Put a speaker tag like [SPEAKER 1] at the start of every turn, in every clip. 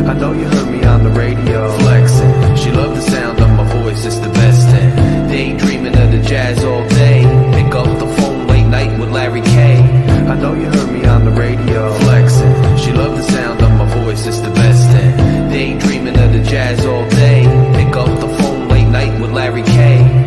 [SPEAKER 1] I know you heard me on the radio. Flexing. She loved the sound of my voice, it's the best thing. Daydreaming of the jazz all day. Pick up the phone late night with Larry K. I know you heard me on the radio. Flexing. She loved the sound of my voice, it's the best thing. Daydreaming of the jazz all day. Pick up the phone late night with Larry K.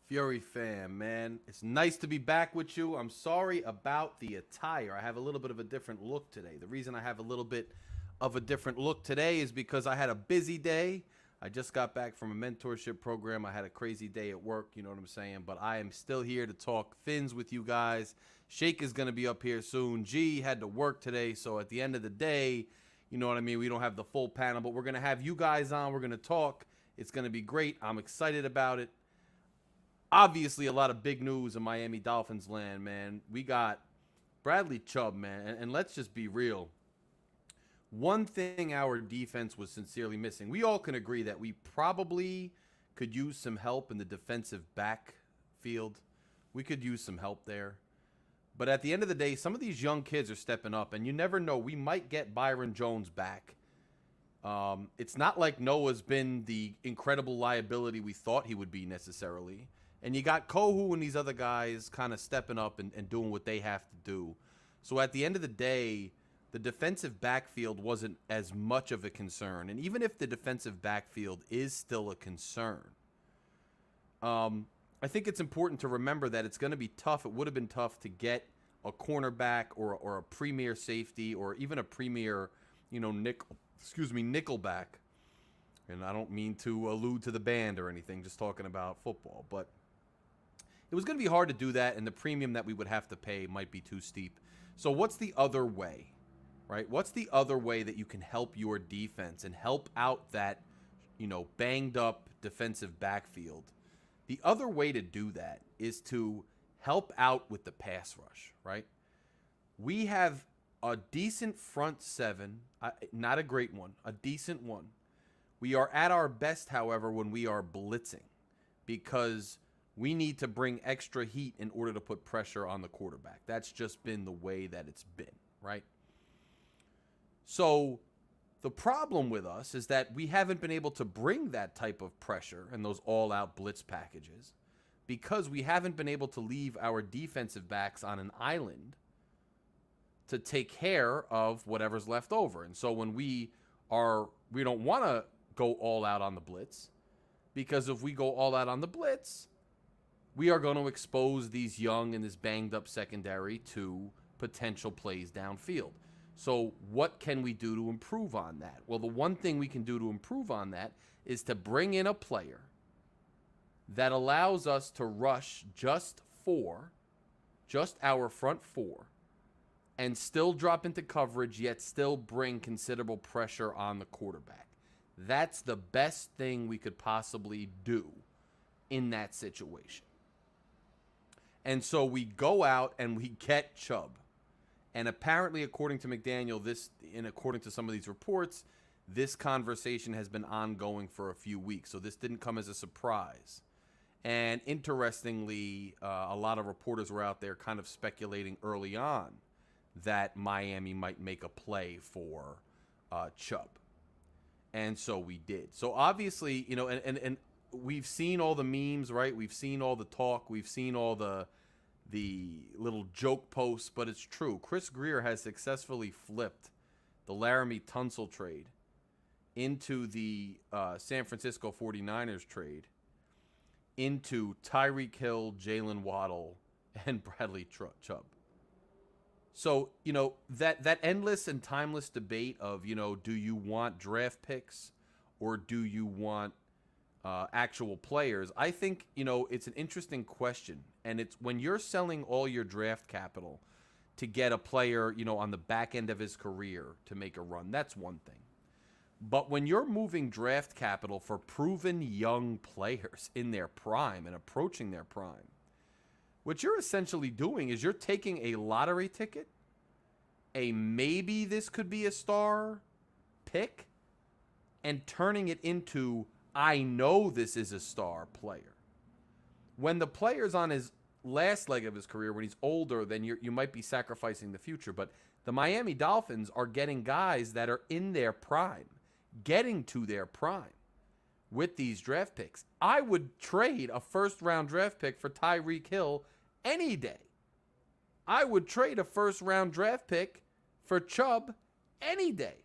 [SPEAKER 2] Fury fam, man, it's nice to be back with you. I'm sorry about the attire. I have a little bit of a different look today. The reason I have a little bit of a different look today is because I had a busy day. I just got back from a mentorship program. I had a crazy day at work, you know what I'm saying? But I am still here to talk Fins with you guys. Shake is going to be up here soon. G had to work today, so at the end of the day, you know what I mean? We don't have the full panel, but we're going to have you guys on. We're going to talk. It's going to be great. I'm excited about it. Obviously, a lot of big news in Miami Dolphins land, man. We got Bradley Chubb, man, and let's just be real. One thing our defense was sincerely missing. We all can agree that we probably could use some help in the defensive backfield. We could use some help there. But at the end of the day, some of these young kids are stepping up, and you never know. We might get Byron Jones back. It's not like Noah's been the incredible liability we thought he would be necessarily. And you got Kohu and these other guys kind of stepping up and doing what they have to do. So at the end of the day, the defensive backfield wasn't as much of a concern. And even if the defensive backfield is still a concern, I think it's important to remember that it's going to be tough. It would have been tough to get a cornerback or a premier safety or even a premier, nickelback. And I don't mean to allude to the band or anything, just talking about football. But it was going to be hard to do that, and the premium that we would have to pay might be too steep. So what's the other way, right? What's the other way that you can help your defense and help out that, banged up defensive backfield? The other way to do that is to help out with the pass rush, right? We have a decent front seven, not a great one, a decent one. We are at our best, however, when we are blitzing because we need to bring extra heat in order to put pressure on the quarterback. That's just been the way that it's been, right? So the problem with us is that we haven't been able to bring that type of pressure and those all-out blitz packages because we haven't been able to leave our defensive backs on an island to take care of whatever's left over. And so when we don't want to go all out on the blitz, because if we go all out on the blitz, we are going to expose these young and this banged up secondary to potential plays downfield. So what can we do to improve on that? Well, the one thing we can do to improve on that is to bring in a player that allows us to rush just our front four, and still drop into coverage, yet still bring considerable pressure on the quarterback. That's the best thing we could possibly do in that situation. And so we go out and we get Chubb. And apparently, according to McDaniel, according to some of these reports, this conversation has been ongoing for a few weeks. So this didn't come as a surprise. And interestingly, a lot of reporters were out there kind of speculating early on that Miami might make a play for Chubb. And so we did. So obviously, and we've seen all the memes, right? We've seen all the talk. We've seen all the little joke posts, but it's true. Chris Grier has successfully flipped the Laramie Tunsil trade into the San Francisco 49ers trade into Tyreek Hill, Jalen Waddle, and Bradley Chubb. So, that endless and timeless debate of, do you want draft picks or do you want actual players? I think, it's an interesting question. And it's when you're selling all your draft capital to get a player, on the back end of his career to make a run, that's one thing. But when you're moving draft capital for proven young players in their prime and approaching their prime, What you're essentially doing is you're taking a lottery ticket, a maybe this could be a star pick, and turning it into, I know this is a star player. When the player's on his last leg of his career, when he's older, then you might be sacrificing the future. But the Miami Dolphins are getting guys that are in their prime, getting to their prime with these draft picks. I would trade a first-round draft pick for Tyreek Hill any day. I would trade a first-round draft pick for Chubb any day.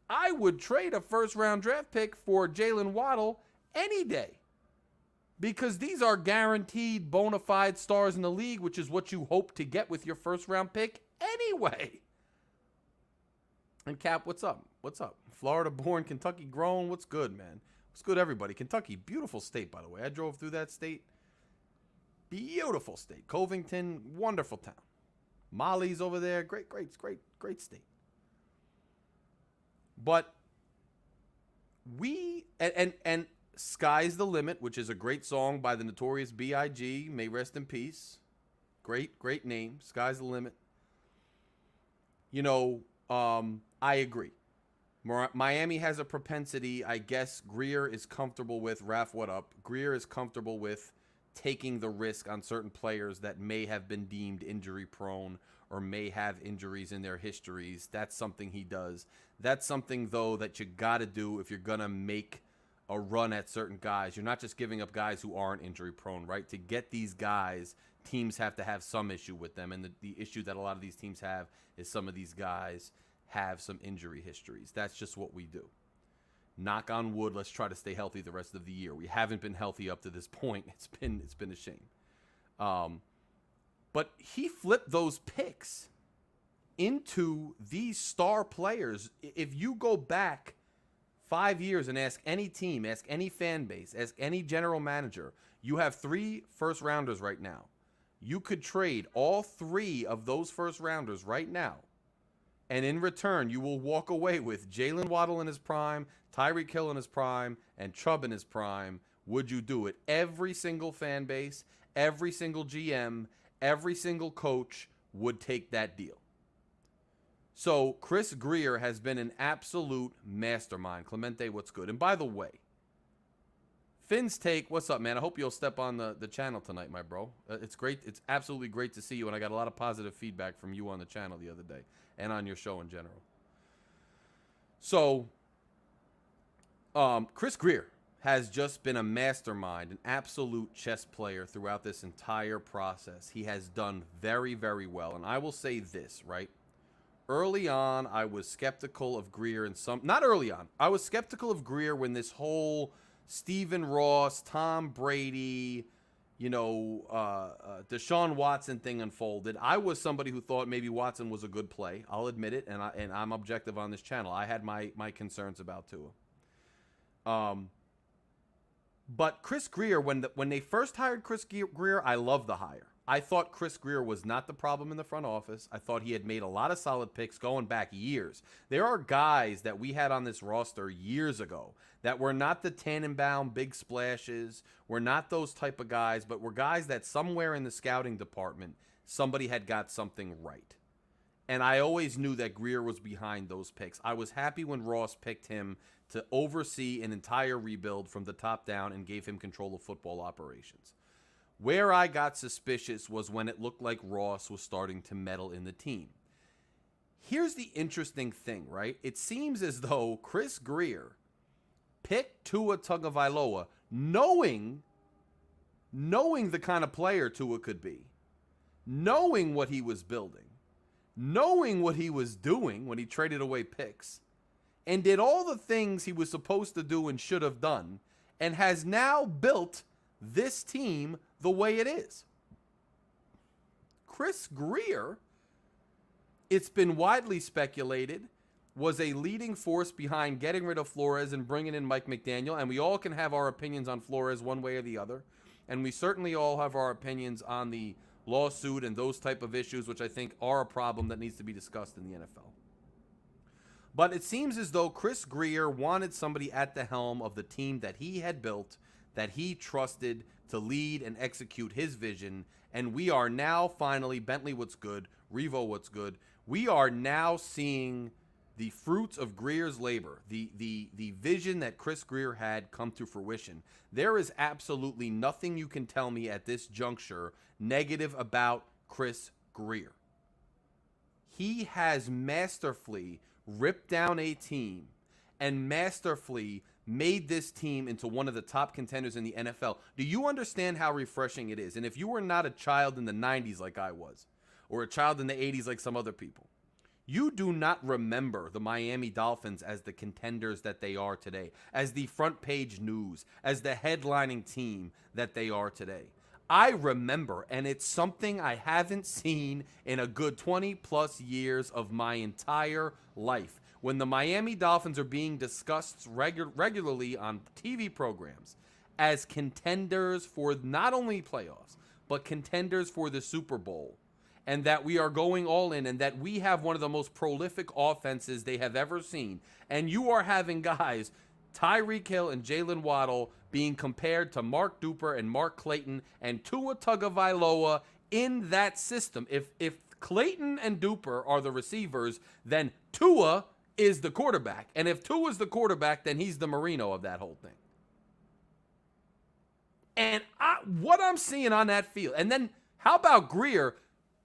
[SPEAKER 2] I would trade a first-round draft pick for Jalen Waddle any day. Because these are guaranteed bona fide stars in the league, which is what you hope to get with your first-round pick anyway. And Cap, what's up? What's up? Florida-born, Kentucky-grown. What's good, man? What's good, everybody? Kentucky, beautiful state, by the way. I drove through that state. Beautiful state. Covington, wonderful town. Molly's over there. Great state. But we, and Sky's the Limit, which is a great song by the Notorious B.I.G. May rest in peace. Great name. Sky's the Limit. You know, I agree. Miami has a propensity, I guess Grier is comfortable with, Raph, what up? Grier is comfortable with taking the risk on certain players that may have been deemed injury prone or may have injuries in their histories. That's something he does. That's something, though, that you got to do if you're going to make a run at certain guys. You're not just giving up guys who aren't injury prone, right? To get these guys, teams have to have some issue with them. And the issue that a lot of these teams have is some of these guys have some injury histories. That's just what we do. Knock on wood, let's try to stay healthy the rest of the year. We haven't been healthy up to this point. It's been a shame. But he flipped those picks into these star players. If you go back 5 years and ask any team, ask any fan base, ask any general manager, you have 3 first rounders right now. You could trade all 3 of those first rounders right now. And in return, you will walk away with Jalen Waddle in his prime, Tyreek Hill in his prime, and Chubb in his prime. Would you do it? Every single fan base, every single GM, every single coach would take that deal. So Chris Grier has been an absolute mastermind. Clemente, what's good? And by the way, Finn's take, what's up, man? I hope you'll step on the channel tonight, my bro. It's great. It's absolutely great to see you, and I got a lot of positive feedback from you on the channel the other day and on your show in general. So, Chris Grier has just been a mastermind, an absolute chess player throughout this entire process. He has done very, very well, and I will say this, right? Early on, I was skeptical of Grier not early on. I was skeptical of Grier when this whole Stephen Ross, Tom Brady, Deshaun Watson thing unfolded. I was somebody who thought maybe Watson was a good play. I'll admit it, and I'm objective on this channel. I had my concerns about Tua. But Chris Grier, when they first hired Chris Grier, I loved the hire. I thought Chris Grier was not the problem in the front office. I thought he had made a lot of solid picks going back years. There are guys that we had on this roster years ago that were not the Tannenbaum big splashes, were not those type of guys, but were guys that somewhere in the scouting department, somebody had got something right. And I always knew that Grier was behind those picks. I was happy when Ross picked him to oversee an entire rebuild from the top down and gave him control of football operations. Where I got suspicious was when it looked like Ross was starting to meddle in the team. Here's the interesting thing, right? It seems as though Chris Grier picked Tua Tagovailoa knowing the kind of player Tua could be, knowing what he was building, knowing what he was doing when he traded away picks, and did all the things he was supposed to do and should have done, and has now built this team the way it is. Chris Grier, it's been widely speculated, was a leading force behind getting rid of Flores and bringing in Mike McDaniel, and we all can have our opinions on Flores one way or the other, and we certainly all have our opinions on the lawsuit and those type of issues, which I think are a problem that needs to be discussed in the NFL. But it seems as though Chris Grier wanted somebody at the helm of the team that he had built, that he trusted to lead and execute his vision. And we are now finally, Bentley, what's good? Revo, what's good? We are now seeing the fruits of Grier's labor, the vision that Chris Grier had come to fruition. There is absolutely nothing you can tell me at this juncture negative about Chris Grier. He has masterfully ripped down a team and masterfully made this team into one of the top contenders in the NFL. Do you understand how refreshing it is? And if you were not a child in the 90s like I was, or a child in the 80s like some other people, you do not remember the Miami Dolphins as the contenders that they are today, as the front page news, as the headlining team that they are today. I remember, and it's something I haven't seen in a good 20 plus years of my entire life. When the Miami Dolphins are being discussed regularly on TV programs as contenders for not only playoffs, but contenders for the Super Bowl, and that we are going all in, and that we have one of the most prolific offenses they have ever seen, and you are having guys, Tyreek Hill and Jalen Waddle, being compared to Mark Duper and Mark Clayton and Tua Tagovailoa in that system. If Clayton and Duper are the receivers, then Tua is the quarterback. And if Tua is the quarterback, then he's the Marino of that whole thing. And what I'm seeing on that field, and then how about Grier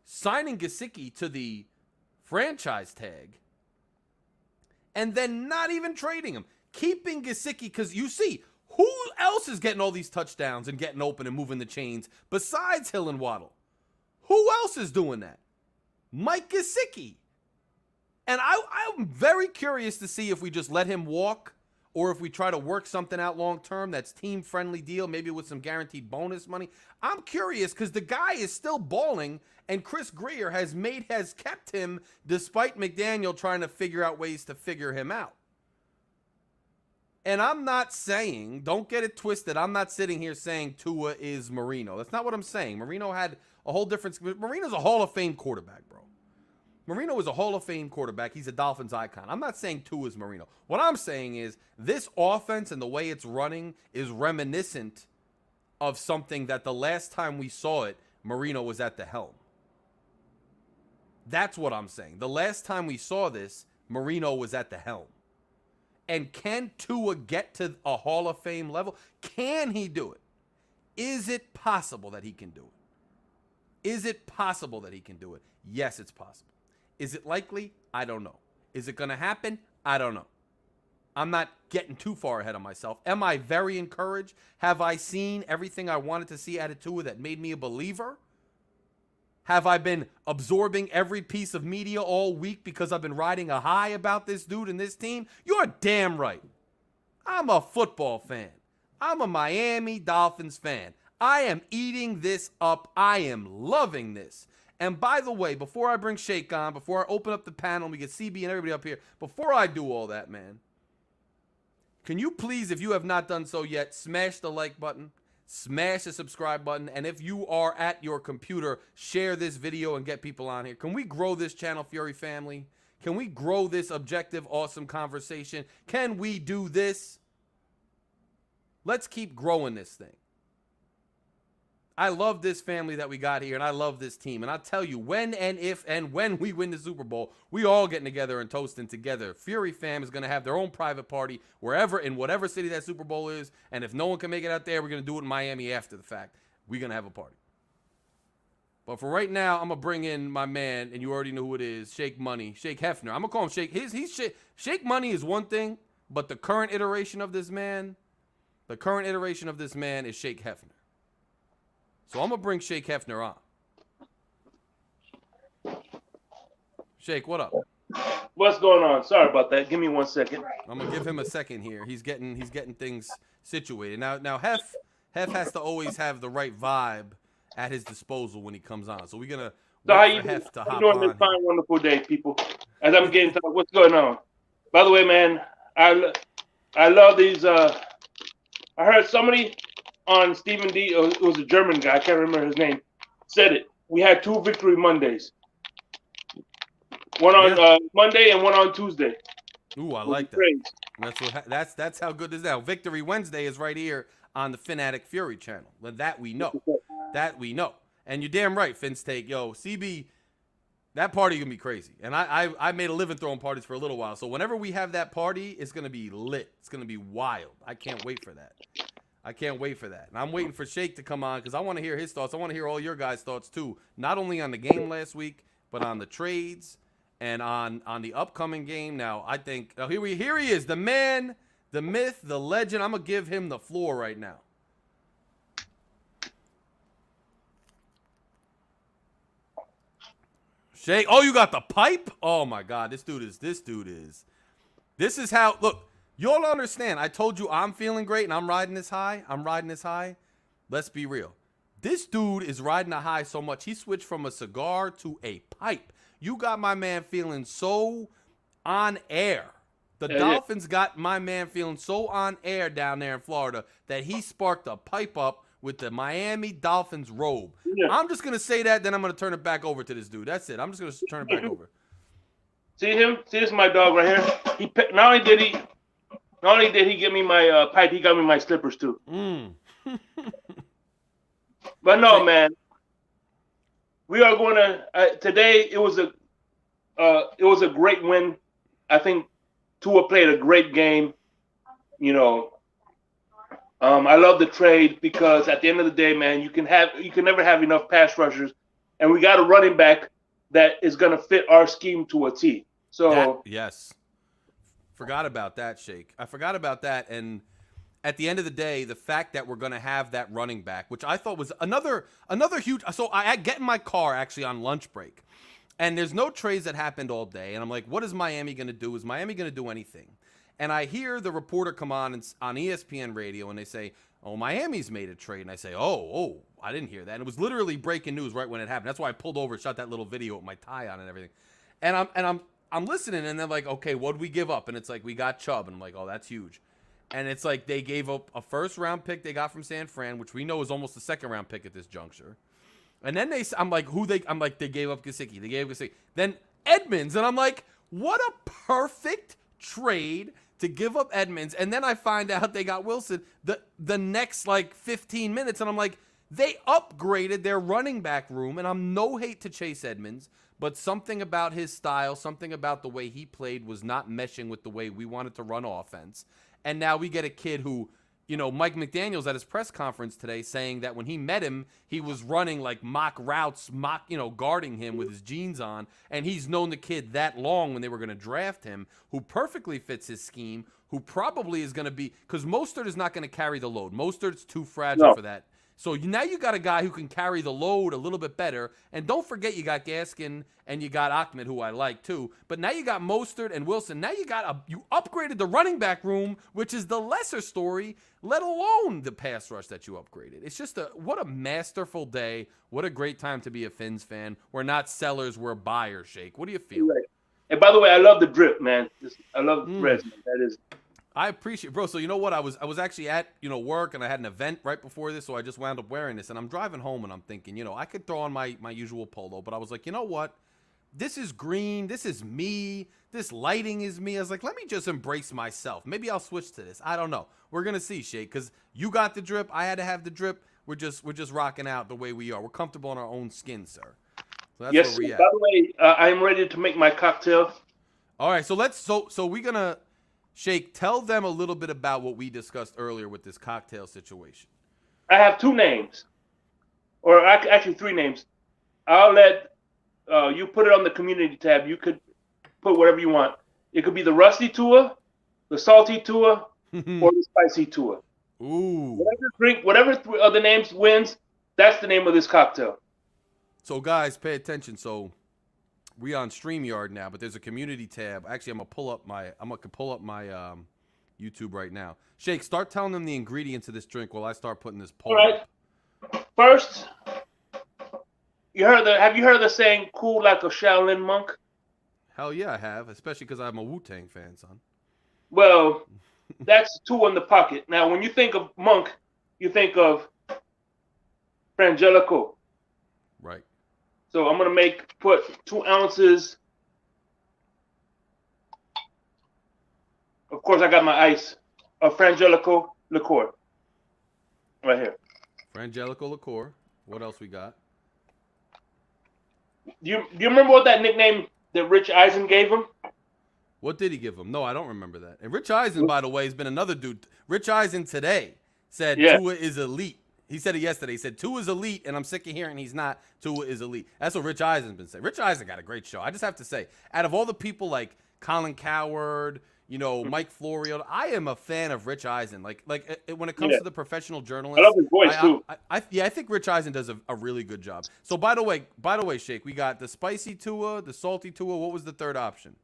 [SPEAKER 2] signing Gesicki to the franchise tag and then not even trading him, keeping Gesicki, because you see, who else is getting all these touchdowns and getting open and moving the chains besides Hill and Waddle? Who else is doing that? Mike Gesicki. And I'm very curious to see if we just let him walk or if we try to work something out long-term that's team-friendly deal, maybe with some guaranteed bonus money. I'm curious because the guy is still balling, and Chris Grier has kept him despite McDaniel trying to figure out ways to figure him out. And I'm not saying, don't get it twisted, I'm not sitting here saying Tua is Marino. That's not what I'm saying. Marino had a whole different... Marino's a Hall of Fame quarterback, bro. Marino is a Hall of Fame quarterback. He's a Dolphins icon. I'm not saying Tua is Marino. What I'm saying is this offense and the way it's running is reminiscent of something that the last time we saw it, Marino was at the helm. That's what I'm saying. The last time we saw this, Marino was at the helm. And can Tua get to a Hall of Fame level? Can he do it? Is it possible that he can do it? Is it possible that he can do it? Yes, it's possible. Is it likely? I don't know. Is it going to happen? I don't know. I'm not getting too far ahead of myself. Am I very encouraged? Have I seen everything I wanted to see out of Tua that made me a believer? Have I been absorbing every piece of media all week because I've been riding a high about this dude and this team? You're damn right. I'm a football fan. I'm a Miami Dolphins fan. I am eating this up. I am loving this. And by the way, before I bring Shake on, before I open up the panel and we get CB and everybody up here, before I do all that, man, can you please, if you have not done so yet, smash the like button, smash the subscribe button, and if you are at your computer, share this video and get people on here. Can we grow this channel, Fury family? Can we grow this objective, awesome conversation? Can we do this? Let's keep growing this thing. I love this family that we got here, and I love this team. And I'll tell you, when and if and when we win the Super Bowl, we all getting together and toasting together. Fury fam is going to have their own private party wherever, in whatever city that Super Bowl is. And if no one can make it out there, we're going to do it in Miami after the fact. We're going to have a party. But for right now, I'm going to bring in my man, and you already know who it is, Shake Money, Shake Hefner. I'm going to call him Shake. Shake Money is one thing, but the current iteration of this man is Shake Hefner. So I'm going to bring Shake Hefner on. Shake, what up?
[SPEAKER 3] What's going on? Sorry about that. Give me 1 second.
[SPEAKER 2] I'm going to give him a second here. He's getting things situated. Now Hef has to always have the right vibe at his disposal when he comes on. So we're going to wait for Hef to hop on.
[SPEAKER 3] This fine, wonderful day, people. As I'm getting to what's going on. By the way, man, I love these. I heard somebody on Stephen D. It was a German guy. I can't remember his name. Said it. We had 2 Victory Mondays. One on Monday and one on Tuesday.
[SPEAKER 2] Ooh, I like that. That's how good this is now. Victory Wednesday is right here on the Phin-Addict Fury channel. That we know. That we know. And you're damn right, Finn's take. Yo, CB, that party going to be crazy. And I made a living throwing parties for a little while. So whenever we have that party, it's going to be lit. It's going to be wild. I can't wait for that. I can't wait for that. And I'm waiting for Shake to come on because I want to hear his thoughts. I want to hear all your guys' thoughts too. Not only on the game last week, but on the trades and on the upcoming game. Now, I think here he is, the man, the myth, the legend. I'm going to give him the floor right now. Shake. Oh, you got the pipe? Oh my God, this is how, look, you'll understand. I told you I'm feeling great and I'm riding this high. Let's be real. This dude is riding a high so much, he switched from a cigar to a pipe. You got my man feeling so on air. The Dolphins got my man feeling so on air down there in Florida that he sparked a pipe up with the Miami Dolphins robe. Yeah. I'm just going to say that, then I'm going to turn it back over to this dude. That's it. I'm just going to turn it back over.
[SPEAKER 3] See him? See, this is my dog right here. Not only did he give me my pipe, he got me my slippers too. But no, man. We are going to today. It was a great win. I think Tua played a great game. You know, I love the trade because at the end of the day, man, you can never have enough pass rushers, and we got a running back that is going to fit our scheme to a T. So
[SPEAKER 2] yes, forgot about that, Shake. I forgot about that, and at the end of the day, the fact that we're going to have that running back, which I thought was another huge. So I get in my car actually on lunch break, and there's no trades that happened all day, and I'm like, what is Miami going to do? Is Miami going to do anything? And I hear the reporter come on ESPN radio, and they say, oh, Miami's made a trade. And I say, oh, I didn't hear that. And it was literally breaking news right when it happened. That's why I pulled over and shot that little video with my tie on and everything. And I'm listening, and they're like, okay, what did we give up? And it's like, we got Chubb. And I'm like, oh, that's huge. And it's like they gave up a first-round pick they got from San Fran, which we know is almost a second-round pick at this juncture. And then I'm like, they gave up Gesicki. They gave Gesicki. Then Edmonds. And I'm like, what a perfect trade to give up Edmonds. And then I find out they got Wilson the next, 15 minutes. And I'm like, they upgraded their running back room. And I'm no hate to Chase Edmonds, but something about his style, something about the way he played was not meshing with the way we wanted to run offense. And now we get a kid who, Mike McDaniel's at his press conference today saying that when he met him, he was running like mock routes, guarding him with his jeans on. And he's known the kid that long when they were going to draft him, who perfectly fits his scheme, who probably is going to be, because Mostert is not going to carry the load. Mostert's too fragile for that. So now you got a guy who can carry the load a little bit better. And don't forget you got Gaskin and you got Ahmed, who I like too. But now you got Mostert and Wilson. Now you upgraded the running back room, which is the lesser story, let alone the pass rush that you upgraded. It's just what a masterful day. What a great time to be a Fins fan. We're not sellers, we're buyers, Shake. What do you feel?
[SPEAKER 3] Right. And by the way, I love the drip, man. I love the threads, man. That is.
[SPEAKER 2] I appreciate it, bro. So you know what? I was actually at, work, and I had an event right before this, so I just wound up wearing this. And I'm driving home, and I'm thinking, I could throw on my usual polo, but I was like, you know what? This is green. This is me. This lighting is me. I was like, let me just embrace myself. Maybe I'll switch to this. I don't know. We're gonna see, Shake, because you got the drip. I had to have the drip. We're just rocking out the way we are. We're comfortable in our own skin, sir. So that's where we at.
[SPEAKER 3] By the way, I'm ready to make my cocktail.
[SPEAKER 2] All right. So we're gonna. Shake, tell them a little bit about what we discussed earlier with this cocktail situation.
[SPEAKER 3] I have two names, or actually three names. I'll let you put it on the community tab. You could put whatever you want. It could be the rusty Tua, the salty Tua, or the spicy Tua.
[SPEAKER 2] Ooh.
[SPEAKER 3] Whatever of the names wins, that's the name of this cocktail.
[SPEAKER 2] So guys, pay attention. So we on StreamYard now, but there's a community tab. Actually, I'm gonna pull up my YouTube right now. Shake, start telling them the ingredients of this drink while I start putting this poll.
[SPEAKER 3] All right. First, have you heard the saying "cool like a Shaolin monk"?
[SPEAKER 2] Hell yeah, I have, especially because I'm a Wu-Tang fan, son.
[SPEAKER 3] Well, that's two in the pocket. Now, when you think of monk, you think of Frangelico.
[SPEAKER 2] Right.
[SPEAKER 3] So I'm gonna put 2 ounces. Of course, I got my ice of Frangelico liqueur. Right here.
[SPEAKER 2] Frangelico liqueur. What else we got?
[SPEAKER 3] Do you remember what that nickname that Rich Eisen gave him?
[SPEAKER 2] What did he give him? No, I don't remember that. And Rich Eisen, by the way, has been another dude. Rich Eisen today said Tua is elite. He said it yesterday. He said Tua is elite, and I'm sick of hearing he's not. Tua is elite. That's what Rich Eisen's been saying. Rich Eisen got a great show. I just have to say, out of all the people like Colin Coward, Mike Florio, I am a fan of Rich Eisen. Like when it comes to the professional journalist,
[SPEAKER 3] I love his voice too.
[SPEAKER 2] I think Rich Eisen does a really good job. So by the way, Shake, we got the spicy Tua, the salty Tua. What was the third option?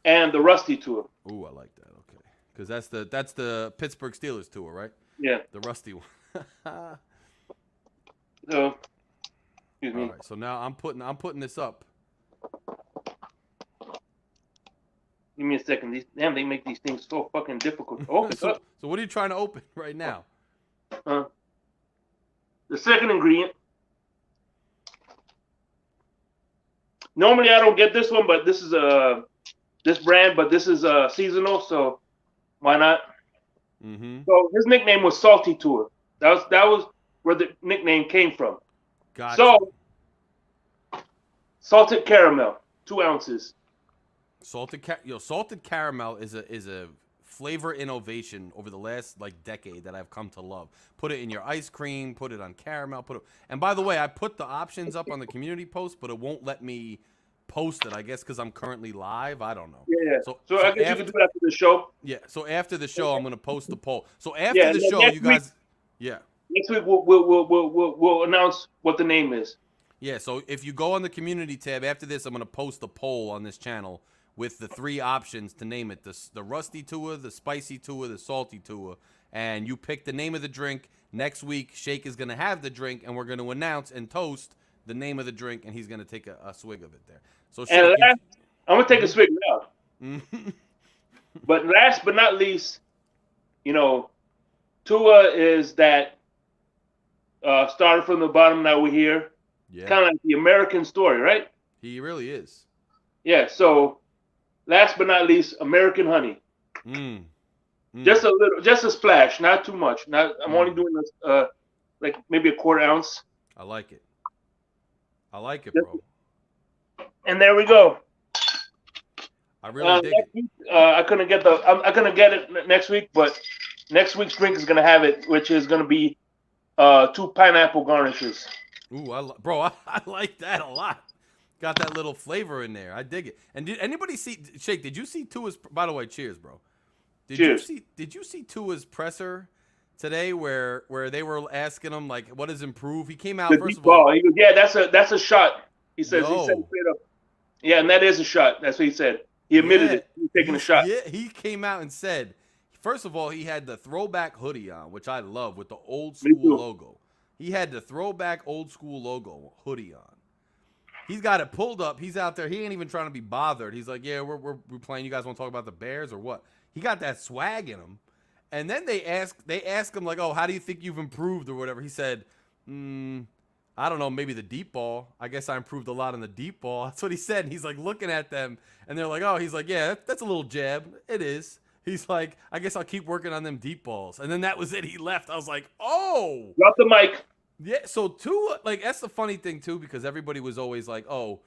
[SPEAKER 3] And the rusty Tua.
[SPEAKER 2] Ooh, I like that. Okay, because that's the Pittsburgh Steelers Tua, right?
[SPEAKER 3] Yeah,
[SPEAKER 2] the rusty one.
[SPEAKER 3] So, excuse me.
[SPEAKER 2] All right, so now I'm putting this up.
[SPEAKER 3] Give me a second. They make these things so fucking difficult. Oh,
[SPEAKER 2] so what are you trying to open right now?
[SPEAKER 3] The second ingredient. Normally I don't get this one, but this is this brand, but this is seasonal, so why not?
[SPEAKER 2] Mm-hmm.
[SPEAKER 3] So his nickname was Salty Tua. That was where the nickname came from.
[SPEAKER 2] Gotcha.
[SPEAKER 3] So salted caramel, 2 ounces.
[SPEAKER 2] Salted caramel is a flavor innovation over the last decade that I've come to love. Put it in your ice cream, put it on caramel, and by the way, I put the options up on the community post, but it won't let me post it, I guess because I'm currently live. I don't know.
[SPEAKER 3] Yeah. So I guess you can do it after the show.
[SPEAKER 2] Yeah. So after the show, I'm gonna post the poll. So after the show, you guys. Yeah.
[SPEAKER 3] Next week we'll announce what the name is.
[SPEAKER 2] Yeah. So if you go on the community tab after this, I'm gonna post the poll on this channel with the 3 options to name it: the rusty Tua, the spicy Tua, the salty Tua, and you pick the name of the drink. Next week, Shake is gonna have the drink, and we're gonna announce and toast the name of the drink, and he's gonna take a swig of it there. So Shake,
[SPEAKER 3] I'm gonna take a swig now. But last but not least, Tua is that started from the bottom. Now we're here.
[SPEAKER 2] Yeah.
[SPEAKER 3] Kind of like the American story, right?
[SPEAKER 2] He really is.
[SPEAKER 3] Yeah. So last but not least, American honey. Just a little, just a splash, not too much. I'm only doing this like maybe a 1/4 ounce.
[SPEAKER 2] I like it. Bro.
[SPEAKER 3] And there we go.
[SPEAKER 2] I really dig it.
[SPEAKER 3] Week, I couldn't get I'm gonna get it next week, but next week's drink is gonna have it, which is gonna be 2 pineapple garnishes.
[SPEAKER 2] Ooh, I like that a lot. Got that little flavor in there. I dig it. And did anybody see Shake? Did you see Tua's? By the way, cheers, bro.
[SPEAKER 3] Cheers.
[SPEAKER 2] Did you see Tua's presser today, where they were asking him what is improved? He came out first of all.
[SPEAKER 3] He goes, yeah, that's a shot. He said straight up. Yeah, and that is a shot. That's what he said. He admitted it. He's taking a shot.
[SPEAKER 2] Yeah, he came out and said, first of all, he had the throwback hoodie on, which I love, with the old school logo. He had the throwback old school logo hoodie on. He's got it pulled up. He's out there. He ain't even trying to be bothered. He's like, yeah, we're playing. You guys want to talk about the Bears or what? He got that swag in him. And then they ask him oh, how do you think you've improved or whatever? He said, I don't know, maybe the deep ball. I guess I improved a lot in the deep ball. That's what he said. And he's looking at them, and they're like, oh, he's like, yeah, that's a little jab. It is. He's like, I guess I'll keep working on them deep balls. And then that was it. He left. I was like, oh.
[SPEAKER 3] Drop the mic.
[SPEAKER 2] Yeah, so Tua, that's the funny thing, too, because everybody was always like, oh,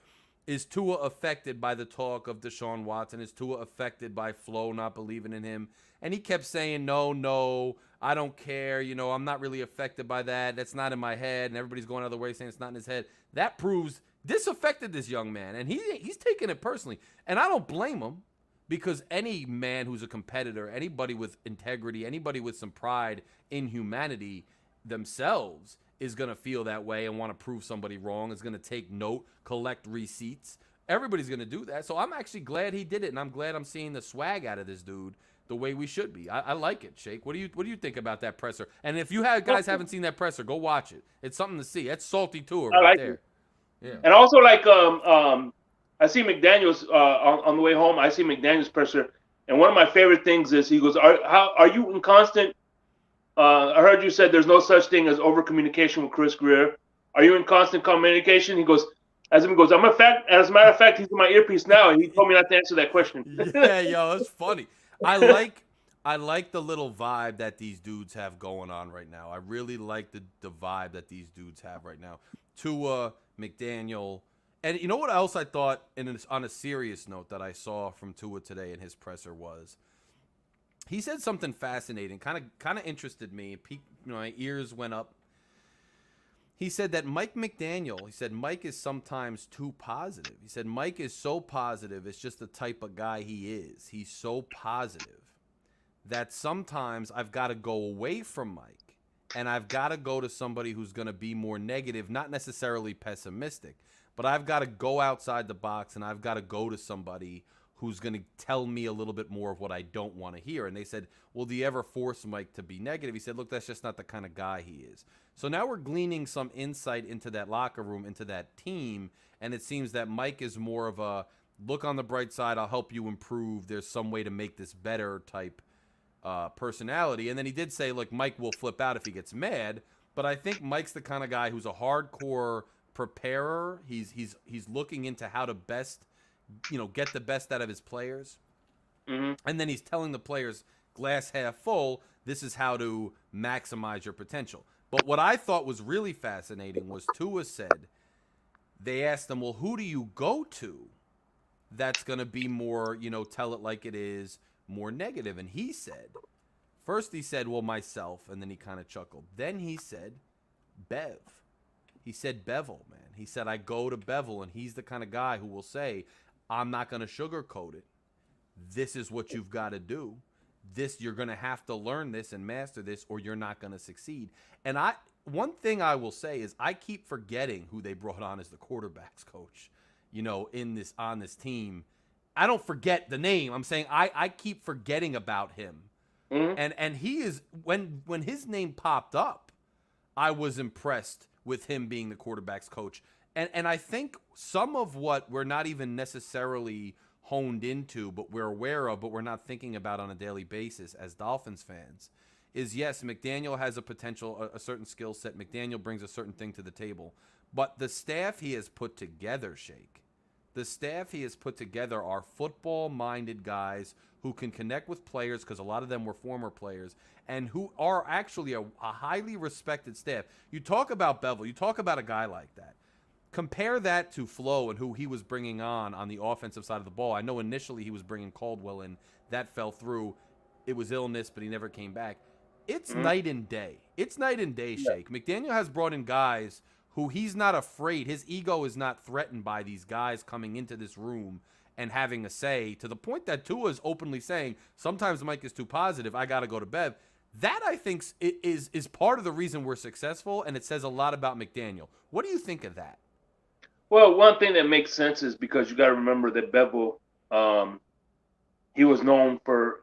[SPEAKER 2] is Tua affected by the talk of Deshaun Watson? Is Tua affected by Flo not believing in him? And he kept saying, no, I don't care. I'm not really affected by that. That's not in my head. And everybody's going other ways saying it's not in his head. That proves this affected this young man. And he's taking it personally. And I don't blame him, because any man who's a competitor, anybody with integrity, anybody with some pride in humanity themselves is going to feel that way and want to prove somebody wrong, is going to take note, collect receipts. Everybody's going to do that. So I'm actually glad he did it, and I'm glad I'm seeing the swag out of this dude the way we should be. I like it, Shake. What do you think about that presser? And if you guys haven't seen that presser, go watch it. It's something to see. That's salty Tua right there. Yeah.
[SPEAKER 3] And also I see McDaniel's on the way home. I see McDaniel's presser, and one of my favorite things is he goes, "Are you in constant?" I heard you said there's no such thing as over communication with Chris Grier. Are you in constant communication? He goes, as a matter of fact, he's in my earpiece now, and he told me not to answer that question.
[SPEAKER 2] Yeah, yo, that's funny. I I like the little vibe that these dudes have going on right now. I really like the vibe that these dudes have right now. Tua, McDaniel, and you know what else I thought, on a serious note, that I saw from Tua today in his presser was he said something fascinating, kind of interested me. My ears went up. He said that Mike McDaniel, he said Mike is sometimes too positive. He said Mike is so positive, it's just the type of guy he is. He's so positive that sometimes I've got to go away from Mike and I've got to go to somebody who's going to be more negative, not necessarily pessimistic, but I've got to go outside the box and I've got to go to somebody who's going to tell me a little bit more of what I don't want to hear. And they said, well, do you ever force Mike to be negative? He said, look, that's just not the kind of guy he is. So now we're gleaning some insight into that locker room, into that team, and it seems that Mike is more of a look on the bright side, I'll help you improve, there's some way to make this better type personality. And then he did say, look, Mike will flip out if he gets mad, but I think Mike's the kind of guy who's a hardcore preparer. He's looking into how to best, get the best out of his players.
[SPEAKER 3] Mm-hmm.
[SPEAKER 2] And then he's telling the players, glass half full, this is how to maximize your potential. But what I thought was really fascinating was Tua said, they asked him, well, who do you go to that's going to be more, tell it like it is, more negative? And he said, first he said, well, myself, and then he kind of chuckled. Then he said, Bev. He said Bevel, man. He said, I go to Bevel, and he's the kind of guy who will say, I'm not going to sugarcoat it. This is what you've got to do. You're going to have to learn this and master this, or you're not going to succeed. And one thing I will say is I keep forgetting who they brought on as the quarterbacks coach, on this team. I don't forget the name. I'm saying I keep forgetting about him. Mm-hmm. And he is, when his name popped up, I was impressed with him being the quarterbacks coach. And I think some of what we're not even necessarily honed into, but we're aware of, but we're not thinking about on a daily basis as Dolphins fans, is yes, McDaniel has a potential, a certain skill set. McDaniel brings a certain thing to the table. But the staff he has put together, Shake, the staff he has put together are football-minded guys who can connect with players, because a lot of them were former players, and who are actually a highly respected staff. You talk about Bevel, you talk about a guy like that. Compare that to Flo and who he was bringing on the offensive side of the ball. I know initially he was bringing Caldwell in. That fell through. It was illness, but he never came back. It's night and day. It's night and day, Shake. McDaniel has brought in guys who he's not afraid. His ego is not threatened by these guys coming into this room and having a say, to the point that Tua is openly saying, sometimes Mike is too positive, I got to go to Bev. That, I think, is part of the reason we're successful, and it says a lot about McDaniel. What do you think of that?
[SPEAKER 3] Well, one thing that makes sense is because you got to remember that Bevel, he was known for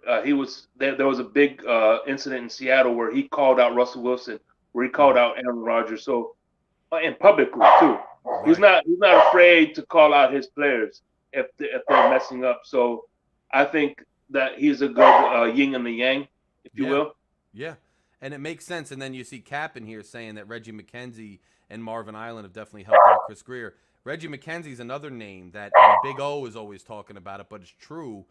[SPEAKER 3] there was a big incident in Seattle where he called out Russell Wilson, where he called out Aaron Rodgers. So, and publicly too, right. He's not afraid to call out his players if they're messing up. So, I think that he's a good yin and the yang, if you will.
[SPEAKER 2] Yeah, and it makes sense. And then you see Cap in here saying that Reggie McKenzie and Marvin Island have definitely helped out Chris Grier. Reggie McKenzie's another name that Big O is always talking about it, but it's true.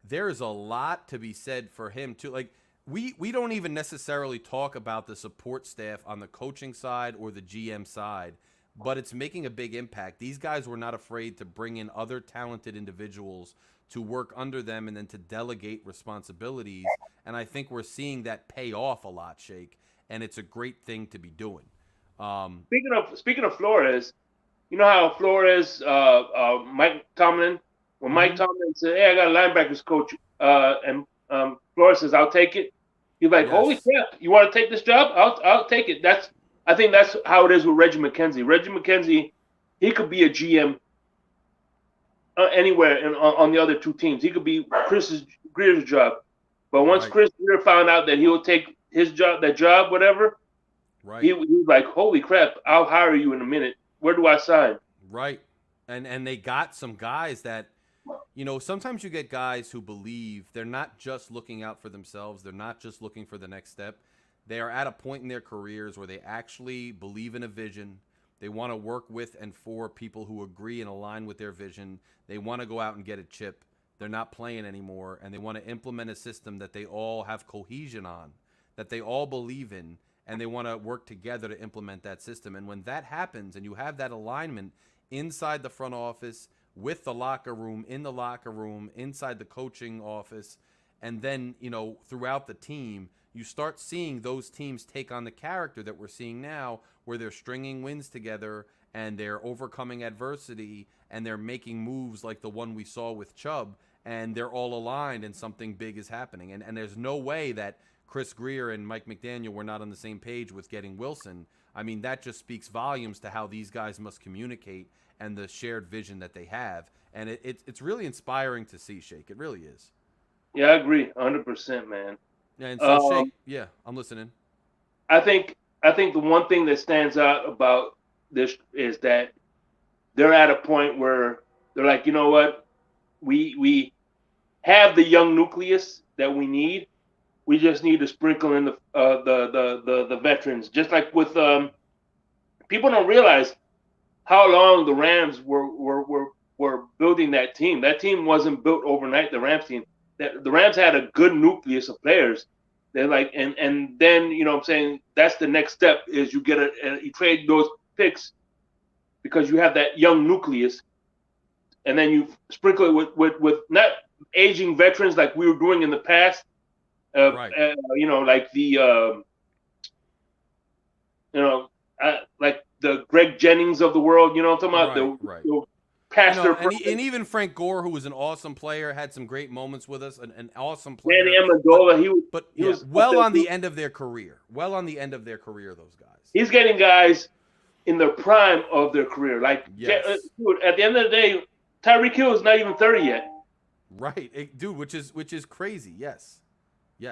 [SPEAKER 2] There's a lot to be said for him too. Like we don't even necessarily talk about the support staff on the coaching side or the GM side, but it's making a big impact. These guys were not afraid to bring in other talented individuals to work under them and then to delegate responsibilities. And I think we're seeing that pay off a lot, Shake, and it's a great thing to be doing.
[SPEAKER 3] Speaking of Flores, you know how Flores, Mike Tomlin, when Mike Tomlin said, hey, I got a linebackers coach, and Flores says, I'll take it. He's like, holy crap, you want to take this job? I'll take it. I think that's how it is with Reggie McKenzie. Reggie McKenzie, he could be a GM anywhere on the other two teams. He could be Grier's job. But once Chris Grier found out that he'll take his job, whatever, he was like, holy crap, I'll hire you in a minute. Where do I sign?
[SPEAKER 2] Right. And they got some guys that, sometimes you get guys who believe they're not just looking out for themselves. They're not just looking for the next step. They are at a point in their careers where they actually believe in a vision. They want to work with and for people who agree and align with their vision. They want to go out and get a chip. They're not playing anymore, and they want to implement a system that they all have cohesion on, that they all believe in, and they want to work together to implement that system. And when that happens and you have that alignment inside the front office, with the locker room, in the locker room, inside the coaching office, and then, throughout the team, you start seeing those teams take on the character that we're seeing now, where they're stringing wins together and they're overcoming adversity and they're making moves like the one we saw with Chubb, and they're all aligned and something big is happening. And there's no way that Chris Grier and Mike McDaniel were not on the same page with getting Wilson. I mean, that just speaks volumes to how these guys must communicate and the shared vision that they have. And it's really inspiring to see, Shake. It really is.
[SPEAKER 3] Yeah, I agree 100%, man.
[SPEAKER 2] Yeah, and so Shake, yeah, I'm listening.
[SPEAKER 3] I think the one thing that stands out about this is that they're at a point where they're like, you know what? We have the young nucleus that we need. We just need to sprinkle in the veterans. Just like with people don't realize how long the Rams were building that team. That team wasn't built overnight. The Rams team. The Rams had a good nucleus of players. They're like, and then what I'm saying, that's the next step is you get you trade those picks because you have that young nucleus, and then you sprinkle it with not aging veterans like we were doing in the past.
[SPEAKER 2] Right.
[SPEAKER 3] Like the like the Greg Jennings of the world. You know what I'm talking about?
[SPEAKER 2] Right.
[SPEAKER 3] The pastor.
[SPEAKER 2] And even Frank Gore, who was an awesome player, had some great moments with us. An awesome player.
[SPEAKER 3] Danny Amendola, he was
[SPEAKER 2] well on the end of their career. Well on the end of their career, those guys.
[SPEAKER 3] He's getting guys in the prime of their career. Like,
[SPEAKER 2] yes.
[SPEAKER 3] Dude, at the end of the day, Tyreek Hill is not even 30 yet.
[SPEAKER 2] Right, dude, which is crazy. Yes.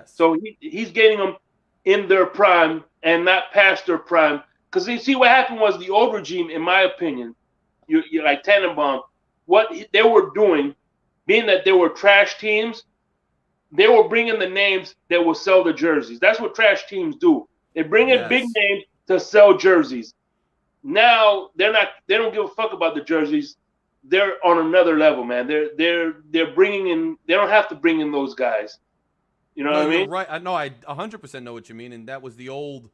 [SPEAKER 3] So he's getting them in their prime and not past their prime. Because you see, what happened was the old regime, in my opinion, you like Tannenbaum, what they were doing, being that they were trash teams, they were bringing the names that will sell the jerseys. That's what trash teams do. They bring in big names to sell jerseys. Now they don't give a fuck about the jerseys. They're on another level, man. They're bringing in. They don't have to bring in those guys. You know what I mean?
[SPEAKER 2] Right. I 100% know what you mean, and that was the old,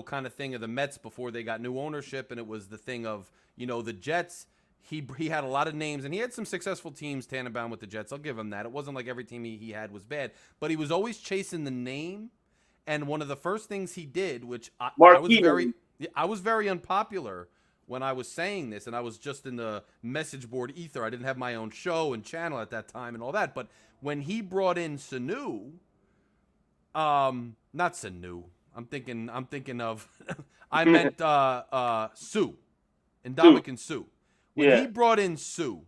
[SPEAKER 2] kind of thing of the Mets before they got new ownership, and it was the thing of, the Jets. He had a lot of names, and he had some successful teams, Tannenbaum, with the Jets. I'll give him that. It wasn't like every team he had was bad, but he was always chasing the name. And one of the first things he did, which I was very unpopular when I was saying this, and I was just in the message board ether. I didn't have my own show and channel at that time and all that. But when he brought in Sanu, not Sanu. I'm thinking of I meant Sue. Ndamukong Suh. When he brought in Sue,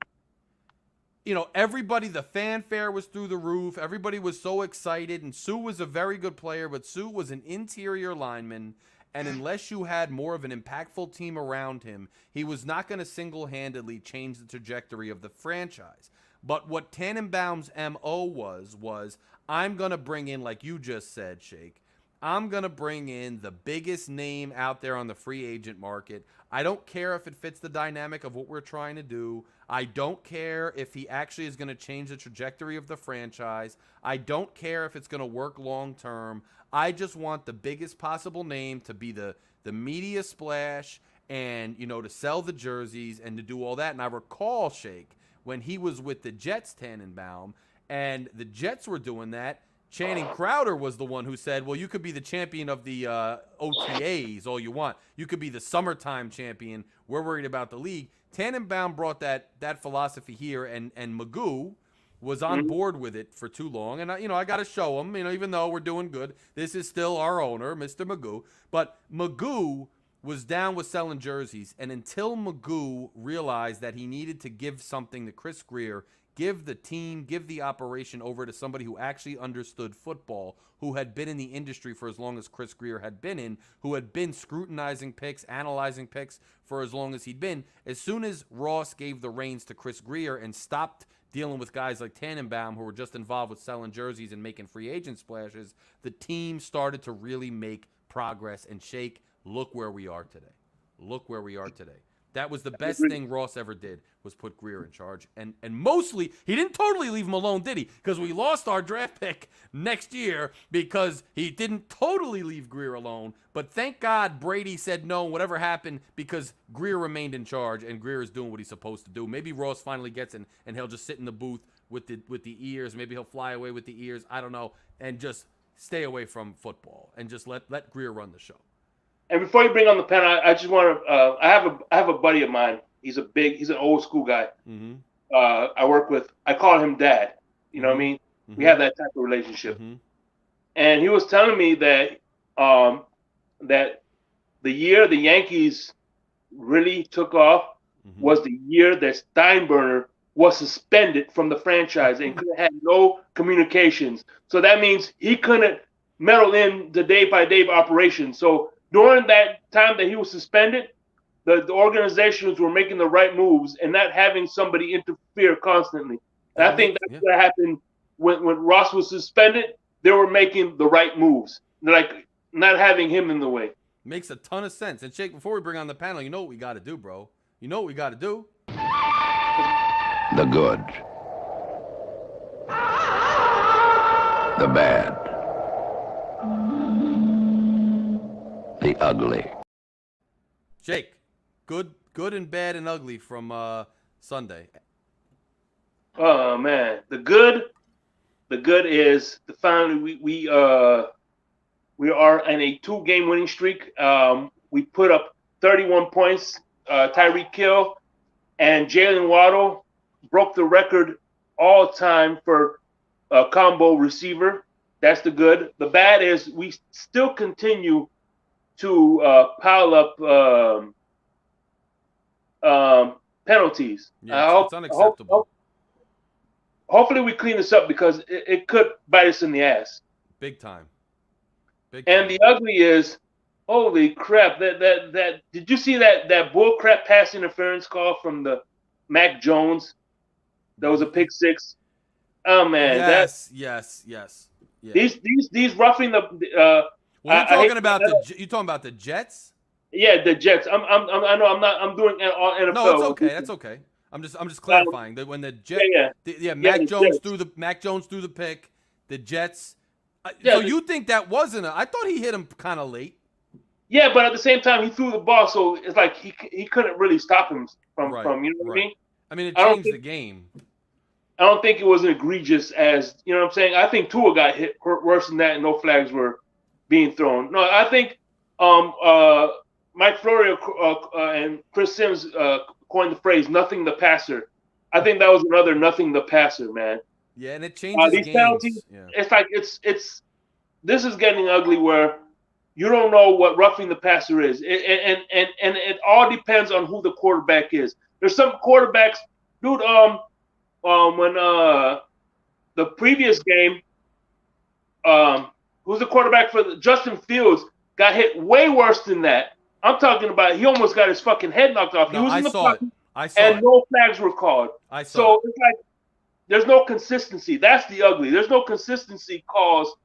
[SPEAKER 2] everybody, the fanfare was through the roof. Everybody was so excited, and Sue was a very good player, but Sue was an interior lineman, and unless you had more of an impactful team around him, he was not going to single-handedly change the trajectory of the franchise. But what Tannenbaum's MO was I'm going to bring in, like you just said, Shake, I'm going to bring in the biggest name out there on the free agent market. I don't care if it fits the dynamic of what we're trying to do. I don't care if he actually is going to change the trajectory of the franchise. I don't care if it's going to work long term. I just want the biggest possible name to be the media splash and, to sell the jerseys and to do all that. And I recall, Shake, when he was with the Jets, Tannenbaum, and the Jets were doing that, Channing Crowder was the one who said, well, you could be the champion of the OTAs all you want. You could be the summertime champion. We're worried about the league. Tannenbaum brought that philosophy here, and Magoo was on board with it for too long. And, I got to show him, even though we're doing good, this is still our owner, Mr. Magoo. But Magoo was down with selling jerseys, and until Magoo realized that he needed to give something to Chris Grier, give the team, give the operation over to somebody who actually understood football, who had been in the industry for as long as Chris Grier had been in, who had been scrutinizing picks, analyzing picks for as long as he'd been. As soon as Ross gave the reins to Chris Grier and stopped dealing with guys like Tannenbaum who were just involved with selling jerseys and making free agent splashes, the team started to really make progress. And Shake, look where we are today. Look where we are today. That was the best thing Ross ever did, was put Grier in charge. And mostly, he didn't totally leave him alone, did he? Because we lost our draft pick next year because he didn't totally leave Grier alone. But thank God Brady said no, whatever happened, because Grier remained in charge, and Grier is doing what he's supposed to do. Maybe Ross finally gets in, and he'll just sit in the booth with the ears. Maybe he'll fly away with the ears. I don't know. And just stay away from football and just let Grier run the show.
[SPEAKER 3] And before you bring on the pen, I just want to. I have a buddy of mine. He's an old school guy.
[SPEAKER 2] Mm-hmm.
[SPEAKER 3] I work with. I call him Dad. You know what I mean? Mm-hmm. We have that type of relationship. Mm-hmm. And he was telling me that that the year the Yankees really took off was the year that Steinbrenner was suspended from the franchise and could have had no communications. So that means he couldn't meddle in the day-by-day operation. So during that time that he was suspended, the organizations were making the right moves and not having somebody interfere constantly. And I think that's what happened when Ross was suspended. They were making the right moves, like not having him in the way.
[SPEAKER 2] Makes a ton of sense. And Jake, before we bring on the panel, you know what we got to do, bro? You know what we got to do?
[SPEAKER 4] The good. The bad. The ugly.
[SPEAKER 2] Jake, good and bad and ugly from Sunday.
[SPEAKER 3] Oh man, the good is the finally we are in a 2-game winning streak. We put up 31 points. Tyreek Hill and Jalen Waddle broke the record all time for a combo receiver. That's the good. The bad is we still continue to pile up penalties.
[SPEAKER 2] Yeah, it's unacceptable.
[SPEAKER 3] Hopefully we clean this up because it could bite us in the ass.
[SPEAKER 2] Big time.
[SPEAKER 3] And the ugly is, holy crap! That did you see that bull crap pass interference call from the Mac Jones? That was a pick six. Oh man,
[SPEAKER 2] yes.
[SPEAKER 3] These roughing the.
[SPEAKER 2] Well, you're talking about the Jets.
[SPEAKER 3] Yeah, the Jets. I know. I'm doing NFL.
[SPEAKER 2] No, it's okay. That's okay. I'm just clarifying that when the Jets. Mac Jones threw the pick. The Jets. So you think that wasn't I thought he hit him kind of late.
[SPEAKER 3] Yeah, but at the same time he threw the ball, so it's like he couldn't really stop him from you know what I mean?
[SPEAKER 2] I mean, it changed the game.
[SPEAKER 3] I don't think it was as egregious as, you know what I'm saying? I think Tua got hit worse than that and no flags were being thrown. No, I think Mike Flores and Chris Sims coined the phrase "nothing the passer." I think that was another "nothing the passer," man.
[SPEAKER 2] Yeah, and it changes
[SPEAKER 3] these
[SPEAKER 2] games.
[SPEAKER 3] Penalties,
[SPEAKER 2] yeah.
[SPEAKER 3] It's like this is getting ugly where you don't know what roughing the passer is, and it all depends on who the quarterback is. There's some quarterbacks, dude. When the previous game, who's the quarterback for Justin Fields got hit way worse than that. I'm talking about he almost got his fucking head knocked off. He was in the pocket, and no flags were called. So it's like there's no consistency. That's the ugly. There's no consistency calls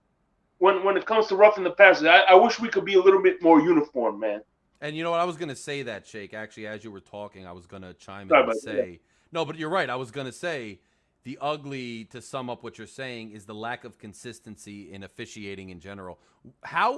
[SPEAKER 3] when it comes to roughing the passer. I wish we could be a little bit more uniform, man.
[SPEAKER 2] And you know what? I was going to say that, Shake. Actually, as you were talking, I was going to chime in and say, no, but you're right. I was going to say the ugly, to sum up what you're saying, is the lack of consistency in officiating in general.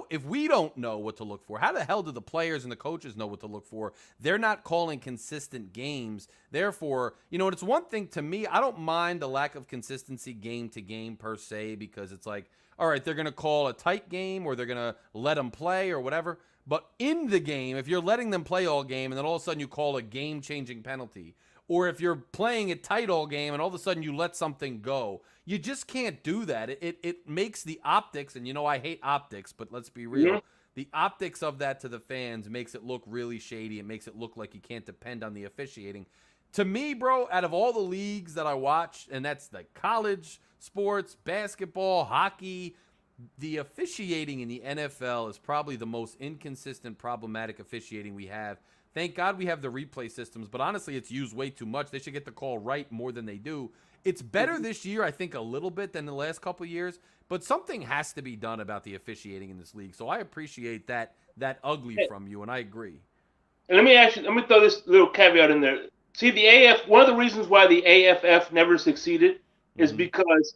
[SPEAKER 2] If we don't know what to look for, how the hell do the players and the coaches know what to look for? They're not calling consistent games. Therefore, you know, it's one thing to me, I don't mind the lack of consistency game to game per se, because it's like, all right, they're going to call a tight game or they're going to let them play or whatever. But in the game, if you're letting them play all game and then all of a sudden you call a game-changing penalty, or if you're playing it tight all game and all of a sudden you let something go, you just can't do that. It makes the optics, and you know I hate optics, but let's be real. The optics of that to the fans makes it look really shady. It makes it look like you can't depend on the officiating. To me, bro, out of all the leagues that I watch, and that's like college sports, basketball, hockey, the officiating in the NFL is probably the most inconsistent, problematic officiating we have. Thank God we have the replay systems, but honestly, it's used way too much. They should get the call right more than they do. It's better this year, I think, a little bit than the last couple of years, but something has to be done about the officiating in this league. So I appreciate that ugly from you, and I agree.
[SPEAKER 3] And let me throw this little caveat in there. See, one of the reasons why the AFF never succeeded is because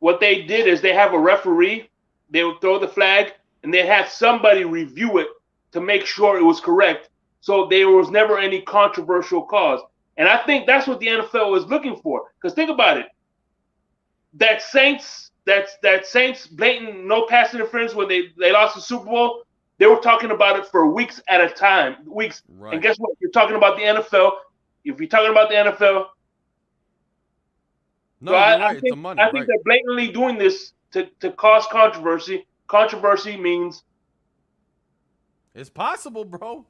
[SPEAKER 3] what they did is they have a referee, they would throw the flag, and they have somebody review it to make sure it was correct. So there was never any controversial cause. And I think that's what the NFL was looking for. Because think about it. That Saints blatant no pass interference when they lost the Super Bowl, they were talking about it for weeks at a time. Weeks. Right. And guess what? You're talking about the NFL. If you're talking about the NFL,
[SPEAKER 2] no,
[SPEAKER 3] so
[SPEAKER 2] right.
[SPEAKER 3] I think,
[SPEAKER 2] it's the money.
[SPEAKER 3] I think they're blatantly doing this to cause controversy. Controversy means
[SPEAKER 2] it's possible, bro.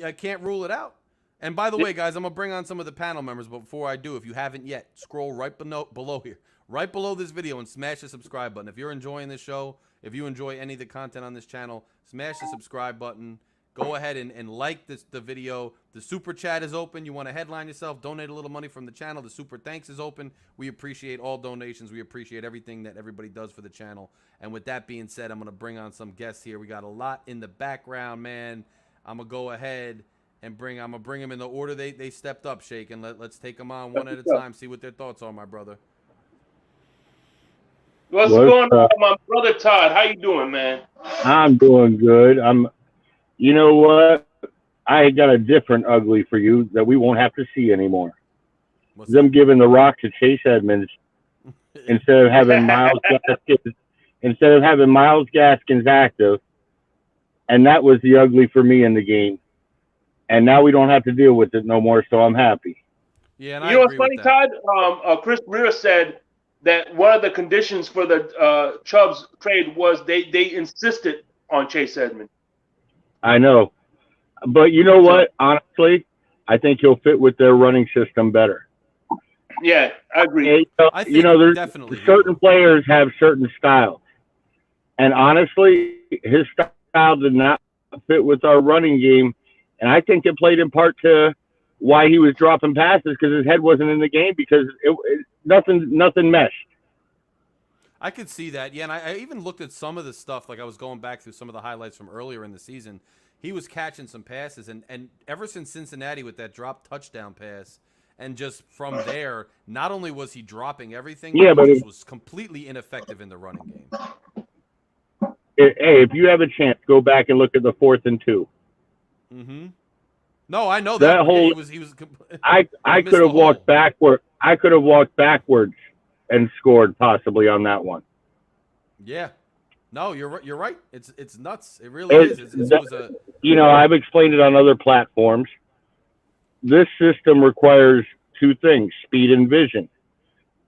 [SPEAKER 2] I can't rule it out. And by the way, guys, I'm going to bring on some of the panel members. But before I do, if you haven't yet, scroll right below here, right below this video, and smash the subscribe button. If you're enjoying this show, if you enjoy any of the content on this channel, smash the subscribe button. Go ahead and like the video. The super chat is open. You want to headline yourself, donate a little money from the channel. The super thanks is open. We appreciate all donations. We appreciate everything that everybody does for the channel. And with that being said, I'm going to bring on some guests here. We got a lot in the background, man. I'm going to go ahead and I'm going to bring them in the order they stepped up, Shake, and let's take them on one at a time, see what their thoughts are, my brother.
[SPEAKER 3] What's going on, my brother Todd? How you doing, man?
[SPEAKER 5] I'm doing good. You know what? I got a different ugly for you that we won't have to see anymore.
[SPEAKER 2] What's
[SPEAKER 5] them giving the rock to Chase Edmonds instead of having Miles Gaskins active, and that was the ugly for me in the game. And now we don't have to deal with it no more, so I'm happy.
[SPEAKER 2] Yeah, and
[SPEAKER 3] you know what's funny, Todd? Chris Grier said that one of the conditions for the Chubb's trade was they insisted on Chase Edmonds.
[SPEAKER 5] I know. But you know what? Honestly, I think he'll fit with their running system better.
[SPEAKER 3] Yeah, I agree.
[SPEAKER 2] There's definitely
[SPEAKER 5] certain players have certain styles. And honestly, his style did not fit with our running game. And I think it played in part to why he was dropping passes, because his head wasn't in the game, because nothing meshed.
[SPEAKER 2] I could see that. Yeah, and I even looked at some of the stuff, like I was going back through some of the highlights from earlier in the season. He was catching some passes, and ever since Cincinnati with that drop touchdown pass, and just from there, not only was he dropping everything, but he was completely ineffective in the running game.
[SPEAKER 5] Hey, if you have a chance, go back and look at the 4th and 2.
[SPEAKER 2] Mm-hmm. No, I know that.
[SPEAKER 5] Whole,
[SPEAKER 2] he was
[SPEAKER 5] I could have walked backward. I could have walked backwards and scored possibly on that one.
[SPEAKER 2] Yeah. No, you're right. It's nuts. It really is.
[SPEAKER 5] I've explained it on other platforms. This system requires two things: speed and vision.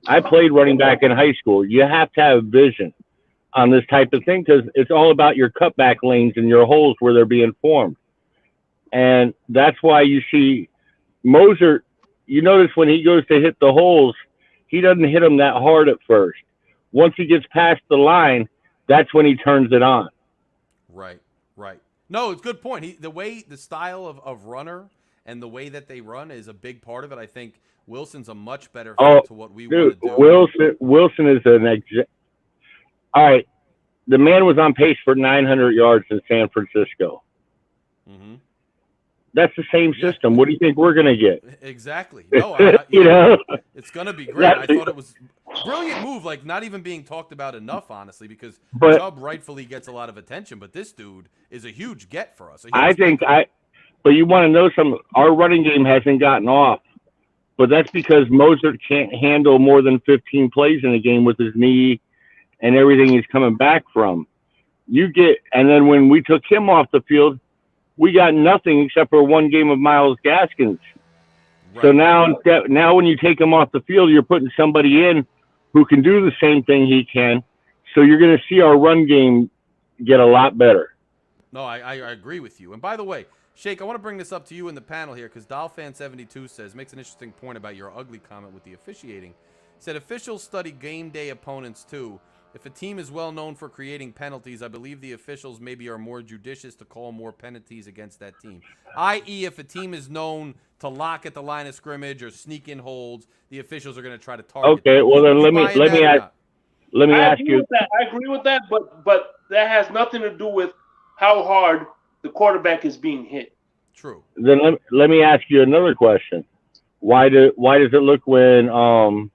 [SPEAKER 5] I played running back in high school. You have to have vision on this type of thing, because it's all about your cutback lanes and your holes where they're being formed. And that's why you see Moser, you notice when he goes to hit the holes, he doesn't hit them that hard at first. Once he gets past the line, that's when he turns it on.
[SPEAKER 2] Right. No, it's a good point. The style of runner and the way that they run is a big part of it. I think Wilson's a much better fit to what we want to do.
[SPEAKER 5] Wilson is all right. The man was on pace for 900 yards in San Francisco.
[SPEAKER 2] Mm-hmm.
[SPEAKER 5] That's the same system. What do you think we're going to get?
[SPEAKER 2] Exactly. No, it's going to be great. I thought it was a brilliant move, like not even being talked about enough, honestly, because Chubb rightfully gets a lot of attention, but this dude is a huge get for us.
[SPEAKER 5] But you want to know our running game hasn't gotten off, but that's because Moser can't handle more than 15 plays in a game with his knee and everything he's coming back from. And then when we took him off the field, we got nothing except for one game of Miles Gaskins. Right. So now when you take him off the field, you're putting somebody in who can do the same thing he can. So you're going to see our run game get a lot better.
[SPEAKER 2] No, I agree with you. And by the way, Shake, I want to bring this up to you in the panel here, because Dolphin72 makes an interesting point about your ugly comment with the officiating. He said, officials study game day opponents too. If a team is well known for creating penalties, I believe the officials maybe are more judicious to call more penalties against that team. I.e., if a team is known to lock at the line of scrimmage or sneak in holds, the officials are going to try to target.
[SPEAKER 5] Okay, well then let me ask you.
[SPEAKER 3] I agree with that, but that has nothing to do with how hard the quarterback is being hit.
[SPEAKER 2] True.
[SPEAKER 5] Then let me ask you another question. Why does it look when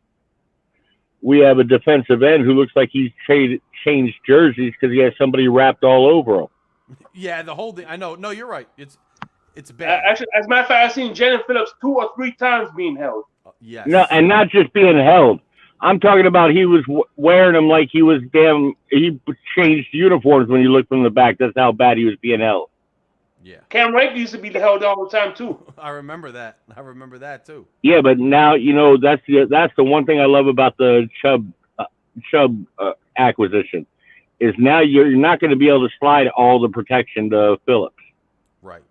[SPEAKER 5] we have a defensive end who looks like he's changed jerseys because he has somebody wrapped all over him?
[SPEAKER 2] Yeah, the whole thing. I know. No, you're right. It's bad.
[SPEAKER 3] Actually, as a matter of fact, I've seen Jaden Phillips 2 or 3 times being held.
[SPEAKER 2] Yes.
[SPEAKER 5] No, and not just being held. I'm talking about he was wearing them like he was he changed uniforms when you look from the back. That's how bad he was being held.
[SPEAKER 2] Yeah.
[SPEAKER 3] Cam Wright used to be held all the time too.
[SPEAKER 2] I remember that too.
[SPEAKER 5] Yeah, but now that's the one thing I love about the Chubb acquisition is now you're not going to be able to slide all the protection to Phillips.
[SPEAKER 2] Right.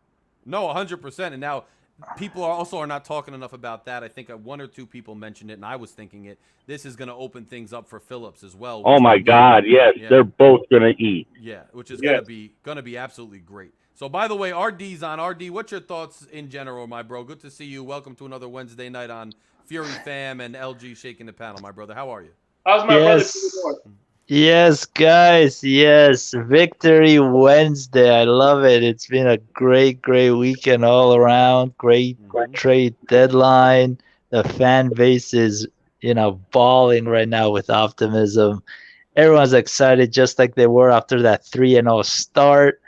[SPEAKER 2] No, 100%. And now people are not talking enough about that. I think one or two people mentioned it, and I was thinking it. This is going to open things up for Phillips as well.
[SPEAKER 5] Oh my God! Yes, yeah. They're both going to eat.
[SPEAKER 2] Yeah, which is going to be absolutely great. So, by the way, RD's on. RD, what's your thoughts in general, my bro? Good to see you. Welcome to another Wednesday night on Fury Fam and LG shaking the panel, my brother. How are you?
[SPEAKER 3] How's my brother?
[SPEAKER 6] Yes, guys. Yes, Victory Wednesday. I love it. It's been a great weekend all around. Great trade deadline. The fan base is, balling right now with optimism. Everyone's excited just like they were after that 3-0 start.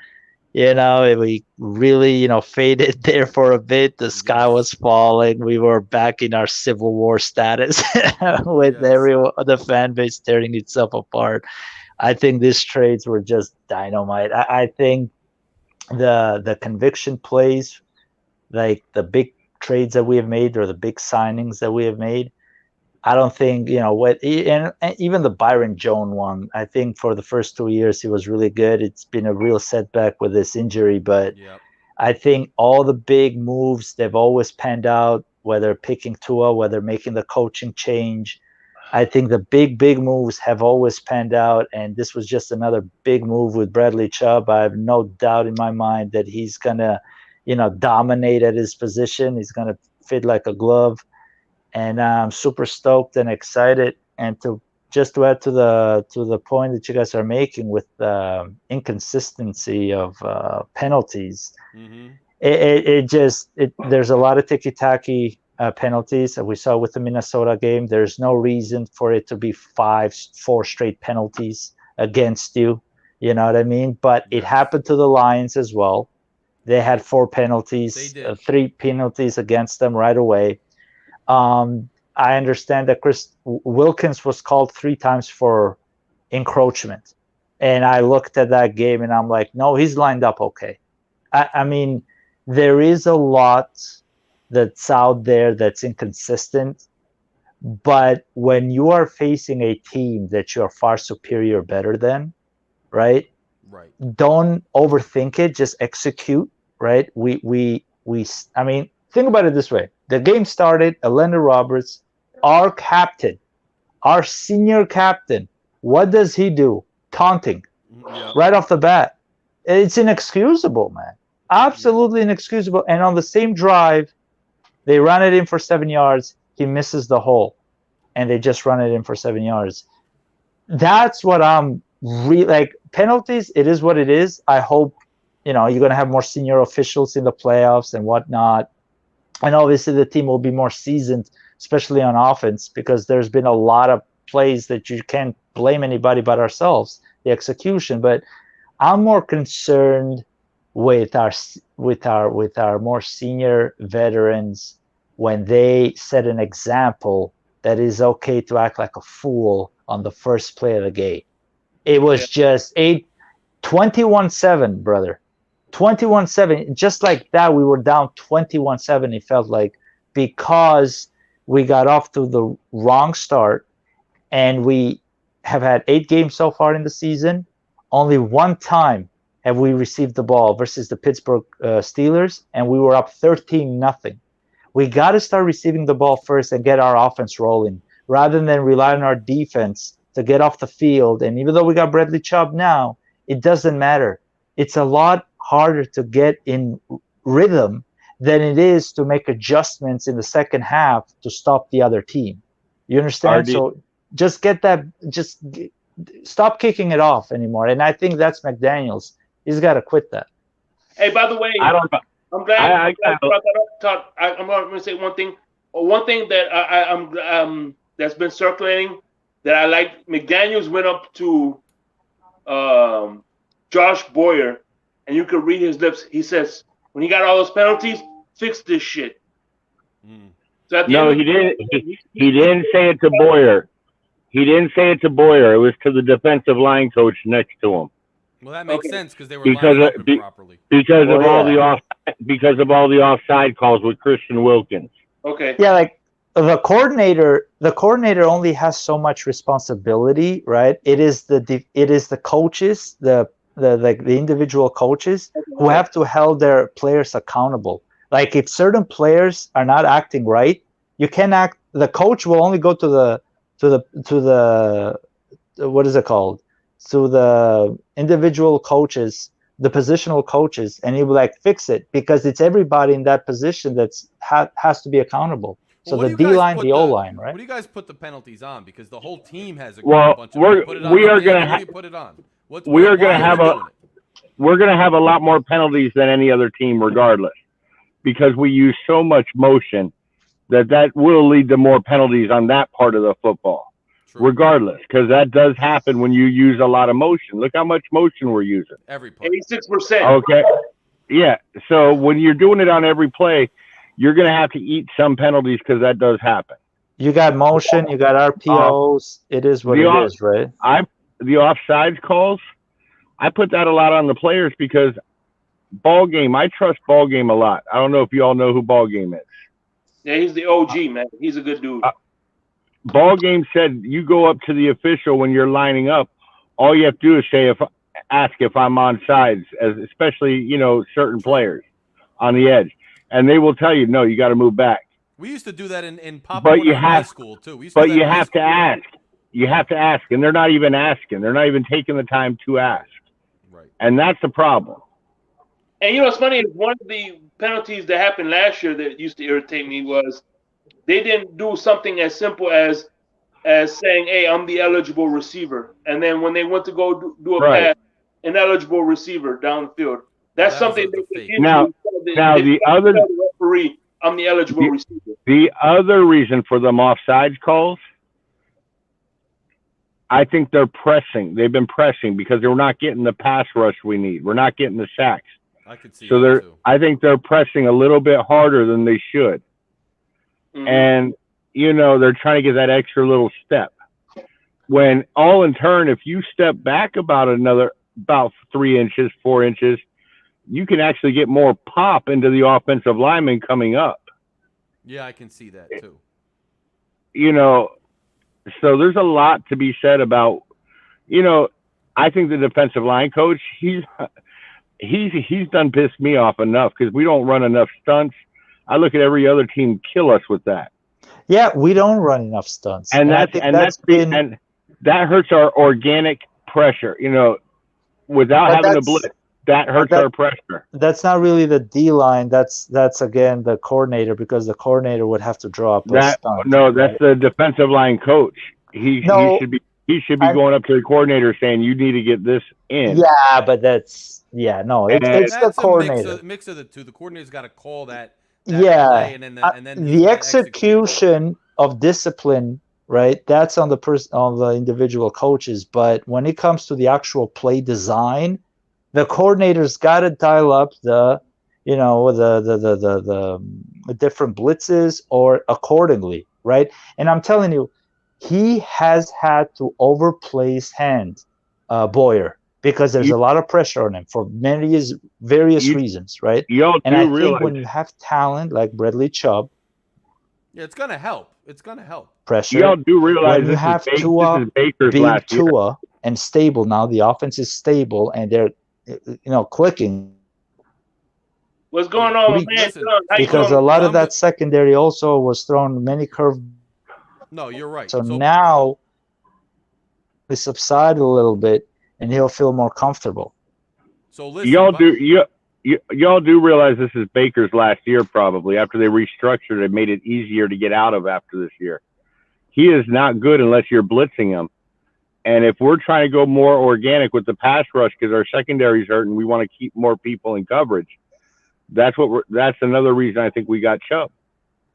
[SPEAKER 6] We really, faded there for a bit. The sky was falling. We were back in our Civil War status with the fan base tearing itself apart. I think these trades were just dynamite. I think the conviction plays, like the big trades that we have made or the big signings that we have made, I don't think, and even the Byron Jones one, I think for the first 2 years, he was really good. It's been a real setback with this injury, but I think all the big moves, they've always panned out, whether picking Tua, whether making the coaching change. I think the big moves have always panned out, and this was just another big move with Bradley Chubb. I have no doubt in my mind that he's going to, dominate at his position. He's going to fit like a glove. And I'm super stoked and excited. And to add to the point that you guys are making with the inconsistency of penalties, there's a lot of ticky-tacky penalties that we saw with the Minnesota game. There's no reason for it to be 4 straight penalties against you. You know what I mean? But it happened to the Lions as well. They had 4 penalties, 3 penalties against them right away. I understand that Chris Wilkins was called 3 times for encroachment. And I looked at that game and I'm like, no, he's lined up okay. I mean, there is a lot that's out there that's inconsistent. But when you are facing a team that you are far superior, better than, right? Don't overthink it. Just execute, right? I mean, think about it this way. The game started, Alenda Roberts, our captain, our senior captain. What does he do? Taunting right off the bat. It's inexcusable, man. Absolutely inexcusable. And on the same drive, they run it in for 7 yards. He misses the hole, and they just run it in for 7 yards. That's what I'm really like. Penalties, it is what it is. I hope, you're going to have more senior officials in the playoffs and whatnot. And obviously the team will be more seasoned, especially on offense, because there's been a lot of plays that you can't blame anybody but ourselves, the execution. But I'm more concerned with our more senior veterans when they set an example that is okay to act like a fool on the first play of the game. It was just 21-7, brother. 21-7, just like that, we were down 21-7, it felt like, because we got off to the wrong start, and we have had 8 games so far in the season. Only 1 time have we received the ball versus the Pittsburgh Steelers, and we were up 13-0. We got to start receiving the ball first and get our offense rolling, rather than rely on our defense to get off the field. And even though we got Bradley Chubb now, it doesn't matter. It's a lot harder to get in rhythm than it is to make adjustments in the second half to stop the other team. You understand? So just stop kicking it off anymore. And I think that's McDaniels. He's got to quit that.
[SPEAKER 3] Hey, by the way, I'm glad
[SPEAKER 5] I
[SPEAKER 3] you brought that up, Todd. I'm going to say one thing. One thing that I'm that's been circulating that I like. McDaniels went up to Josh Boyer, and you could read his lips. He says, when he got all those penalties, fix this shit. So at the
[SPEAKER 5] No,
[SPEAKER 3] end
[SPEAKER 5] he
[SPEAKER 3] of the
[SPEAKER 5] didn't.
[SPEAKER 3] day,
[SPEAKER 5] He didn't say it to Boyer. He didn't say it to Boyer. It was to the defensive line coach next to him.
[SPEAKER 2] Well, that makes
[SPEAKER 3] Okay.
[SPEAKER 2] sense because they were
[SPEAKER 5] Because
[SPEAKER 2] lining
[SPEAKER 5] of-
[SPEAKER 2] up
[SPEAKER 5] be-
[SPEAKER 2] improperly.
[SPEAKER 5] Because of
[SPEAKER 6] Well,
[SPEAKER 5] all
[SPEAKER 6] yeah.
[SPEAKER 5] the offside calls with Christian Wilkins.
[SPEAKER 3] okay.
[SPEAKER 6] Yeah, like the coordinator only has so much responsibility, right? It is the coaches, the individual coaches who have to hold their players accountable. Like if certain players are not acting right, you can act. The coach will only go to the what is it called? To the individual coaches, the positional coaches, and he will like fix it because it's everybody in that position that's has to be accountable. So
[SPEAKER 2] Well, what
[SPEAKER 6] the
[SPEAKER 2] do you
[SPEAKER 6] D
[SPEAKER 2] guys
[SPEAKER 6] line,
[SPEAKER 2] put
[SPEAKER 6] the O line, right?
[SPEAKER 2] What do you guys put the penalties on? Because the whole team has a
[SPEAKER 5] Well,
[SPEAKER 2] bunch of
[SPEAKER 5] we're-
[SPEAKER 2] put it on
[SPEAKER 5] we are
[SPEAKER 2] McDaniel.
[SPEAKER 5] gonna
[SPEAKER 2] Who
[SPEAKER 5] ha-
[SPEAKER 2] do you put it on?
[SPEAKER 5] we are
[SPEAKER 2] why
[SPEAKER 5] gonna have
[SPEAKER 2] we
[SPEAKER 5] a-
[SPEAKER 2] doing it?
[SPEAKER 5] We're going to have a lot more penalties than any other team, regardless, because we use so much motion that will lead to more penalties on that part of the football,
[SPEAKER 2] True.
[SPEAKER 5] regardless, because that does happen when you use a lot of motion. Look how much motion we're using.
[SPEAKER 2] Every play.
[SPEAKER 3] 86%.
[SPEAKER 5] Okay. Yeah. So when you're doing it on every play, you're going to have to eat some penalties because that does happen.
[SPEAKER 6] You got motion, you got RPOs. It is what it is, right?
[SPEAKER 5] The offsides calls, I put that a lot on the players because ball game, I trust ball game a lot. I don't know if you all know who ball game is.
[SPEAKER 3] Yeah, he's the OG, man. He's a good dude.
[SPEAKER 5] Ball game said you go up to the official when you're lining up. All you have to do is ask if I'm on sides, especially certain players on the edge, and they will tell you no, you got to move back.
[SPEAKER 2] We used to do that in Pop
[SPEAKER 5] But
[SPEAKER 2] Warner
[SPEAKER 5] you
[SPEAKER 2] in high
[SPEAKER 5] have-
[SPEAKER 2] school too. We used to do
[SPEAKER 5] But
[SPEAKER 2] that
[SPEAKER 5] you
[SPEAKER 2] in high
[SPEAKER 5] have to
[SPEAKER 2] school.
[SPEAKER 5] ask. You have to ask, and they're not even asking. They're not even taking the time to ask,
[SPEAKER 2] Right.
[SPEAKER 5] and that's the problem.
[SPEAKER 3] And you know what's funny is one of the penalties that happened last year that used to irritate me was they didn't do something as simple as saying, "Hey, I'm the eligible receiver," and then when they went to go do a
[SPEAKER 5] Right.
[SPEAKER 3] pass, an eligible receiver down the field. That's
[SPEAKER 2] That was
[SPEAKER 3] something
[SPEAKER 2] the
[SPEAKER 3] they
[SPEAKER 2] fake.
[SPEAKER 3] could
[SPEAKER 5] Now the other
[SPEAKER 3] tell the referee, "I'm the eligible
[SPEAKER 5] The-
[SPEAKER 3] receiver."
[SPEAKER 5] the other reason for them offsides calls, I think they're pressing. They've been pressing because they're not getting the pass rush we need. We're not getting the sacks.
[SPEAKER 2] I could see
[SPEAKER 5] So
[SPEAKER 2] that too.
[SPEAKER 5] I think they're pressing a little bit harder than they should.
[SPEAKER 3] Mhm.
[SPEAKER 5] And, they're trying to get that extra little step. When all in turn, if you step back about 3 inches, 4 inches, you can actually get more pop into the offensive lineman coming up.
[SPEAKER 2] Yeah, I can see that too.
[SPEAKER 5] So there's a lot to be said about, I think the defensive line coach, he's done pissed me off enough because we don't run enough stunts. I look at every other team kill us with that.
[SPEAKER 6] Yeah, we don't run enough stunts,
[SPEAKER 5] And
[SPEAKER 6] I think
[SPEAKER 5] and that hurts our organic pressure, without
[SPEAKER 6] But
[SPEAKER 5] having a
[SPEAKER 6] that's-
[SPEAKER 5] blitz. That hurts
[SPEAKER 6] that-
[SPEAKER 5] our pressure.
[SPEAKER 6] that's not really the D line. That's again the coordinator because the coordinator would have to draw up those stunts.
[SPEAKER 5] That's the defensive line coach. He should be going up to the coordinator saying you need to get this in.
[SPEAKER 6] Yeah, but it's the
[SPEAKER 2] That's
[SPEAKER 6] coordinator.
[SPEAKER 2] a mix of the two. The coordinator's got to call that
[SPEAKER 6] Yeah,
[SPEAKER 2] play, and then he's
[SPEAKER 6] the
[SPEAKER 2] gotta execute it.
[SPEAKER 6] execution of discipline, right? That's on the individual coaches. But when it comes to the actual play design, the coordinator's got to dial up the different blitzes or accordingly, right? And I'm telling you, he has had to overplay his hand, Boyer, because there's a lot of pressure on him for various reasons, right?
[SPEAKER 5] Y'all
[SPEAKER 6] And
[SPEAKER 5] do
[SPEAKER 6] I
[SPEAKER 5] realize
[SPEAKER 6] think when you have talent like Bradley Chubb,
[SPEAKER 2] Yeah, it's gonna help. It's gonna help.
[SPEAKER 6] pressure.
[SPEAKER 5] y'all do realize
[SPEAKER 6] When you
[SPEAKER 5] this
[SPEAKER 6] have
[SPEAKER 5] is
[SPEAKER 6] Tua
[SPEAKER 5] Baker's
[SPEAKER 6] being
[SPEAKER 5] last year.
[SPEAKER 6] Tua and stable now, the offense is stable and they're clicking
[SPEAKER 3] What's going on,
[SPEAKER 2] Listen,
[SPEAKER 3] man? How you
[SPEAKER 6] because
[SPEAKER 3] doing?
[SPEAKER 6] a lot
[SPEAKER 2] I'm
[SPEAKER 6] of that
[SPEAKER 2] good.
[SPEAKER 6] secondary also was thrown many curve.
[SPEAKER 2] No, you're right.
[SPEAKER 6] So now they subside a little bit and he'll feel more comfortable.
[SPEAKER 2] So listen,
[SPEAKER 5] Y'all do realize this is Baker's last year probably after they restructured and made it easier to get out of after this year. He is not good unless you're blitzing him. And if we're trying to go more organic with the pass rush because our secondary's hurt and we want to keep more people in coverage, That's another reason I think we got Chubb.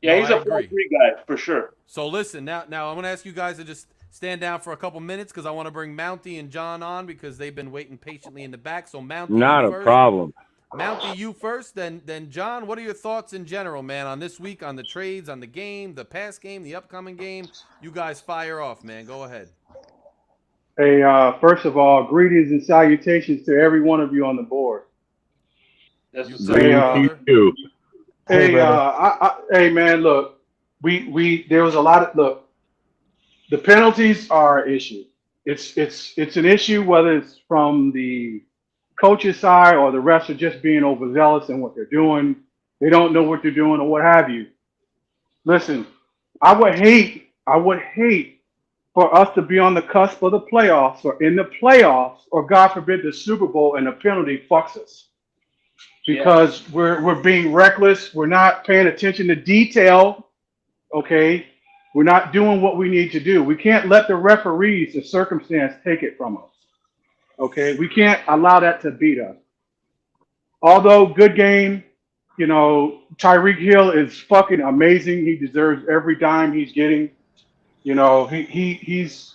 [SPEAKER 3] Yeah,
[SPEAKER 2] No,
[SPEAKER 3] he's
[SPEAKER 2] I
[SPEAKER 3] a
[SPEAKER 2] agree.
[SPEAKER 3] 4-3 guy for sure.
[SPEAKER 2] So listen, now I'm going to ask you guys to just stand down for a couple minutes because I want to bring Mountie and John on because they've been waiting patiently in the back. So Mountie,
[SPEAKER 5] Not
[SPEAKER 2] you
[SPEAKER 5] a
[SPEAKER 2] first.
[SPEAKER 5] problem.
[SPEAKER 2] Mountie, you first, then John. What are your thoughts in general, man, on this week, on the trades, on the game, the past game, the upcoming game? You guys fire off, man. Go ahead.
[SPEAKER 7] Hey, first of all, greetings and salutations to every one of you on the board.
[SPEAKER 3] That's
[SPEAKER 2] You
[SPEAKER 3] what's
[SPEAKER 2] too,
[SPEAKER 3] up.
[SPEAKER 5] Green
[SPEAKER 2] brother.
[SPEAKER 5] to you.
[SPEAKER 7] Hey,
[SPEAKER 6] brother.
[SPEAKER 7] hey, man, look, there was a lot of look. The penalties are an issue. It's an issue whether it's from the coach's side or the refs are just being overzealous in what they're doing. They don't know what they're doing or what have you. Listen, I would hate for us to be on the cusp of the playoffs or in the playoffs or God forbid the Super Bowl and the penalty fucks us. Because we're being reckless, we're not paying attention to detail, okay? We're not doing what we need to do. We can't let the referees, the circumstance, take it from us. Okay, we can't allow that to beat us. Although good game, you know, Tyreek Hill is fucking amazing. He deserves every dime he's getting. You know, he's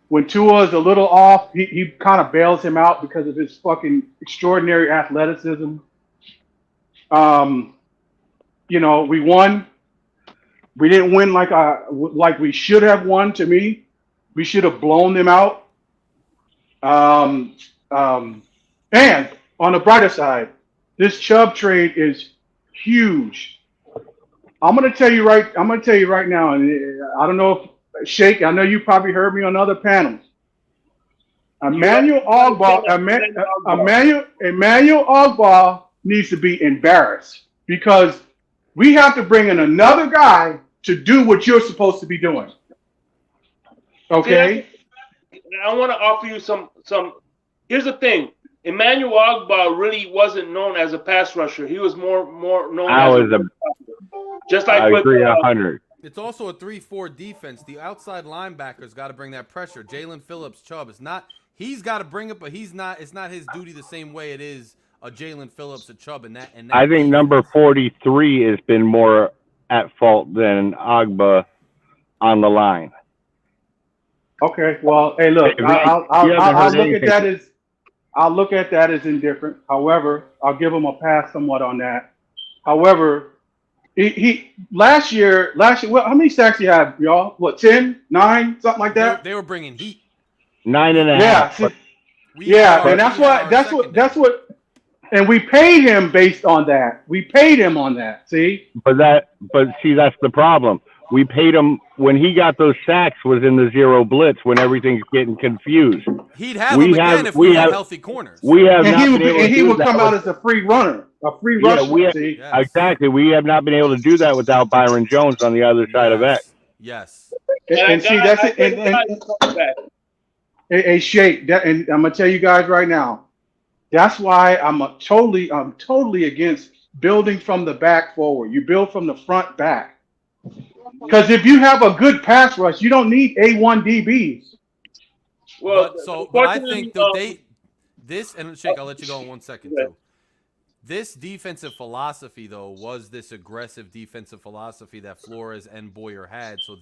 [SPEAKER 7] when Tua is a little off, he kind of bails him out because of his fucking extraordinary athleticism. You know, we won. We didn't win like we should have won. To me, we should have blown them out. And on the brighter side, this Chubb trade is huge. I'm gonna tell you right now, and I don't know if Shake. I know you probably heard me on other panels. Emmanuel Ogbah needs to be embarrassed because we have to bring in another guy to do what you're supposed to be doing. Okay.
[SPEAKER 3] I want to offer you some. Here's the thing: Emmanuel Ogbah really wasn't known as a pass rusher. He was more known just like
[SPEAKER 5] I
[SPEAKER 3] with,
[SPEAKER 5] agree 100.
[SPEAKER 2] It's also a 3-4 defense. The outside linebackers got to bring that pressure. Jalen Phillips, Chubb. He's got to bring it, but it's not his duty the same way it is a Jalen Phillips, a Chubb, and that.
[SPEAKER 5] I think number 43 has been more at fault than Ogbah on the line.
[SPEAKER 7] Okay. Well, hey, look, I'll look at that as indifferent. However, I'll give him a pass somewhat on that. However, he last year, well, how many sacks he had, y'all? What, 10, 9, something like that?
[SPEAKER 2] They were bringing heat.
[SPEAKER 5] 9.5.
[SPEAKER 7] Yeah, and that's what. And we paid him based on that. We paid him on that. See?
[SPEAKER 5] But see, that's the problem. We paid him when he got those sacks was in the zero blitz when everything's getting confused.
[SPEAKER 2] He'd have them again if we had healthy corners.
[SPEAKER 5] We have
[SPEAKER 7] and
[SPEAKER 5] not been able to
[SPEAKER 7] he would come out as a free runner, rusher.
[SPEAKER 2] Yes.
[SPEAKER 5] Exactly. We have not been able to do that without Byron Jones on the other side of X.
[SPEAKER 2] Yes.
[SPEAKER 7] And see, that's it. Hey, Shake, and I'm gonna tell you guys right now. That's why I'm totally against building from the back forward. You build from the front back. Because if you have a good pass rush, you don't need A1 DBs.
[SPEAKER 3] Well,
[SPEAKER 2] but I think this, and Shake, I'll let you go in 1 second too. This defensive philosophy, though, was this aggressive defensive philosophy that Flores and Boyer had. So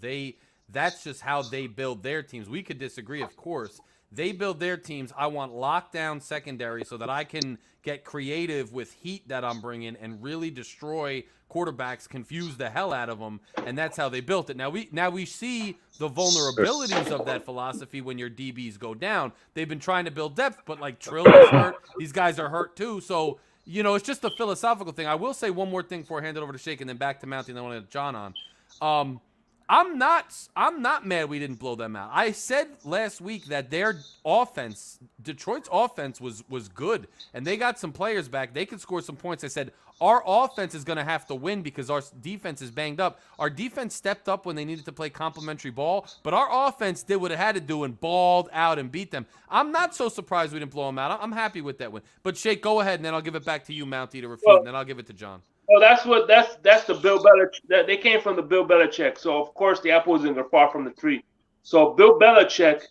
[SPEAKER 2] that's just how they build their teams. We could disagree, of course. They build their teams. I want lockdown secondary so that I can get creative with heat that I'm bringing and really destroy quarterbacks, confuse the hell out of them, and that's how they built it. Now we see the vulnerabilities of that philosophy when your DBs go down. They've been trying to build depth, but like Trill is hurt. These guys are hurt too. So, you know, it's just a philosophical thing. I will say one more thing before I hand it over to Shake and then back to Mountie and then I want to get John on. I'm not mad we didn't blow them out. I said last week that their offense, Detroit's offense was good, and they got some players back. They could score some points. I said our offense is going to have to win because our defense is banged up. Our defense stepped up when they needed to play complimentary ball, but our offense did what it had to do and balled out and beat them. I'm not so surprised we didn't blow them out. I'm happy with that win. But Shake, go ahead, and then I'll give it back to you, Mountie, to refute, and then I'll give it to John.
[SPEAKER 3] Well, that's the Bill Belichick. They came from the Bill Belichick, so of course the apple isn't far from the tree. So Bill Belichick,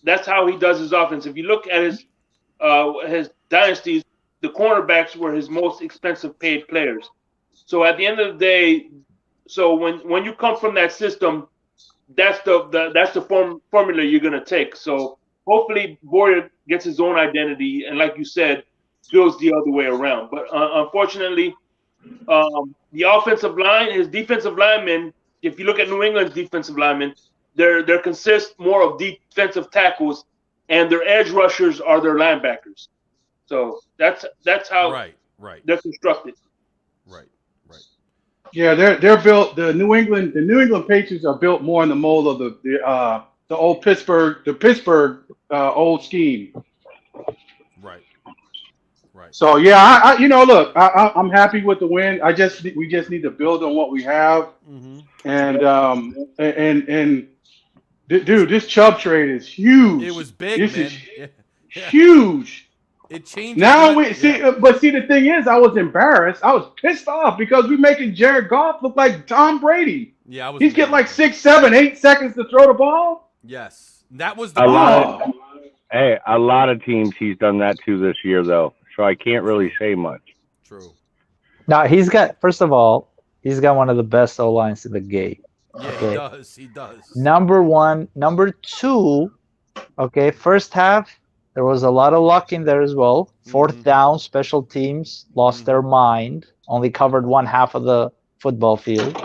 [SPEAKER 3] that's how he does his offense. If you look at his dynasties, the cornerbacks were his most expensive paid players. So at the end of the day, so when you come from that system, that's the formula you're gonna take. So hopefully Boyer gets his own identity, and like you said, goes the other way around. But unfortunately, the offensive line, his defensive linemen. If you look at New England's defensive linemen, they consist more of defensive tackles, and their edge rushers are their linebackers. So that's how
[SPEAKER 2] Right.
[SPEAKER 3] they're constructed.
[SPEAKER 2] Right.
[SPEAKER 7] Yeah, they're built. The New England Patriots are built more in the mold of the old Pittsburgh old scheme.
[SPEAKER 2] Right.
[SPEAKER 7] So yeah, I'm happy with the win. We just need to build on what we have.
[SPEAKER 2] Mm-hmm.
[SPEAKER 7] And dude, this Chubb trade is huge.
[SPEAKER 2] It was big,
[SPEAKER 7] this
[SPEAKER 2] man.
[SPEAKER 7] is
[SPEAKER 2] Yeah.
[SPEAKER 7] huge.
[SPEAKER 2] It changed.
[SPEAKER 7] Now we see, but see, the thing is, I was embarrassed. I was pissed off because we're making Jared Goff look like Tom Brady.
[SPEAKER 2] Yeah,
[SPEAKER 7] He's getting like 6, 7, 8 seconds to throw the ball.
[SPEAKER 2] Yes, that was the
[SPEAKER 5] a lot of teams he's done that to this year, though. So I can't really say much.
[SPEAKER 2] True.
[SPEAKER 6] Now first of all, he's got one of the best O lines in the game.
[SPEAKER 2] Yeah,
[SPEAKER 6] Okay.
[SPEAKER 2] He does.
[SPEAKER 6] Number one, number two. Okay, first half there was a lot of luck in there as well. Fourth down, special teams lost their mind. Only covered one half of the football field.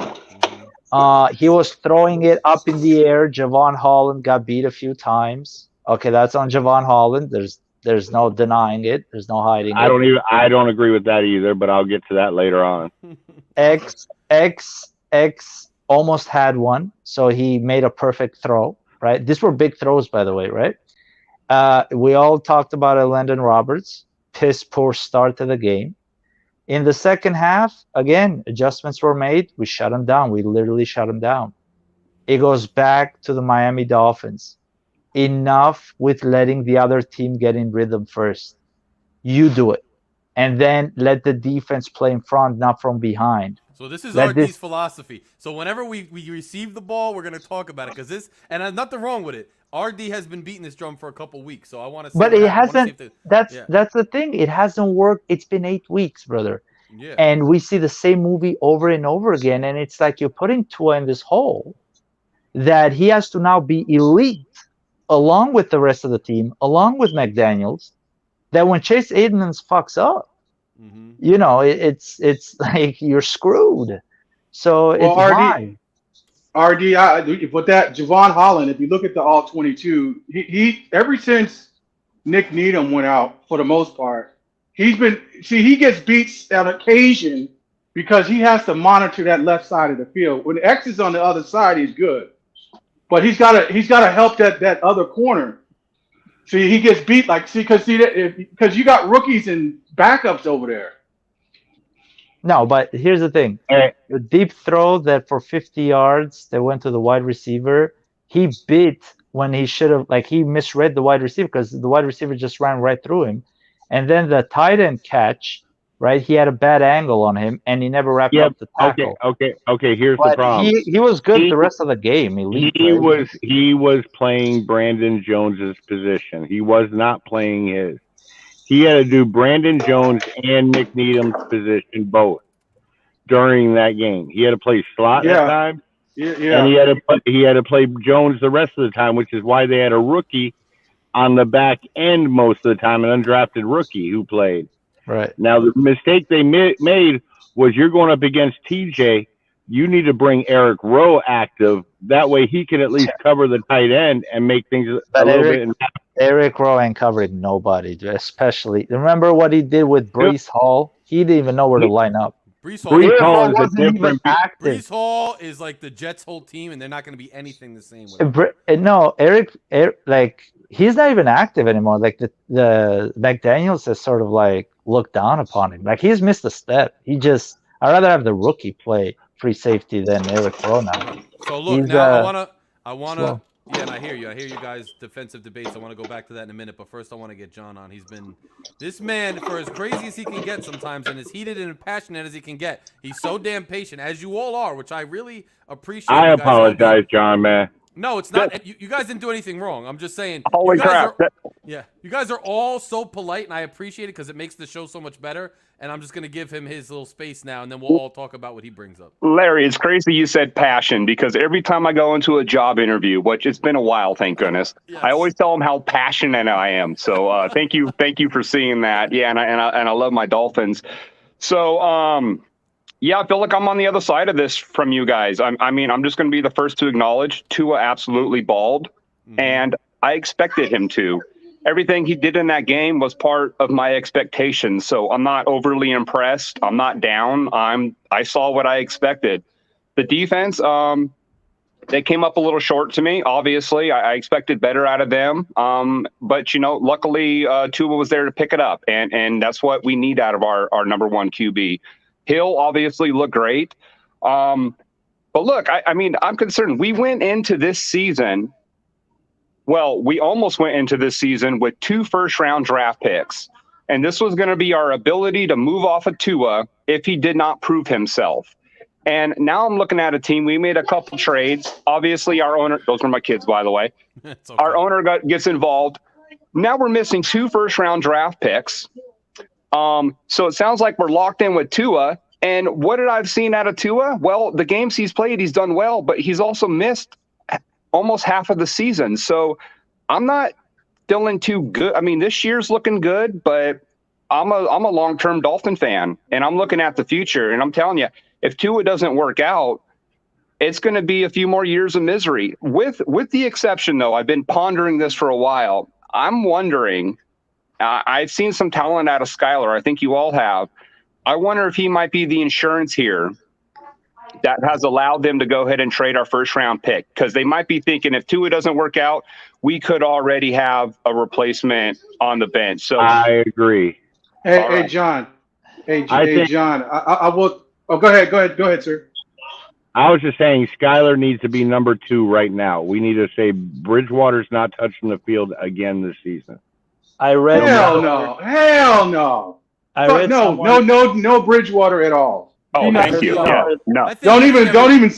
[SPEAKER 6] He was throwing it up in the air. Javon Holland got beat a few times. Okay, that's on Javon Holland. There's no denying it. There's no hiding it.
[SPEAKER 5] I don't agree with that either, but I'll get to that later on.
[SPEAKER 6] X almost had one, so he made a perfect throw, right? These were big throws, by the way, right? We all talked about Landon Roberts. Piss poor start to the game. In the second half, again, adjustments were made. We shut him down. We literally shut him down. It goes back to the Miami Dolphins. Enough with letting the other team get in rhythm first. You do it. And then let the defense play in front, not from behind.
[SPEAKER 2] So this is RD's philosophy. So whenever we receive the ball, we're going to talk about it because this, and there's nothing wrong with it. RD has been beating this drum for a couple weeks, so I want to see.
[SPEAKER 6] But it hasn't. That's the thing. It hasn't worked. It's been 8 weeks, brother.
[SPEAKER 2] Yeah.
[SPEAKER 6] And we see the same movie over and over again, and it's like you're putting Tua in this hole that he has to now be elite along with the rest of the team, along with McDaniels. That when Chase Edmonds fucks up, it's like you're screwed. So it's why.
[SPEAKER 7] RD, but that Javon Holland, if you look at the all 22, he ever since Nick Needham went out for the most part, he gets beat on occasion because he has to monitor that left side of the field. When X is on the other side, he's good, but he's got to help that other corner. See, he gets beat because you got rookies and backups over there.
[SPEAKER 6] No, but here's the thing. The deep throw that for 50 yards that went to the wide receiver, he beat when he should have, he misread the wide receiver because the wide receiver just ran right through him. And then the tight end catch, right, he had a bad angle on him and he never wrapped up the tackle.
[SPEAKER 5] Okay, here's the problem.
[SPEAKER 6] He was good the rest of the game.
[SPEAKER 5] He was playing Brandon Jones's position. He was not playing his. He had to do Brandon Jones and Nick Needham's position both during that game. He had to play slot that time, and he had to play Jones the rest of the time, which is why they had a rookie on the back end most of the time, an undrafted rookie who played.
[SPEAKER 6] Right.
[SPEAKER 5] Now, the mistake they made was you're going up against TJ. You need to bring Eric Rowe active. That way he can at least cover the tight end and make things a little bit.
[SPEAKER 6] Eric Rowe ain't covering nobody, especially. Remember what he did with Breece Hall? He didn't even know where to line up.
[SPEAKER 2] Breece Hall
[SPEAKER 5] is a different.
[SPEAKER 2] Breece Hall is like the Jets' whole team, and they're not going to be anything the same with him.
[SPEAKER 6] No, Eric, he's not even active anymore. The McDaniels has sort of looked down upon him. He's missed a step. I'd rather have the rookie play free safety than Eric Rowe now.
[SPEAKER 2] So look, now I wanna. Yeah, and I hear you guys' defensive debates. I want to go back to that in a minute, but first I want to get John on. This man, for as crazy as he can get sometimes, and as heated and passionate as he can get, he's so damn patient, as you all are, which I really appreciate.
[SPEAKER 5] I apologize, John, man.
[SPEAKER 2] No, it's not. You guys didn't do anything wrong. I'm just saying.
[SPEAKER 8] Holy
[SPEAKER 2] you guys
[SPEAKER 8] crap.
[SPEAKER 2] you guys are all so polite, and I appreciate it because it makes the show so much better. And I'm just going to give him his little space now, and then we'll all talk about what he brings up.
[SPEAKER 8] Larry, it's crazy you said passion, because every time I go into a job interview, which it's been a while, thank goodness,
[SPEAKER 2] Yes.
[SPEAKER 8] I always tell them how passionate I am. So thank you for seeing that. Yeah, and I love my Dolphins. So yeah, I feel like I'm on the other side of this from you guys. I mean, I'm just going to be the first to acknowledge Tua absolutely balled, and I expected him to. Everything he did in that game was part of my expectations. So I'm not overly impressed. I'm not down. I saw what I expected. The defense, they came up a little short to me. Obviously, I expected better out of them. But luckily Tua was there to pick it up, and that's what we need out of our number one QB. Hill obviously looked great. But look, I mean, I'm concerned. We went into this season. Well, we almost went into this season with 2 first-round draft picks, and this was going to be our ability to move off of Tua if he did not prove himself. And now I'm looking at a team. We made a couple trades. Obviously, our owner – those were my kids, by the way.
[SPEAKER 2] It's okay.
[SPEAKER 8] Our owner gets involved. Now we're missing 2 first-round draft picks. So it sounds like we're locked in with Tua. And what did I seen out of Tua? Well, the games he's played, he's done well, but he's also missed almost half of the season. So I'm not feeling too good. I mean, this year's looking good, but I'm a long-term Dolphin fan, and I'm looking at the future. And I'm telling you, if Tua doesn't work out, it's going to be a few more years of misery. With the exception, though, I've been pondering this for a while. I'm wondering, I've seen some talent out of Skyler. I think you all have. I wonder if he might be the insurance here that has allowed them to go ahead and trade our first-round pick, because they might be thinking if Tua doesn't work out, we could already have a replacement on the bench. So
[SPEAKER 5] I agree.
[SPEAKER 7] Hey, John. John. I will. Oh, go ahead, sir.
[SPEAKER 5] I was just saying Skyler needs to be number 2 right now. We need to say Bridgewater's not touching the field again this season.
[SPEAKER 6] I read.
[SPEAKER 7] Hell no. No Bridgewater at all.
[SPEAKER 8] Oh, thank you. Yeah, no.
[SPEAKER 7] Don't even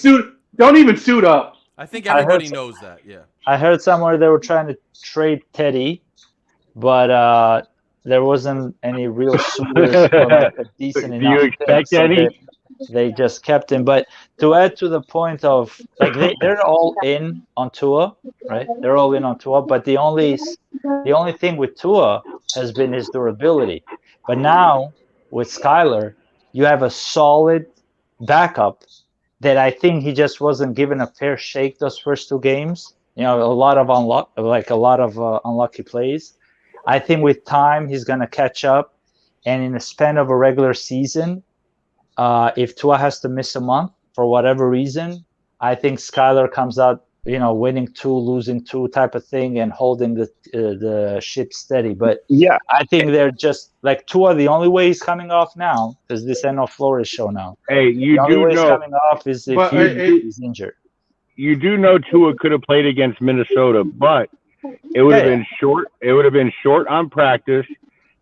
[SPEAKER 7] suit up.
[SPEAKER 2] I think everybody knows that. Yeah.
[SPEAKER 6] I heard somewhere they were trying to trade Teddy, but there wasn't any real suitors for like a decent
[SPEAKER 5] Do
[SPEAKER 6] enough.
[SPEAKER 5] you expect any?
[SPEAKER 6] They just kept him. But to add to the point of like they're all in on Tua, right? They're all in on Tua, but the only thing with Tua has been his durability. But now with Skyler, you have a solid backup that I think he just wasn't given a fair shake those first 2 games. A lot of unlucky plays. I think with time he's gonna catch up, and in the span of a regular season, if Tua has to miss a month for whatever reason, I think Skyler comes out, winning 2, losing 2 type of thing, and holding the ship steady. But
[SPEAKER 8] yeah,
[SPEAKER 6] I think they're just like Tua. The only way he's coming off now is this NO Flores show now.
[SPEAKER 5] Hey, you
[SPEAKER 6] the
[SPEAKER 5] do
[SPEAKER 6] only way
[SPEAKER 5] know
[SPEAKER 6] he's coming off is if he's injured.
[SPEAKER 5] You do know Tua could have played against Minnesota, but it would have been short. It would have been short on practice,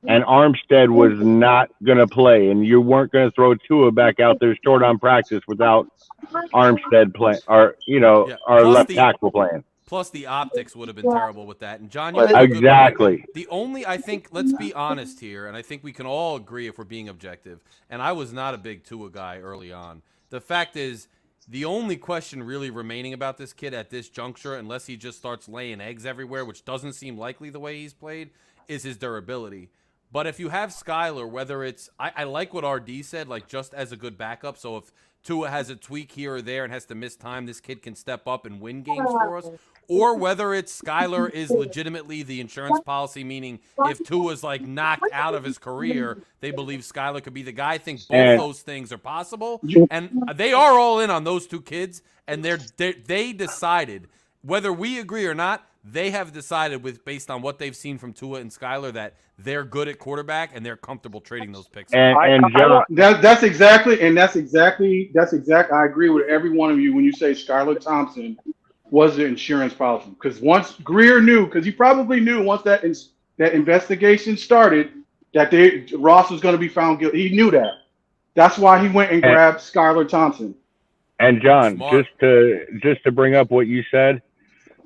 [SPEAKER 5] and Armstead was not going to play, and you weren't going to throw Tua back out there short on practice without Armstead playing, or our left tackle playing.
[SPEAKER 2] Plus, the optics would have been terrible with that. And John, you make a good
[SPEAKER 5] Exactly.
[SPEAKER 2] point. The only, I think, let's be honest here, and I think we can all agree if we're being objective. And I was not a big Tua guy early on. The fact is, the only question really remaining about this kid at this juncture, unless he just starts laying eggs everywhere, which doesn't seem likely the way he's played, is his durability. But if you have Skyler, whether it's I like what RD said, like just as a good backup. So if Tua has a tweak here or there and has to miss time, this kid can step up and win games for us. Or whether it's Skyler is legitimately the insurance policy, meaning if Tua's like knocked out of his career, they believe Skyler could be the guy. I think both those things are possible. And they are all in on those 2 kids. And they decided, whether we agree or not, they have decided based on what they've seen from Tua and Skyler that they're good at quarterback and they're comfortable trading those picks.
[SPEAKER 5] And John,
[SPEAKER 7] that's exactly. I agree with every one of you when you say Skylar Thompson was the insurance policy, because once Grier knew, because he probably knew once that investigation started that Ross was going to be found guilty. He knew that. That's why he went and grabbed Skylar Thompson.
[SPEAKER 5] And John,
[SPEAKER 2] Smart.
[SPEAKER 5] just to bring up what you said,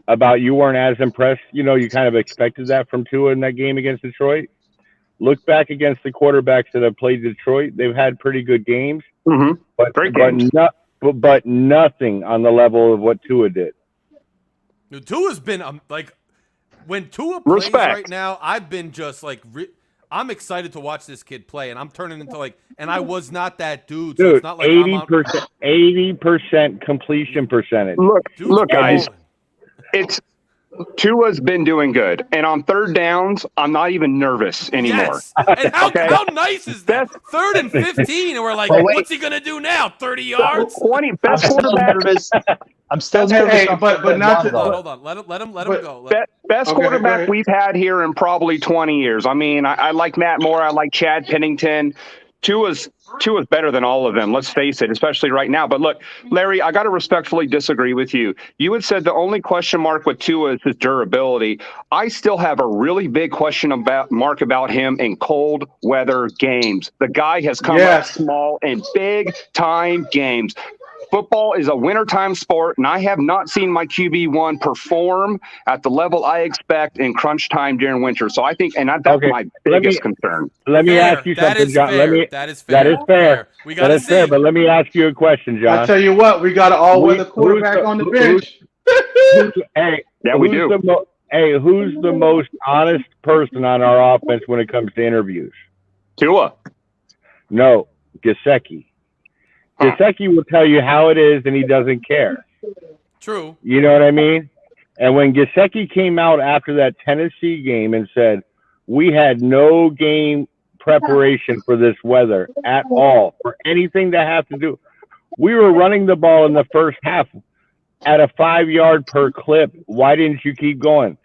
[SPEAKER 5] about you weren't as impressed. You know, you kind of expected that from Tua in that game against Detroit. Look back against the quarterbacks that have played Detroit. They've had pretty good games, but
[SPEAKER 8] Great games.
[SPEAKER 5] but nothing on the level of what Tua did.
[SPEAKER 2] Tua's been when Tua plays
[SPEAKER 8] Respect.
[SPEAKER 2] right now, I've been just I'm excited to watch this kid play, and I'm turning into and I was not that dude. So
[SPEAKER 5] Dude,
[SPEAKER 2] it's not like
[SPEAKER 5] 80% completion percentage.
[SPEAKER 8] Look, guys,
[SPEAKER 2] balling.
[SPEAKER 8] Tua's been doing good, and on third downs, I'm not even nervous anymore.
[SPEAKER 2] Yes. And how nice is that?
[SPEAKER 8] That's-
[SPEAKER 2] 3rd and 15, and we're like, what's he gonna do now? 30 yards?
[SPEAKER 8] 20 best
[SPEAKER 6] I'm still
[SPEAKER 8] quarterback.
[SPEAKER 6] nervous. I'm still nervous.
[SPEAKER 7] Hey,
[SPEAKER 6] on
[SPEAKER 7] but
[SPEAKER 6] third
[SPEAKER 7] not
[SPEAKER 6] down,
[SPEAKER 7] to-
[SPEAKER 6] though.
[SPEAKER 2] Hold on. Let him go.
[SPEAKER 8] Best
[SPEAKER 7] Okay, go
[SPEAKER 8] quarterback
[SPEAKER 7] ahead.
[SPEAKER 8] we've had here in probably 20 years. I mean, I like Matt Moore. I like Chad Pennington. Tua's better than all of them, let's face it, especially right now. But look, Larry, I got to respectfully disagree with you. You had said the only question mark with Tua is his durability. I still have a really big question mark about him in cold weather games. The guy has come up small in big time games. Football is a wintertime sport, and I have not seen my QB1 perform at the level I expect in crunch time during winter. So I think, and that's my biggest concern.
[SPEAKER 5] Let me
[SPEAKER 2] Fair.
[SPEAKER 5] ask you
[SPEAKER 2] That
[SPEAKER 5] something,
[SPEAKER 2] is
[SPEAKER 5] John.
[SPEAKER 2] fair. That is fair.
[SPEAKER 5] That is fair.
[SPEAKER 2] We got to see.
[SPEAKER 5] Fair, but let me ask you a question, John.
[SPEAKER 7] I tell you what, we got an all-weather quarterback on the bench.
[SPEAKER 8] We do.
[SPEAKER 5] Who's the most honest person on our offense when it comes to interviews?
[SPEAKER 8] Tua.
[SPEAKER 5] No, Gesicki. Gesicki will tell you how it is, and he doesn't care.
[SPEAKER 2] True.
[SPEAKER 5] You know what I mean? And when Gesicki came out after that Tennessee game and said, we had no game preparation for this weather at all, for anything that have to do. We were running the ball in the first half at a 5-yard per clip. Why didn't you keep going?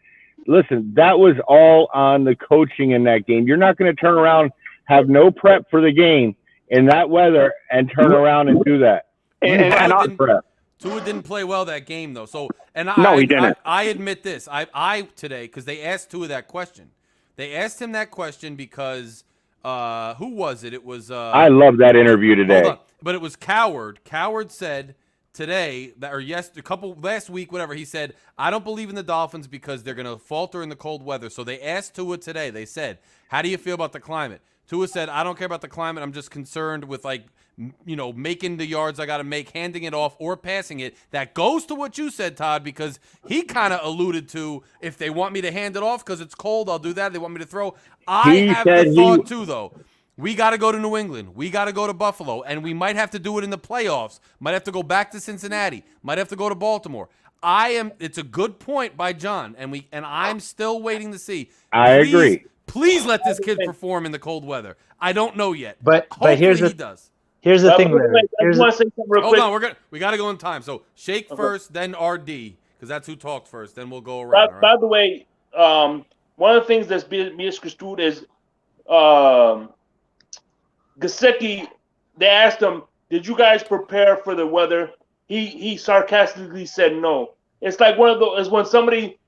[SPEAKER 5] Listen, that was all on the coaching in that game. You're not going to turn around, have no prep for the game in that weather and turn around and do that.
[SPEAKER 2] Tua didn't play well that game though. So
[SPEAKER 8] he didn't.
[SPEAKER 2] I admit this. I today, because they asked Tua that question. They asked him that question because who was it? It was
[SPEAKER 5] I love that interview today.
[SPEAKER 2] Hold on. But it was Coward. Coward said today last week, whatever, he said, I don't believe in the Dolphins because they're gonna falter in the cold weather. So they asked Tua today, they said, how do you feel about the climate? Tua said, I don't care about the climate. I'm just concerned with making the yards I got to make, handing it off or passing it. That goes to what you said, Todd, because he kind of alluded to if they want me to hand it off because it's cold, I'll do that. They want me to throw. I have the thought too, though. We got to go to New England. We got to go to Buffalo, and we might have to do it in the playoffs. Might have to go back to Cincinnati. Might have to go to Baltimore. It's a good point by John, and I'm still waiting to see.
[SPEAKER 5] I agree.
[SPEAKER 2] Please let this kid perform in the cold weather. I don't know yet.
[SPEAKER 6] But here's
[SPEAKER 2] he does.
[SPEAKER 6] Here's the thing.
[SPEAKER 2] Hold on, we got to go in time. So Shake first, then RD, because that's who talked first. Then we'll go around.
[SPEAKER 3] By the way, one of the things that's being misconstrued is Gesicki. They asked him, "Did you guys prepare for the weather?" He sarcastically said no. It's like one of those. Is when somebody,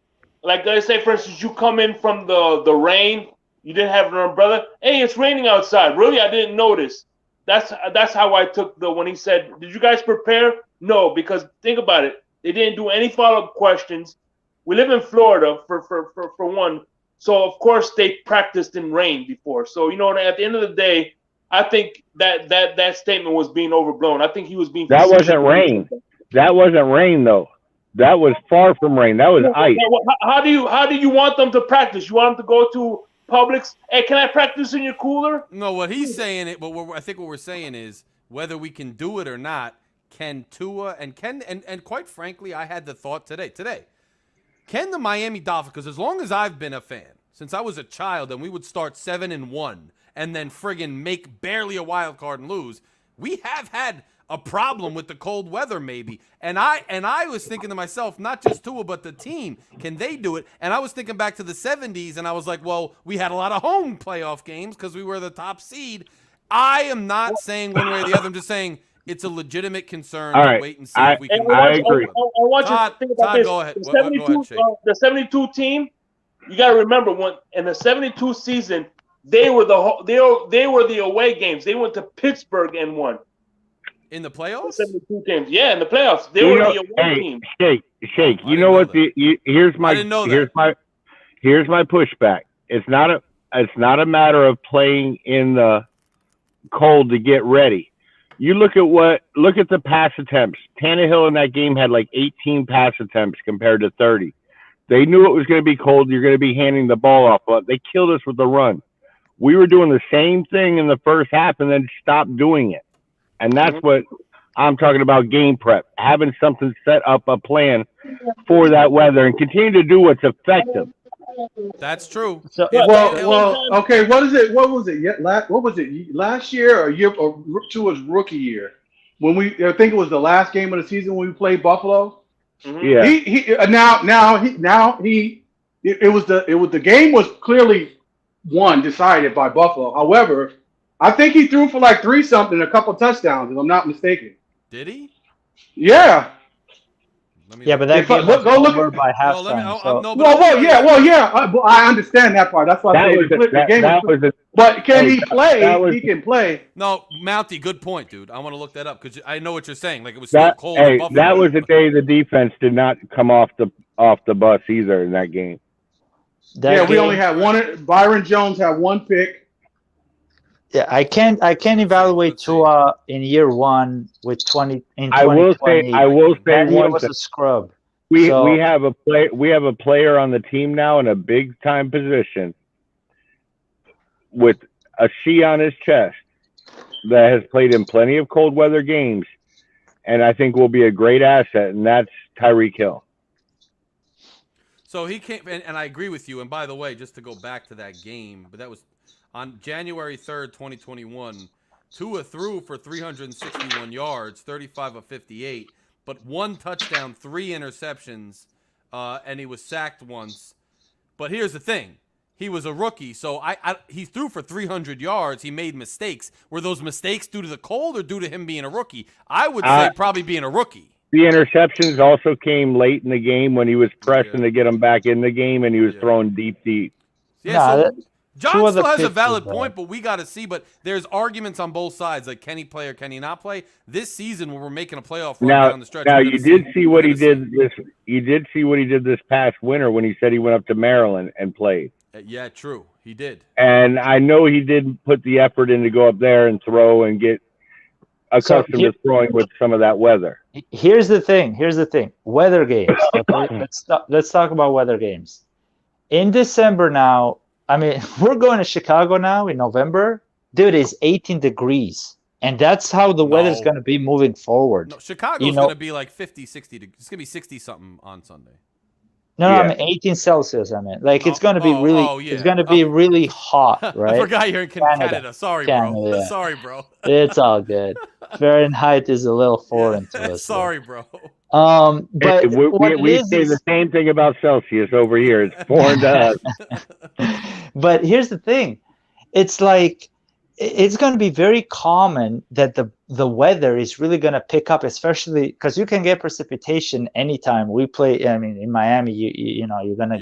[SPEAKER 3] like let's say for instance, you come in from the rain. You didn't have an umbrella. Hey, it's raining outside. Really, I didn't notice. That's how I took when he said, "Did you guys prepare?" No, because think about it. They didn't do any follow-up questions. We live in Florida for one, so of course they practiced in rain before. So at the end of the day, I think that statement was being overblown. I think he was being.
[SPEAKER 5] That wasn't rain. That wasn't rain though. That was far from rain. That was ice.
[SPEAKER 3] How do you want them to practice? You want them to go to Publix? Hey, can I practice in your cooler?
[SPEAKER 2] No, what he's saying, I think what we're saying is whether we can do it or not. Can Tua and quite frankly, I had the thought today. Can the Miami Dolphins? Because as long as I've been a fan, since I was a child, and we would start 7-1 and then friggin' make barely a wild card and lose, we have had a problem with the cold weather, maybe. And I was thinking to myself, not just Tua, but the team, can they do it? And I was thinking back to the 70s, and I was like, well, we had a lot of home playoff games because we were the top seed. I am not saying one way or the other. I'm just saying it's a legitimate concern.
[SPEAKER 5] All right.
[SPEAKER 2] Wait and see if we can.
[SPEAKER 5] I agree.
[SPEAKER 3] I want you to think about this.
[SPEAKER 2] Go ahead.
[SPEAKER 3] The 72 team, you got to remember when in the 72 season, they were the away games. They went to Pittsburgh and won.
[SPEAKER 2] In the playoffs?
[SPEAKER 3] 72 games. Yeah, in the playoffs. They were the one team.
[SPEAKER 5] Shake. You know what? Here's my pushback. It's not a matter of playing in the cold to get ready. You look at the pass attempts. Tannehill in that game had like 18 pass attempts compared to 30. They knew it was going to be cold. You're going to be handing the ball off, but they killed us with the run. We were doing the same thing in the first half and then stopped doing it. And that's what I'm talking about, game prep, having something set up, a plan for that weather, and continue to do what's effective.
[SPEAKER 2] That's true.
[SPEAKER 6] So,
[SPEAKER 7] okay. What is it? What was it? What was it? Last year or Tua's rookie year, when I think it was the last game of the season when we played Buffalo.
[SPEAKER 3] Mm-hmm.
[SPEAKER 7] Yeah. The game was clearly decided by Buffalo. However, I think he threw for like 3-something, a couple touchdowns, if I'm not mistaken.
[SPEAKER 2] Did he?
[SPEAKER 7] Yeah.
[SPEAKER 6] Yeah, but that game was over by halftime.
[SPEAKER 7] I understand that part. That's why the game was. But can he play? He can play.
[SPEAKER 2] No, Mounty, good point, dude. I want to look that up because I know what you're saying. Like it was still cold.
[SPEAKER 5] Hey, that was the day the defense did not come off the bus either in that game.
[SPEAKER 7] We only had one. Byron Jones had one pick.
[SPEAKER 6] Yeah, I can't evaluate Tua in year one with 20 in 2020.
[SPEAKER 5] I will say
[SPEAKER 6] that
[SPEAKER 5] one
[SPEAKER 6] was
[SPEAKER 5] thing.
[SPEAKER 6] a scrub.
[SPEAKER 5] We have a player on the team now in a big time position with a C on his chest that has played in plenty of cold weather games, and I think will be a great asset, and that's Tyreek Hill.
[SPEAKER 2] So he came, and I agree with you. And by the way, just to go back to that game, but that was on January 3rd, 2021, Tua threw for 361 yards, 35 of 58, but 1 touchdown, 3 interceptions, and he was sacked once. But here's the thing. He was a rookie, so he threw for 300 yards. He made mistakes. Were those mistakes due to the cold or due to him being a rookie? I would say probably being a rookie.
[SPEAKER 5] The interceptions also came late in the game when he was pressing to get him back in the game, and he was throwing deep.
[SPEAKER 2] Yeah, John still has a valid point, but we got to see. But there's arguments on both sides. Like, can he play or can he not play? This season, when we're making a playoff run down the stretch.
[SPEAKER 5] Now you did see what he did this past winter when he said he went up to Maryland and played.
[SPEAKER 2] Yeah, true. He did.
[SPEAKER 5] And I know he did put the effort in to go up there and throw and get accustomed to throwing with some of that weather.
[SPEAKER 6] Here's the thing. Weather games. Okay? Let's talk about weather games. In December now, I mean, we're going to Chicago now in November. Dude, it's 18 degrees. And that's how the weather's going to be moving forward.
[SPEAKER 2] No, Chicago's going to be like 50, 60 degrees. It's going to be 60-something on Sunday.
[SPEAKER 6] No, I mean 18 Celsius. I mean, like it's going to be it's going to be really hot, right?
[SPEAKER 2] I forgot you're in Canada. Sorry, bro. Yeah. Sorry, bro.
[SPEAKER 6] It's all good. Fahrenheit is a little foreign to us.
[SPEAKER 2] Sorry, bro.
[SPEAKER 6] But
[SPEAKER 5] we say the same thing about Celsius over here. It's foreign to us.
[SPEAKER 6] But here's the thing. It's like it's going to be very common that the weather is really going to pick up, especially because you can get precipitation anytime we play. I mean, in Miami, you know you're gonna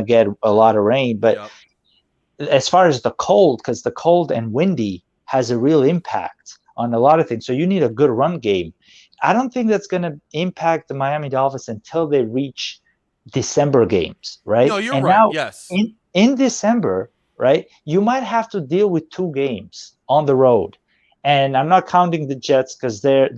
[SPEAKER 6] get a lot of rain. But as far as the cold, because the cold and windy has a real impact on a lot of things. So you need a good run game. I don't think that's going to impact the Miami Dolphins until they reach December games, right?
[SPEAKER 2] No, you're
[SPEAKER 6] and
[SPEAKER 2] right.
[SPEAKER 6] Now,
[SPEAKER 2] yes.
[SPEAKER 6] In December, right, you might have to deal with 2 games on the road, and I'm not counting the Jets because their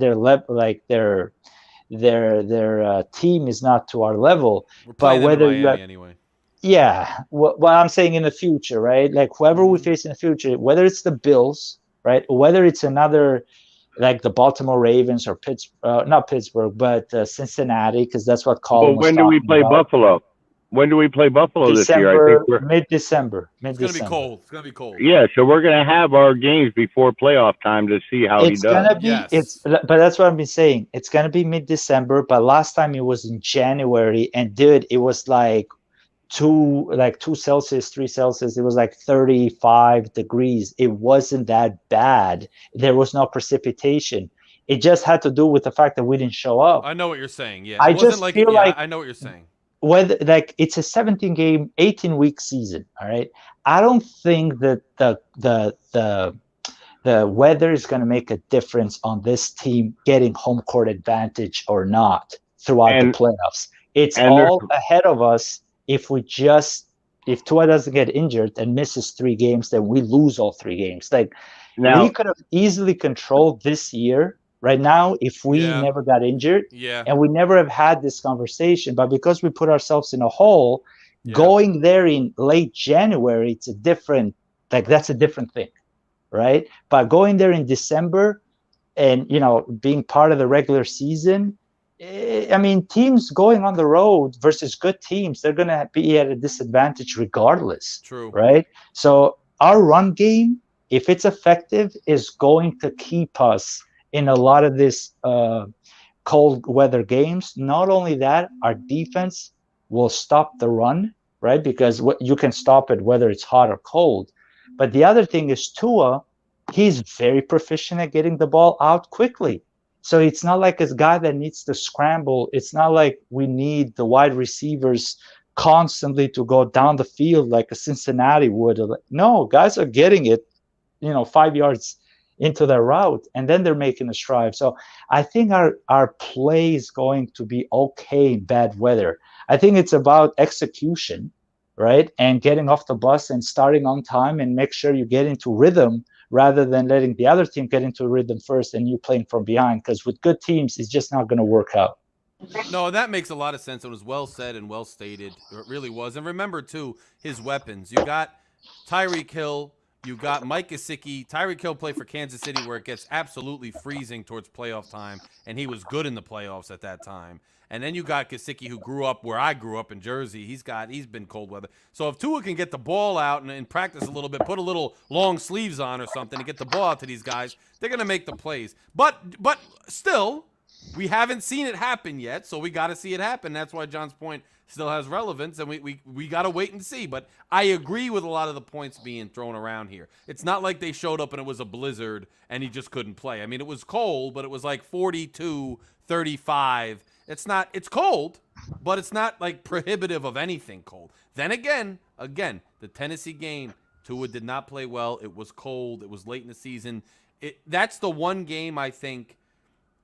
[SPEAKER 6] team is not to our level.
[SPEAKER 2] We're playing
[SPEAKER 6] but whether
[SPEAKER 2] in Miami anyway.
[SPEAKER 6] Yeah, what I'm saying in the future, right? Like whoever we face in the future, whether it's the Bills, right, or whether it's another like the Baltimore Ravens or not Pittsburgh, but Cincinnati, because that's what Colin was
[SPEAKER 5] when do we play
[SPEAKER 6] about.
[SPEAKER 5] Buffalo? When do we play Buffalo this year? I think
[SPEAKER 6] mid-December.
[SPEAKER 2] It's going to be cold. It's going to be cold.
[SPEAKER 5] Yeah, so we're going to have our games before playoff time to see how he does.
[SPEAKER 6] But that's what I've been saying. It's going to be mid-December, but last time it was in January, and dude, it was like 2 Celsius, 3 Celsius. It was like 35 degrees. It wasn't that bad. There was no precipitation. It just had to do with the fact that we didn't show up.
[SPEAKER 2] I know what you're saying. Yeah,
[SPEAKER 6] I just feel like
[SPEAKER 2] I know what you're saying.
[SPEAKER 6] Whether like it's a 17-game, 18-week season, all right. I don't think that the the weather is going to make a difference on this team getting home court advantage or not throughout the playoffs. It's all ahead of us. If Tua doesn't get injured and misses 3 games, then we lose all 3 games. Like, we could have easily controlled this year right now if we never got injured, and we never have had this conversation. But because we put ourselves in a hole, going there in late January, it's a different, that's a different thing, right? But going there in December and, being part of the regular season, I mean, teams going on the road versus good teams, they're going to be at a disadvantage regardless.
[SPEAKER 2] True.
[SPEAKER 6] Right? So our run game, if it's effective, is going to keep us in a lot of this cold weather games. Not only that, our defense will stop the run, right? Because you can stop it whether it's hot or cold. But the other thing is Tua, he's very proficient at getting the ball out quickly. So it's not like a guy that needs to scramble. It's not like we need the wide receivers constantly to go down the field like a Cincinnati would. No, guys are getting it, 5 yards into their route, and then they're making a stride. So I think our play is going to be okay in bad weather. I think it's about execution, right? And getting off the bus and starting on time and make sure you get into rhythm rather than letting the other team get into rhythm first and you playing from behind. Because with good teams, it's just not going to work out.
[SPEAKER 2] No, that makes a lot of sense. It was well said and well stated. It really was. And remember, too, his weapons. You got Tyreek Hill. You got Mike Gesicki. Tyreek Hill played for Kansas City where it gets absolutely freezing towards playoff time, and he was good in the playoffs at that time. And then you got Gesicki, who grew up where I grew up in Jersey. He's been cold weather. So if Tua can get the ball out and practice a little bit, put a little long sleeves on or something to get the ball out to these guys, they're going to make the plays. But still, we haven't seen it happen yet, so we got to see it happen. That's why John's point still has relevance, and we got to wait and see. But I agree with a lot of the points being thrown around here. It's not like they showed up and it was a blizzard and he just couldn't play. I mean, it was cold, but it was like 42, 35. It's cold, but it's not like prohibitive of anything cold. Then again, the Tennessee game, Tua did not play well. It was cold. It was late in the season. That's the one game I think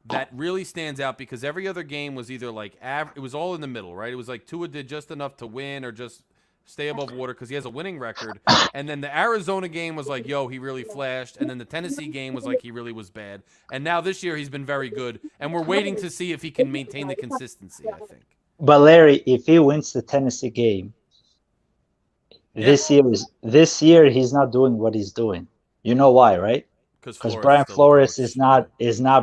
[SPEAKER 2] that really stands out because every other game was either like it was all in the middle, right? It was like Tua did just enough to win or just stay above water because he has a winning record. And then the Arizona game was like, he really flashed. And then the Tennessee game was like, he really was bad. And now this year he's been very good. And we're waiting to see if he can maintain the consistency, I think.
[SPEAKER 6] But Larry, if he wins the Tennessee game, this year he's not doing what he's doing. You know why, right? Because Brian Flores is not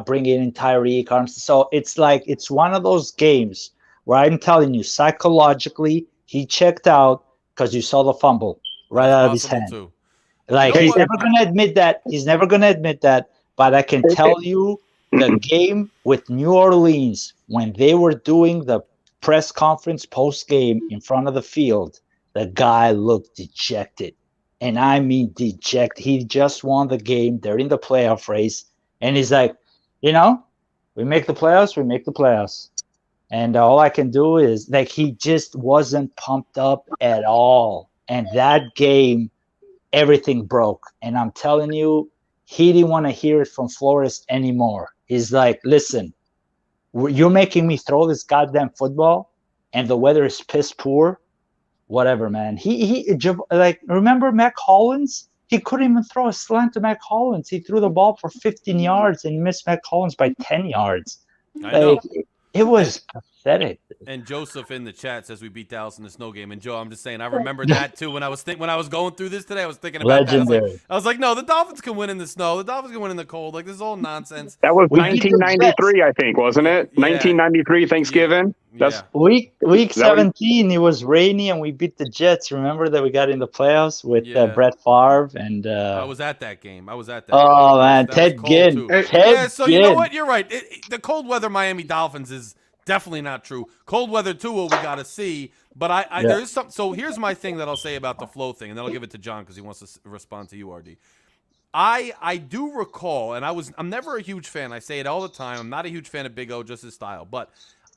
[SPEAKER 6] bringing in Tyreek Armstead. So it's one of those games where I'm telling you, psychologically, he checked out because you saw the fumble right out of his hand.
[SPEAKER 2] Too.
[SPEAKER 6] He's never going to admit that. He's never going to admit that. But I can tell you, the game with New Orleans, when they were doing the press conference post-game in front of the field, the guy looked dejected. And I mean dejected. He just won the game. They're in the playoff race. And he's like, we make the playoffs. And all I can do is, he just wasn't pumped up at all. And that game, everything broke. And I'm telling you, he didn't want to hear it from Flores anymore. He's like, listen, you're making me throw this goddamn football and the weather is piss poor. Whatever, man. Remember Mac Hollins? He couldn't even throw a slant to Mac Hollins. He threw the ball for 15 yards and missed Mac Hollins by 10 yards.
[SPEAKER 2] I know.
[SPEAKER 6] It was pathetic.
[SPEAKER 2] And Joseph in the chat says we beat Dallas in the snow game. And Joe, I'm just saying, I remember that too. When I was going through this today, I was thinking about
[SPEAKER 6] Legendary.
[SPEAKER 2] that. I was like, no, the Dolphins can win in the snow. The Dolphins can win in the cold. Like, this is all nonsense.
[SPEAKER 8] That was 1993, I think, wasn't it?
[SPEAKER 2] Yeah.
[SPEAKER 8] 1993 Thanksgiving.
[SPEAKER 2] Yeah.
[SPEAKER 6] Week 17, it was rainy and we beat the Jets. Remember that we got in the playoffs with Brett Favre and.
[SPEAKER 2] I was at that game.
[SPEAKER 6] Oh man, Ted Ginn.
[SPEAKER 2] You know what? You're right. The cold weather Miami Dolphins is definitely not true. Cold weather Tua, we got to see. But there is some. So here's my thing that I'll say about the flow thing, and then I'll give it to John because he wants to respond to you, RD. I do recall, and I'm never a huge fan. I say it all the time. I'm not a huge fan of Big O, just his style, but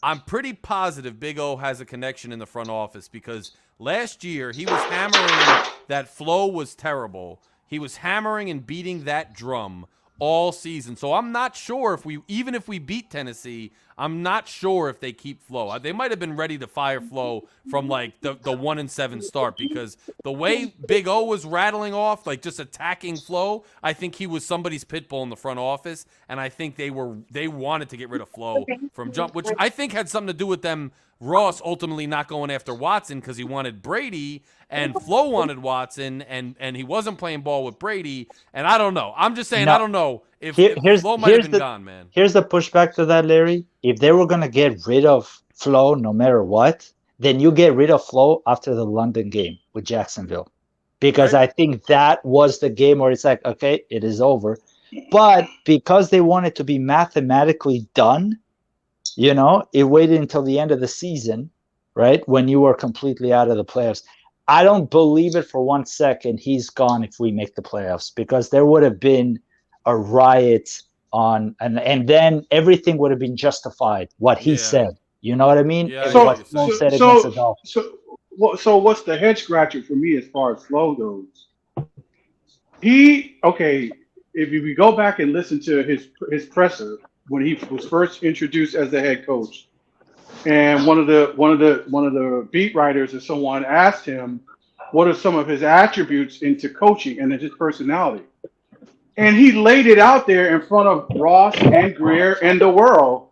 [SPEAKER 2] I'm pretty positive Big O has a connection in the front office because last year he was hammering that Flo was terrible. He was hammering and beating that drum all season. So I'm not sure even if we beat Tennessee, I'm not sure if they keep Flo. They might have been ready to fire Flo from like the 1-7 start, because the way Big O was rattling off, like just attacking Flo, I think he was somebody's pit bull in the front office, and I think they wanted to get rid of Flo from jump, which I think had something to do with them. Ross ultimately not going after Watson because he wanted Brady, and Flo wanted Watson, and he wasn't playing ball with Brady. And I don't know. I'm just saying, I don't know if Flo might have been gone, man.
[SPEAKER 6] Here's the pushback to that, Larry. If they were going to get rid of Flo no matter what, then you get rid of Flo after the London game with Jacksonville. Because I think that was the game where it's like, okay, it is over. But because they wanted to be mathematically done, it waited until the end of the season, right, when you were completely out of the playoffs. I don't believe it for 1 second he's gone if we make the playoffs, because there would have been a riot and then everything would have been justified, what he said. You know what I mean?
[SPEAKER 2] Yeah,
[SPEAKER 7] So what's the head scratcher for me as far as Flo goes? If we go back and listen to his presser when he was first introduced as the head coach, and one of the beat writers or someone asked him what are some of his attributes into coaching and his personality, and he laid it out there in front of Ross and Grier and the world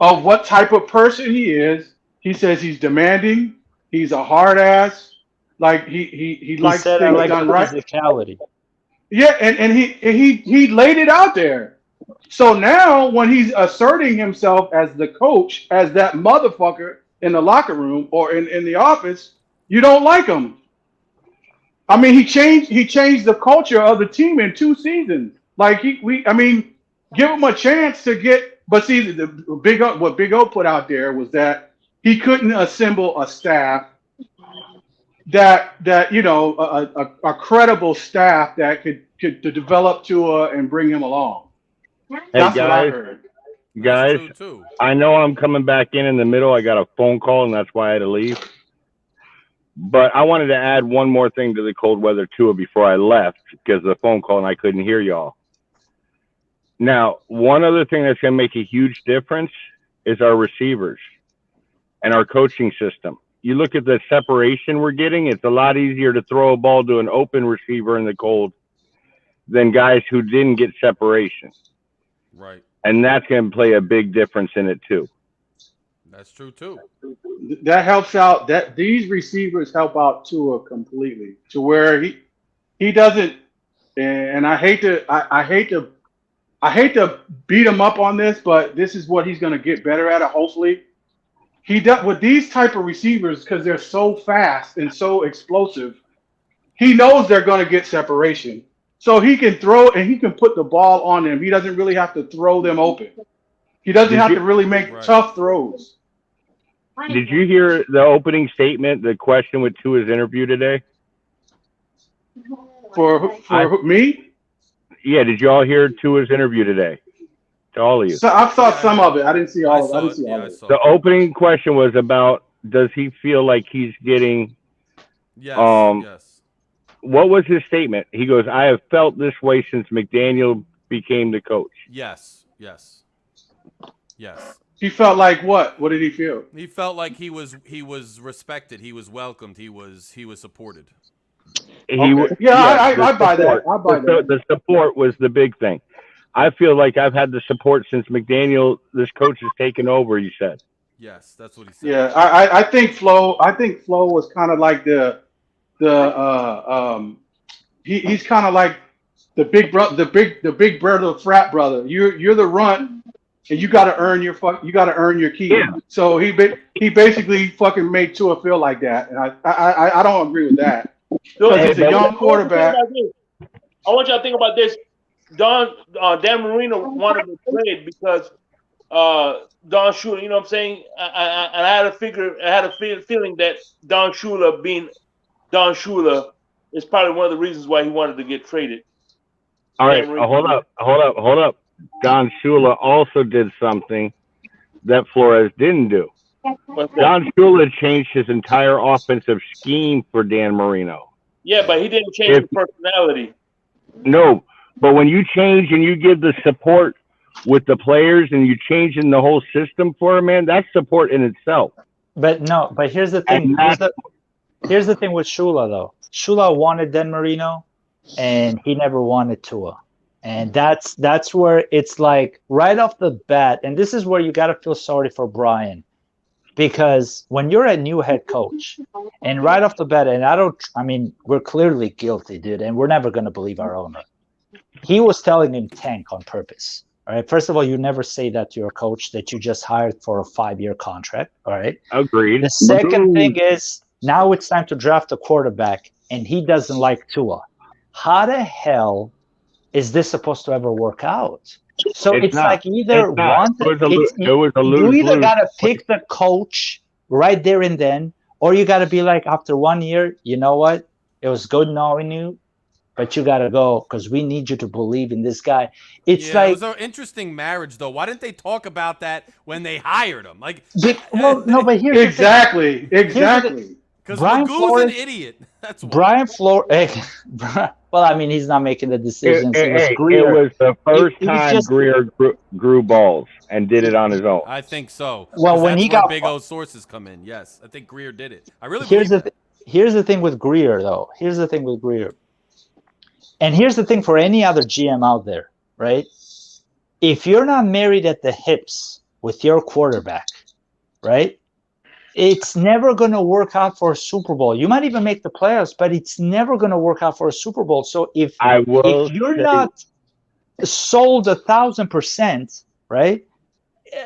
[SPEAKER 7] of what type of person he is. He says he's demanding, he's a hard ass, like he likes things done right.
[SPEAKER 6] Physicality.
[SPEAKER 7] Yeah, and he laid it out there. So now when he's asserting himself as the coach, as that motherfucker in the locker room or in the office, you don't like him. I mean, he changed the culture of the team in 2 seasons. Like give him a chance to get. But see, what Big O put out there was that he couldn't assemble a staff that a credible staff that could develop Tua and bring him along.
[SPEAKER 5] Hey guys, I know I'm coming back in the middle. I got a phone call, and that's why I had to leave. But I wanted to add one more thing to the cold weather Tua before I left, because of the phone call and I couldn't hear y'all. Now, one other thing that's going to make a huge difference is our receivers and our coaching system. You look at the separation we're getting, it's a lot easier to throw a ball to an open receiver in the cold than guys who didn't get separation.
[SPEAKER 2] Right.
[SPEAKER 5] And that's going to play a big difference in it too.
[SPEAKER 2] That's true too.
[SPEAKER 7] That helps out. That these receivers help out Tua completely, to where he doesn't. And I hate to beat him up on this, but this is what he's going to get better at it. Hopefully, he does with these type of receivers, because they're so fast and so explosive. He knows they're going to get separation. So he can throw and he can put the ball on them. He doesn't really have to throw them open. He doesn't have to really make tough throws.
[SPEAKER 5] Did you hear the opening statement, the question with Tua's interview today?
[SPEAKER 7] For me?
[SPEAKER 5] Yeah, did you all hear Tua's interview today? To all of you.
[SPEAKER 7] So I saw some of it. I didn't see all of it.
[SPEAKER 5] The opening question was about, does he feel like he's getting
[SPEAKER 2] yes.
[SPEAKER 5] What was his statement? He goes, I have felt this way since McDaniel became the coach.
[SPEAKER 2] Yes.
[SPEAKER 7] He felt like what? What did he feel?
[SPEAKER 2] He felt like he was respected. He was welcomed. He was supported.
[SPEAKER 7] I buy that. I buy that.
[SPEAKER 5] The support was the big thing. I feel like I've had the support since McDaniel, this coach, has taken over, he said.
[SPEAKER 2] Yes, that's what he said.
[SPEAKER 7] Yeah, I think Flo was kind of like he's kind of like the big brother, the big brother, frat brother. You're the runt, and you got to earn your keep. Yeah. So he basically fucking made Tua feel like that, and I don't agree with that. Because he's a young quarterback.
[SPEAKER 3] I want y'all to think about this. Dan Marino wanted to trade because Don Shula, you know what I'm saying? I had a feeling that Don Shula is probably one of the reasons why he wanted to get traded.
[SPEAKER 5] All right, hold up. Don Shula also did something that Flores didn't do. Don Shula changed his entire offensive scheme for Dan Marino.
[SPEAKER 3] Yeah, but he didn't change his personality.
[SPEAKER 5] No, but when you change and you give the support with the players and you change in the whole system for them, man, that's support in itself.
[SPEAKER 6] But no, but here's the thing. Here's the thing with Shula though. Shula wanted Dan Marino, and he never wanted Tua, and that's where it's like right off the bat. And this is where you got to feel sorry for Brian, because when you're a new head coach, and right off the bat, and I mean, we're clearly guilty, dude, and we're never gonna believe our owner. He was telling him tank on purpose. All right. First of all, you never say that to your coach that you just hired for a 5-year contract. All right.
[SPEAKER 5] Agreed.
[SPEAKER 6] The second thing is now it's time to draft a quarterback, and he doesn't like Tua. How the hell is this supposed to ever work out? So it's like either one, you either got to pick the coach right there and then, or you got to be like, after 1 year, you know what? It was good knowing you, but you got to go because we need you to believe in this guy. It's like,
[SPEAKER 2] it was an interesting marriage, though. Why didn't they talk about that when they hired him? Like,
[SPEAKER 6] well, no, but here's
[SPEAKER 7] exactly.
[SPEAKER 2] Because
[SPEAKER 6] Brian
[SPEAKER 2] Magoo's
[SPEAKER 6] Flores,
[SPEAKER 2] an idiot. That's why.
[SPEAKER 6] Brian Flores. Well, I mean, he's not making the decisions.
[SPEAKER 5] It was the first time Grier grew balls and did it on his own.
[SPEAKER 2] I think so.
[SPEAKER 6] Well, when
[SPEAKER 2] that's
[SPEAKER 6] he
[SPEAKER 2] where
[SPEAKER 6] got
[SPEAKER 2] Big O sources come in. Yes, I think Grier did it. I really
[SPEAKER 6] here's
[SPEAKER 2] believe
[SPEAKER 6] the here's the thing with Grier, though. Here's the thing with Grier, and here's the thing for any other GM out there, right? If you're not married at the hips with your quarterback, right? It's never going to work out for a Super Bowl. You might even make the playoffs, but it's never going to work out for a Super Bowl. So if you're not sold 1,000%, right?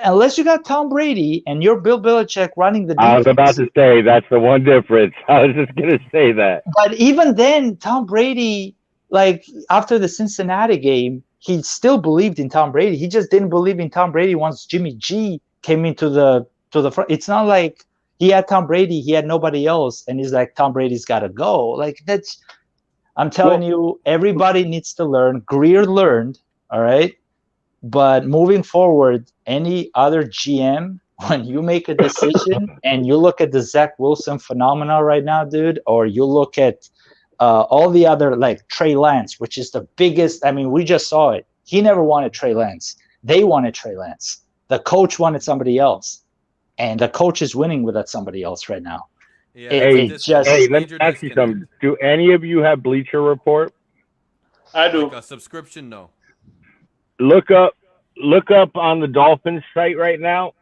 [SPEAKER 6] Unless you got Tom Brady and you're Bill Belichick running the defense.
[SPEAKER 5] I was about to say that's the one difference. I was just going to say that.
[SPEAKER 6] But even then, Tom Brady, like after the Cincinnati game, he still believed in Tom Brady. He just didn't believe in Tom Brady once Jimmy G came into the front. It's not like he had Tom Brady, he had nobody else, and he's like, Tom Brady's got to go. Like that's, I'm telling you, everybody needs to learn. Grier learned, all right. But moving forward, any other GM, when you make a decision and you look at the Zach Wilson phenomenon right now, dude, or you look at all the other, like Trey Lance, which is the biggest. I mean, we just saw it. He never wanted Trey Lance. They wanted Trey Lance. The coach wanted somebody else. And the coach is winning with that somebody else right now.
[SPEAKER 2] Yeah,
[SPEAKER 5] hey, let me ask you something. Do any of you have Bleacher Report?
[SPEAKER 3] I do.
[SPEAKER 2] Like a subscription? No.
[SPEAKER 5] Look up on the Dolphins site right now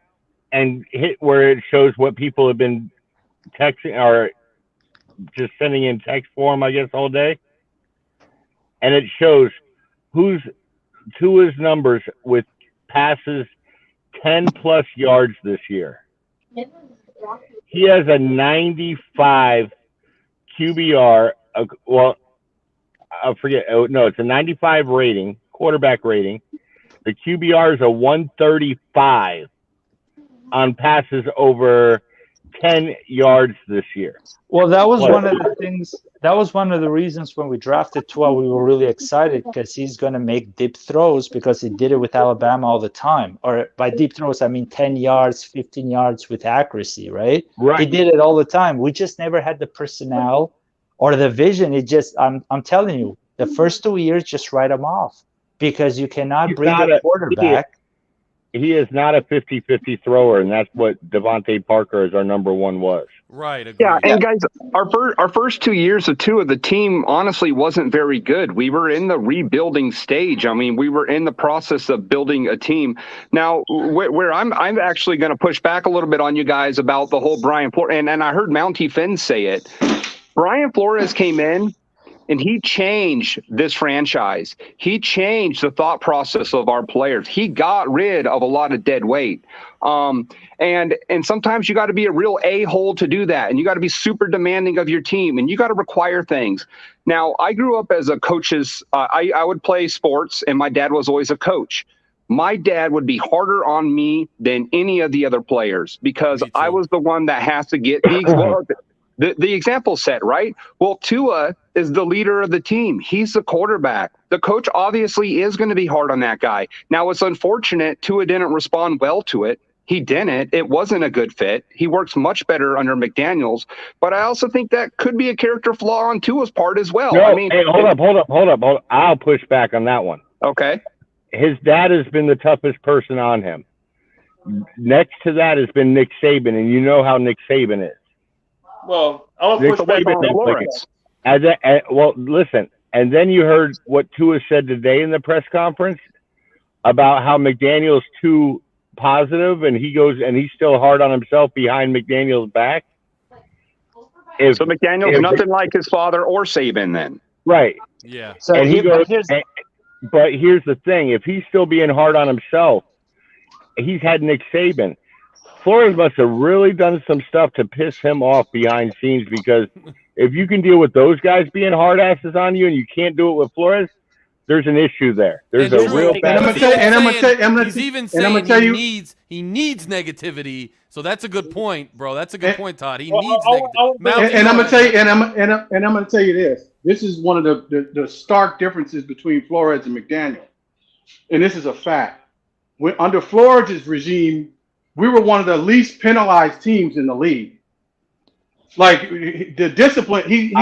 [SPEAKER 5] and hit where it shows what people have been texting or just sending in text form, I guess, all day. And it shows who's Tua's numbers with passes 10+ yards this year. He has a 95 QBR. Well, I forget. Oh, no, it's a 95 rating, quarterback rating. The QBR is a 135 on passes over 10 yards this year.
[SPEAKER 6] Well, that was one of the things. That was one of the reasons when we drafted Tua, we were really excited because he's going to make deep throws because he did it with Alabama all the time. Or by deep throws, I mean 10 yards, 15 yards with accuracy, right?
[SPEAKER 5] Right.
[SPEAKER 6] He did it all the time. We just never had the personnel or the vision. It just, I'm telling you, the first 2 years, just write him off because you cannot bring a quarterback.
[SPEAKER 5] He is not a 50-50 thrower, and that's what Devontae Parker as our number one was.
[SPEAKER 2] Right. Agreed.
[SPEAKER 8] Yeah, and guys, our first 2 years of Tua, the team honestly wasn't very good. We were in the rebuilding stage. I mean, we were in the process of building a team. Now, where I'm actually going to push back a little bit on you guys about the whole Brian Flores, and I heard Mountie Finn say it. Brian Flores came in, and he changed this franchise. He changed the thought process of our players. He got rid of a lot of dead weight. And sometimes you got to be a real a-hole to do that. And you got to be super demanding of your team. And you got to require things. Now, I grew up as a coach's. I would play sports, and my dad was always a coach. My dad would be harder on me than any of the other players because I was the one that has to get the example set, right? Well, Tua is the leader of the team. He's the quarterback. The coach obviously is going to be hard on that guy. Now, it's unfortunate Tua didn't respond well to it. He didn't. It wasn't a good fit. He works much better under McDaniels, but I also think that could be a character flaw on Tua's part as well.
[SPEAKER 5] No,
[SPEAKER 8] I mean,
[SPEAKER 5] hey, hold up. I'll push back on that one.
[SPEAKER 8] okay.
[SPEAKER 5] His dad has been the toughest person on him. Next to that has been Nick Saban, and you know how Nick Saban is.
[SPEAKER 3] Well, I want to push back on
[SPEAKER 8] Flores.
[SPEAKER 5] Well, listen, and then you heard what Tua said today in the press conference about how McDaniel's too positive, and he's still hard on himself behind McDaniel's back.
[SPEAKER 8] So McDaniel's nothing like his father or Saban then.
[SPEAKER 5] Right.
[SPEAKER 2] Yeah.
[SPEAKER 6] So
[SPEAKER 5] And he goes,
[SPEAKER 6] here's
[SPEAKER 5] but here's the thing: if he's still being hard on himself, he's had Nick Saban. Flores must have really done some stuff to piss him off behind scenes, because if you can deal with those guys being hard asses on you and you can't do it with Flores, there's an issue there. There's a real bad.
[SPEAKER 2] He's even saying he needs negativity. So that's a good point, bro. That's a good point, Todd. He needs negativity.
[SPEAKER 7] And I'm gonna tell you, and I'm gonna tell you this. This is one of the stark differences between Flores and McDaniel, and this is a fact. Under Flores' regime, we were one of the least penalized teams in the league. Like the discipline, he's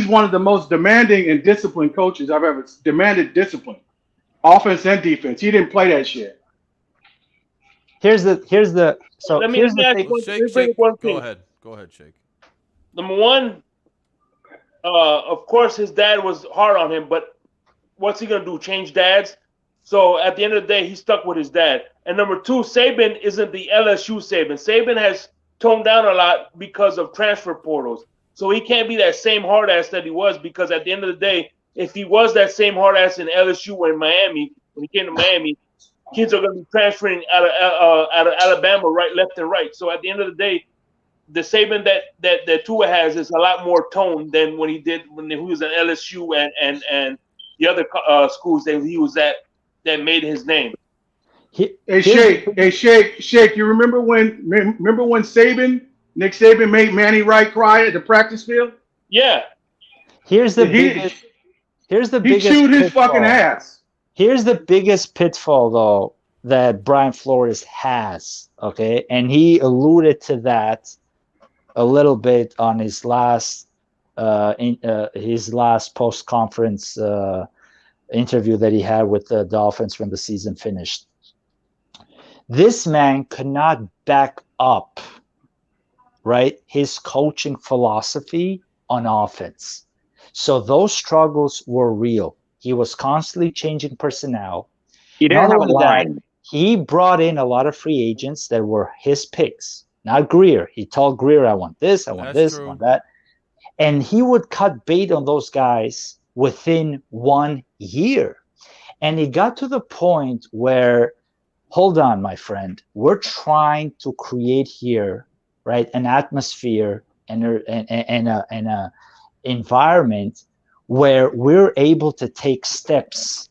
[SPEAKER 7] one of the most demanding and disciplined coaches I've ever demanded discipline, offense and defense. He didn't play that shit.
[SPEAKER 6] here's the so
[SPEAKER 3] Let me
[SPEAKER 6] here's
[SPEAKER 3] ask
[SPEAKER 6] the
[SPEAKER 3] you
[SPEAKER 6] thing.
[SPEAKER 3] Shake, one thing.
[SPEAKER 2] Go ahead, Shake.
[SPEAKER 3] Number one, of course, his dad was hard on him, but what's he gonna do? Change dads? So at the end of the day, he stuck with his dad. And number two, Saban isn't the LSU Saban. Saban has toned down a lot because of transfer portals. So he can't be that same hard ass that he was, because at the end of the day, if he was that same hard ass in LSU or in Miami, when he came to Miami, kids are going to be transferring out of Alabama left and right. So at the end of the day, the Saban that Tua has is a lot more toned than when he was at LSU and the other schools that he was at that made his name.
[SPEAKER 7] Hey Shake, you remember when Nick Saban made Manny Wright cry at the practice field?
[SPEAKER 3] Yeah.
[SPEAKER 6] He chewed his
[SPEAKER 7] fucking ass.
[SPEAKER 6] Here's the biggest pitfall, though, that Brian Flores has. Okay, and he alluded to that a little bit on his last post conference interview that he had with the Dolphins when the season finished. This man could not back up, right, his coaching philosophy on offense. So those struggles were real. He was constantly changing personnel.
[SPEAKER 8] He didn't have a line.
[SPEAKER 6] He brought in a lot of free agents that were his picks, not Grier. He told Grier, I want this, I want this, I want that. And he would cut bait on those guys within 1 year. And it got to the point where, hold on, my friend, we're trying to create here, right, an atmosphere and a environment where we're able to take steps,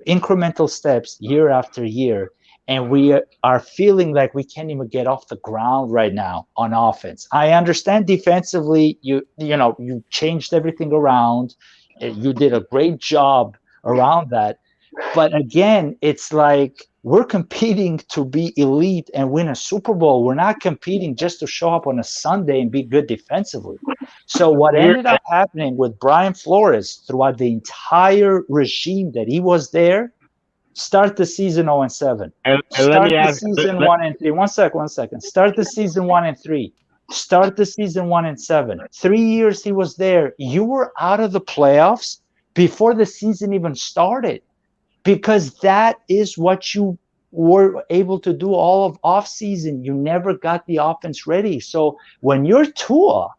[SPEAKER 6] incremental steps year after year, and we are feeling like we can't even get off the ground right now on offense. I understand defensively, you changed everything around. You did a great job around that. But again, it's like we're competing to be elite and win a Super Bowl. We're not competing just to show up on a Sunday and be good defensively. So what ended up happening with Brian Flores throughout the entire regime that he was there, start the season 0-7. Start the season 1-3. One second. Start the season 1-3. Start the season 1-7. 3 years he was there. You were out of the playoffs before the season even started, because that is what you were able to do all of off season. You never got the offense ready. So when you're Tua,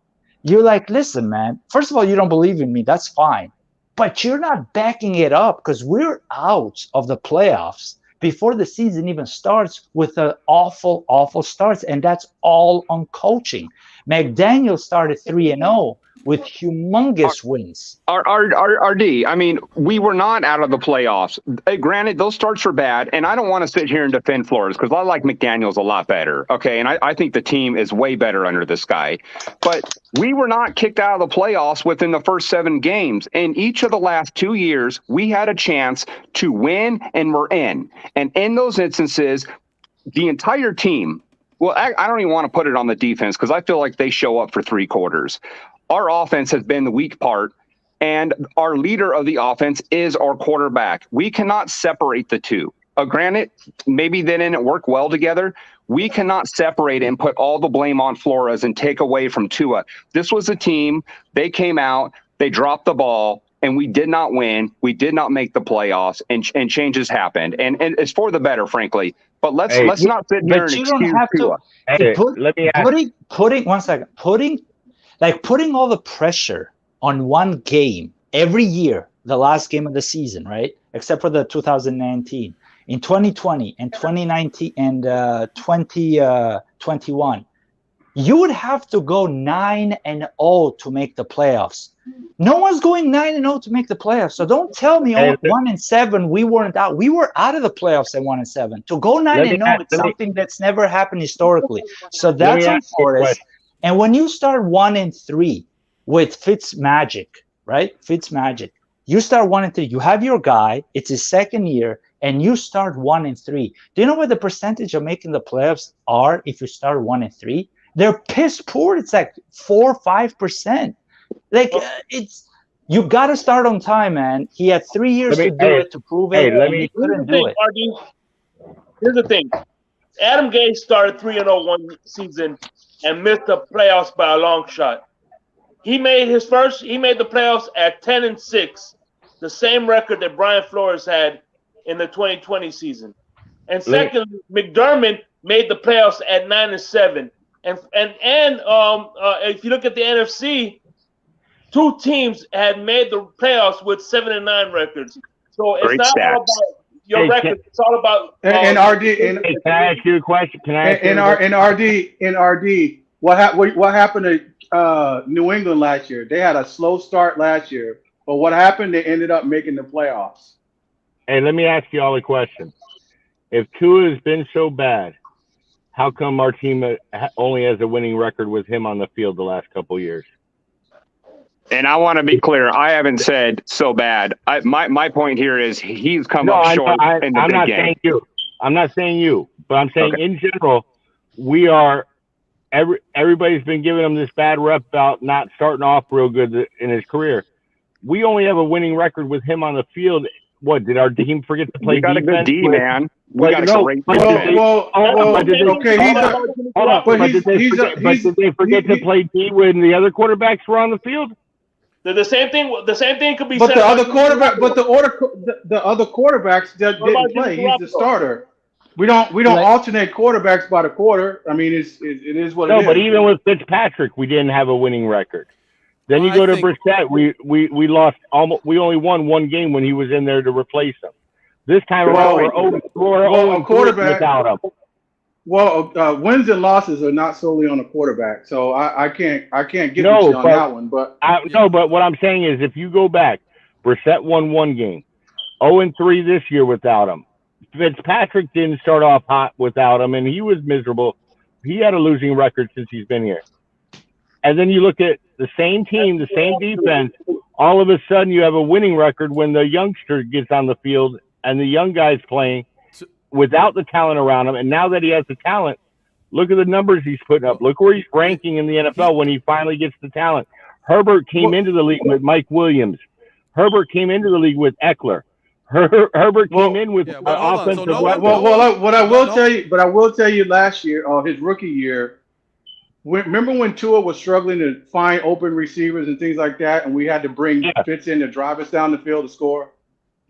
[SPEAKER 6] you're like, listen, man, first of all, you don't believe in me. That's fine. But you're not backing it up, because we're out of the playoffs before the season even starts with an awful starts. And that's all on coaching. McDaniel started 3-0 with humongous wins.
[SPEAKER 8] RD, I mean, we were not out of the playoffs. Granted, those starts were bad, and I don't want to sit here and defend Flores because I like McDaniels a lot better, okay? And I think the team is way better under this guy. But we were not kicked out of the playoffs within the first 7 games. In each of the last 2 years, we had a chance to win, and we're in. And in those instances, the entire team, well, I don't even want to put it on the defense because I feel like they show up for 3 quarters. Our offense has been the weak part, and our leader of the offense is our quarterback. We cannot separate the two. Granted, maybe they didn't work well together. We cannot separate and put all the blame on Flores and take away from Tua. This was a team. They came out, they dropped the ball, and we did not win. We did not make the playoffs, and changes happened. And it's for the better, frankly. But let's not sit here and excuse Tua.
[SPEAKER 6] Putting all the pressure on one game every year, the last game of the season, right? Except for the 2019, in 2020 and 2019 and 2021, you would have to go 9-0 to make the playoffs. No one's going 9-0 to make the playoffs. So don't tell me 1-7. We weren't out. We were out of the playoffs at 1-7. To go 9-0, it's something that's never happened historically. So that's on Flores. And when you start 1-3 with Fitzmagic, right? Fitzmagic, you start 1-3. You have your guy. It's his second year, and you start 1-3. Do you know what the percentage of making the playoffs are if you start 1-3? They're piss poor. It's like 4 or 5%. Like it's you got to start on time, man. He had 3 years to do it to prove it. He couldn't do it.
[SPEAKER 3] Here's the thing: Adam Gase started 3-0 one season and missed the playoffs by a long shot. He made the playoffs at 10-6, the same record that Brian Flores had in the 2020 season. And second, McDermott made the playoffs at 9-7. And if you look at the NFC, 2 teams had made the playoffs with 7-9 records. So it's not all about your record. It's all about
[SPEAKER 5] can I ask you a question?
[SPEAKER 7] RD, what happened to New England last year? They had a slow start last year, but what happened? They ended up making the playoffs.
[SPEAKER 5] Hey, let me ask you all a question. If Tua has been so bad, how come our team only has a winning record with him on the field the last couple of years?
[SPEAKER 8] And I want to be clear. I haven't said so bad. My point here is he's come up short in the big game.
[SPEAKER 5] I'm not saying you, but I'm saying in general, we are. Everybody's been giving him this bad rep about not starting off real good in his career. We only have a winning record with him on the field. What, did our team forget to play defense?
[SPEAKER 8] We got a good D, man. We got a great
[SPEAKER 5] defense. Did they forget to play D when the other quarterbacks were on the field?
[SPEAKER 3] The same thing could be
[SPEAKER 7] said. But the other quarterbacks didn't play. He's the starter. We don't alternate quarterbacks by the quarter. I mean, it is what it is.
[SPEAKER 5] No, but even with Fitzpatrick, we didn't have a winning record. Then you go to Brissett. We lost almost. We only won 1 game when he was in there to replace him. This time around, we're 0 without him.
[SPEAKER 7] Well, wins and losses are not solely on a quarterback, so I can't get you on that one. But
[SPEAKER 5] but what I'm saying is, if you go back, Brissett won 1 game, 0-3 this year without him. Fitzpatrick didn't start off hot without him, and he was miserable. He had a losing record since he's been here. And then you look at the same team, the same defense. All of a sudden, you have a winning record when the youngster gets on the field and the young guy's playing without the talent around him. And now that he has the talent, look at the numbers he's putting up. Look where he's ranking in the NFL when he finally gets the talent. Herbert came into the league with Mike Williams. Herbert came into the league with Eckler. Herbert came in with offensive weapons.
[SPEAKER 7] What I will tell you last year, his rookie year, remember when Tua was struggling to find open receivers and things like that, and we had to bring Fitz in to drive us down the field to score?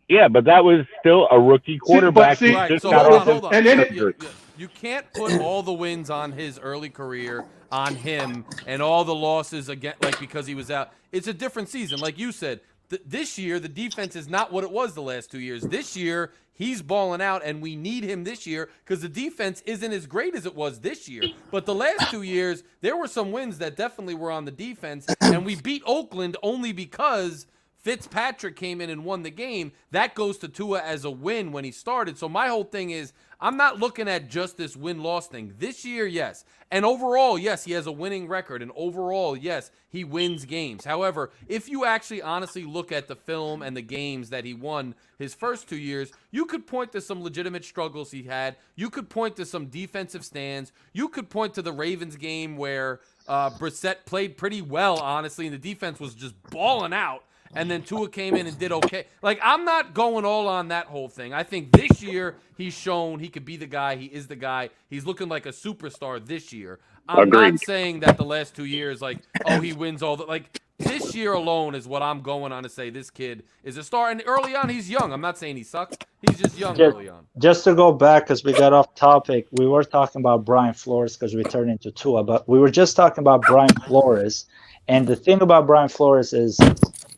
[SPEAKER 5] Yeah, but that was still a rookie quarterback.
[SPEAKER 2] Hold on. And then you can't put all the wins on his early career on him and all the losses again, like because he was out. It's a different season, like you said. this year, the defense is not what it was the last 2 years. This year, he's balling out, and we need him this year because the defense isn't as great as it was this year. But the last 2 years, there were some wins that definitely were on the defense, and we beat Oakland only because Fitzpatrick came in and won the game. That goes to Tua as a win when he started. So my whole thing is, I'm not looking at just this win-loss thing. This year, yes. And overall, yes, he has a winning record. And overall, yes, he wins games. However, if you actually honestly look at the film and the games that he won his first 2 years, you could point to some legitimate struggles he had. You could point to some defensive stands. You could point to the Ravens game where Brissett played pretty well, honestly, and the defense was just balling out. And then Tua came in and did okay. Like, I'm not going all on that whole thing. I think this year he's shown he could be the guy. He is the guy. He's looking like a superstar this year. I'm
[SPEAKER 8] Agreed.
[SPEAKER 2] not saying that the last 2 years, like, oh, he wins all the, like, this year alone is what I'm going on to say this kid is a star. And early on, he's young. I'm not saying he sucks. He's just young early on.
[SPEAKER 6] Just to go back, because we got off topic, we were talking about Brian Flores because we turned into Tua, but we were just talking about Brian Flores. And the thing about Brian Flores is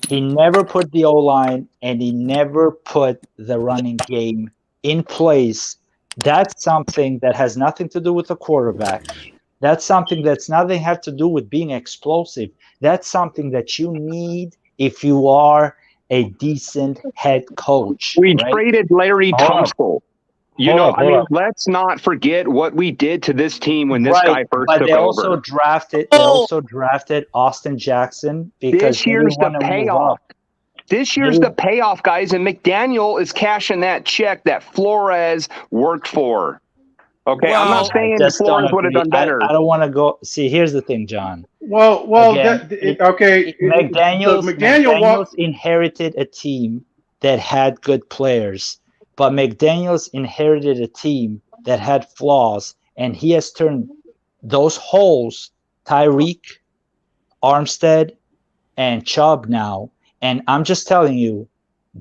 [SPEAKER 6] he never put the O-line and he never put the running game in place. That's something that has nothing to do with the quarterback. That's something that's nothing have to do with being explosive. That's something that you need if you are a decent head coach.
[SPEAKER 8] We
[SPEAKER 6] right?
[SPEAKER 8] traded Larry Tunsil. You know,
[SPEAKER 6] Hold up.
[SPEAKER 8] let's not forget what we did to this team when this guy first
[SPEAKER 6] but
[SPEAKER 8] took
[SPEAKER 6] they
[SPEAKER 8] over.
[SPEAKER 6] also drafted. They also drafted Austin Jackson because
[SPEAKER 8] This year's
[SPEAKER 6] they
[SPEAKER 8] the
[SPEAKER 6] didn't wanna move
[SPEAKER 8] payoff.
[SPEAKER 6] up.
[SPEAKER 8] This year's the payoff, guys, and McDaniel is cashing that check that Flores worked for. Okay, I'm not saying
[SPEAKER 6] just
[SPEAKER 8] Flores
[SPEAKER 6] don't
[SPEAKER 8] would have
[SPEAKER 6] agree.
[SPEAKER 8] done better.
[SPEAKER 6] I don't want to go. See, here's the thing, John.
[SPEAKER 7] Well,
[SPEAKER 6] Again, McDaniels inherited a team that had good players, but McDaniels inherited a team that had flaws, and he has turned those holes, Tyreek, Armstead, and Chubb now. And I'm just telling you,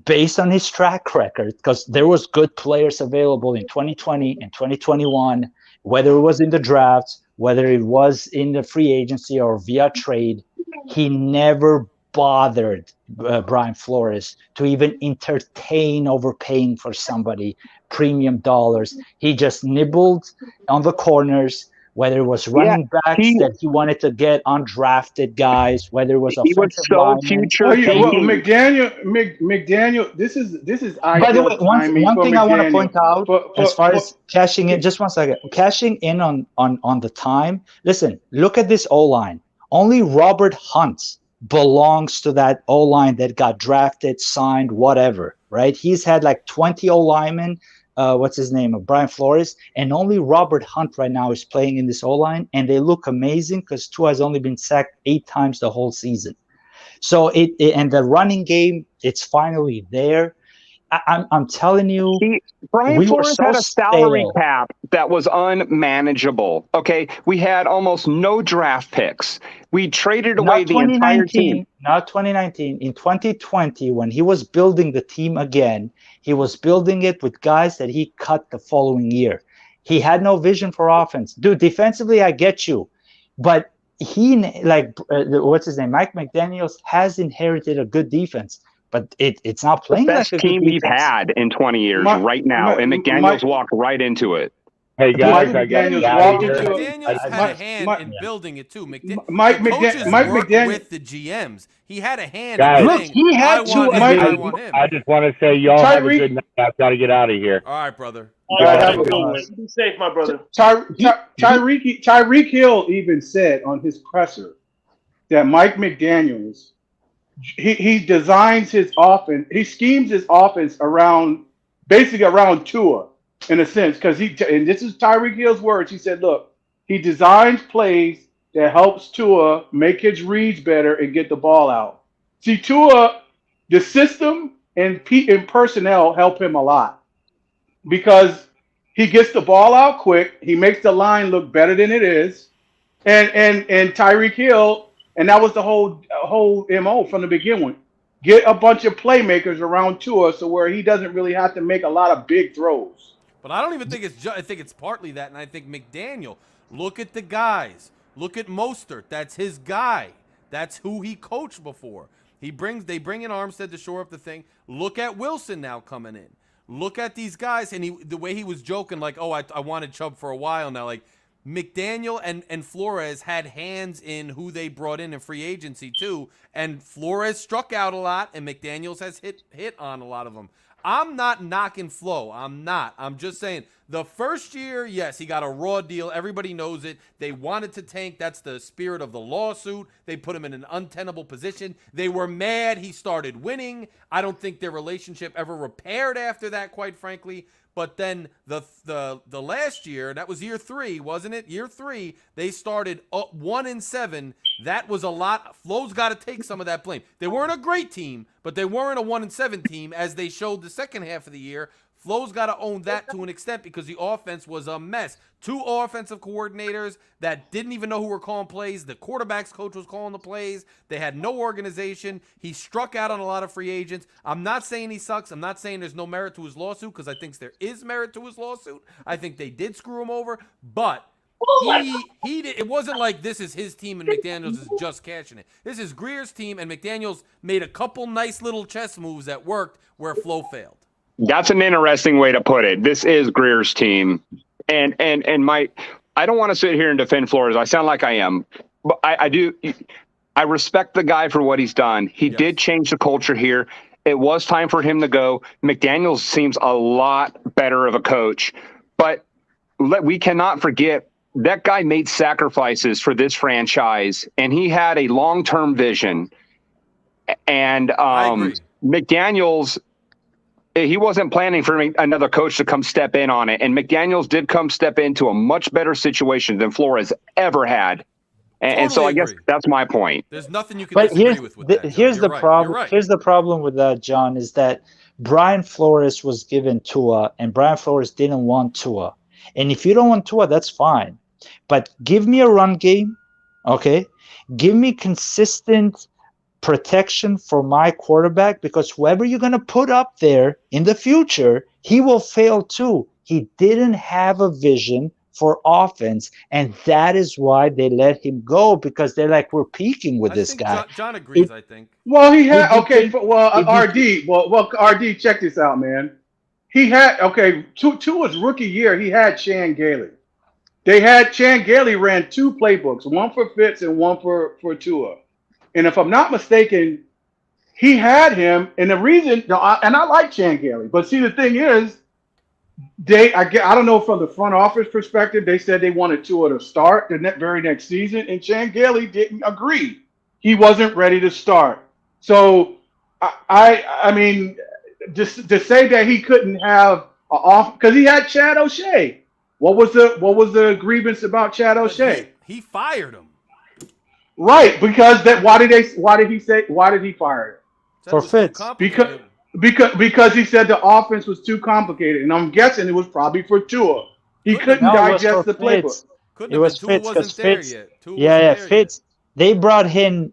[SPEAKER 6] based on his track record, because there was good players available in 2020 and 2021, whether it was in the drafts, whether it was in the free agency or via trade, he never bothered Brian Flores to even entertain overpaying for somebody premium dollars. He just nibbled on the corners, whether it was running backs that he wanted to get undrafted guys, whether it was offensive linemen.
[SPEAKER 7] McDaniel. This is
[SPEAKER 6] By the way, one thing I want to point out, as far as cashing in, just 1 second, cashing in on the time. Listen, look at this O-line. Only Robert Hunt belongs to that O-line that got drafted, signed, whatever, right? He's had like 20 O-linemen. What's his name? Brian Flores, and only Robert Hunt right now is playing in this O-line, and they look amazing because Tua has only been sacked 8 times the whole season. So and the running game, it's finally there. I'm telling you,
[SPEAKER 8] Brian Flores had a salary cap that was unmanageable. Okay, we had almost no draft picks. We traded away the entire team.
[SPEAKER 6] Not 2019. In 2020, when he was building the team again, he was building it with guys that he cut the following year. He had no vision for offense. Dude, defensively, I get you. But he, what's his name? Mike McDaniels has inherited a good defense. But it's not playing
[SPEAKER 8] the best team we've had in 20 years right now, and McDaniels walked right into it.
[SPEAKER 5] Hey guys,
[SPEAKER 2] McDaniels had a hand in building it too. Mike McDaniel with the GMs. He had a hand.
[SPEAKER 5] Guys,
[SPEAKER 6] look, he had to.
[SPEAKER 5] I just want to say y'all have a good night. I've got to get out of here.
[SPEAKER 2] All right, brother.
[SPEAKER 3] All right, have a good one. Be safe, my brother.
[SPEAKER 7] Tyreek Hill even said on his presser that Mike McDaniels, he designs his offense, he schemes his offense around Tua in a sense, because and this is Tyreek Hill's words. He said, "Look, he designs plays that helps Tua make his reads better and get the ball out." See, Tua, the system and personnel help him a lot because he gets the ball out quick. He makes the line look better than it is, and Tyreek Hill. And that was the whole MO from the beginning. Get a bunch of playmakers around Tua so where he doesn't really have to make a lot of big throws.
[SPEAKER 2] But I don't even think I think it's partly that, and I think McDaniel. Look at the guys. Look at Mostert. That's his guy. That's who he coached before. They bring in Armstead to shore up the thing. Look at Wilson now coming in. Look at these guys, and the way he was joking, like, oh, I wanted Chubb for a while now. Like, McDaniel and Flores had hands in who they brought in free agency too, and Flores struck out a lot, and McDaniels has hit on a lot of them. I'm not knocking Flo. I'm not. I'm just saying the first year, yes, he got a raw deal. Everybody knows it. They wanted to tank. That's the spirit of the lawsuit. They put him in an untenable position. They were mad he started winning. I don't think their relationship ever repaired after that, quite frankly. But then the last year, that was year 3, wasn't it? Year 3, they started 1-7. That was a lot. Flo's got to take some of that blame. They weren't a great team, but they weren't a 1-7 team as they showed the second half of the year. Flo's got to own that to an extent because the offense was a mess. 2 offensive coordinators that didn't even know who were calling plays. The quarterback's coach was calling the plays. They had no organization. He struck out on a lot of free agents. I'm not saying he sucks. I'm not saying there's no merit to his lawsuit because I think there is merit to his lawsuit. I think they did screw him over, but he did, it wasn't like this is his team and McDaniels is just catching it. This is Grier's team, and McDaniels made a couple nice little chess moves that worked where Flo failed.
[SPEAKER 8] That's an interesting way to put it. This is Grier's team. And I don't want to sit here and defend Flores. I sound like I am, but I do. I respect the guy for what he's done. He did change the culture here. It was time for him to go. McDaniels seems a lot better of a coach, but we cannot forget that guy made sacrifices for this franchise, and he had a long-term vision. And McDaniels, he wasn't planning for another coach to come step in on it. And McDaniels did come step into a much better situation than Flores ever had. And so I guess that's my point.
[SPEAKER 2] There's nothing you can disagree with that.
[SPEAKER 6] Here's the problem.
[SPEAKER 2] Right.
[SPEAKER 6] Here's the problem with that, John, is that Brian Flores was given Tua, and Brian Flores didn't want Tua. And if you don't want Tua, that's fine. But give me a run game, okay? Give me consistent protection for my quarterback, because whoever you're going to put up there in the future, he will fail too. He didn't have a vision for offense, and that is why they let him go, because they're like, we're peaking with this guy.
[SPEAKER 2] John agrees, I think.
[SPEAKER 7] Well, he had RD, check this out, man. He had Tua's rookie year, he had Chan Gailey. Chan Gailey ran 2 playbooks, one for Fitz and one for Tua. And if I'm not mistaken, he had him. And the reason, and I like Chan Gailey, but see, the thing is, I don't know, from the front office perspective, they said they wanted Tua to start the very next season, and Chan Gailey didn't agree. He wasn't ready to start. So I mean, just to say that he couldn't have an off, because he had Chad O'Shea. What was the grievance about Chad O'Shea?
[SPEAKER 2] He fired him.
[SPEAKER 7] Right, because why did he fire him?
[SPEAKER 6] For Fitz.
[SPEAKER 7] Because he said the offense was too complicated, and I'm guessing it was probably for Tua. He couldn't digest the playbook.
[SPEAKER 6] It was Fitz, because Fitz. Fitz. They brought in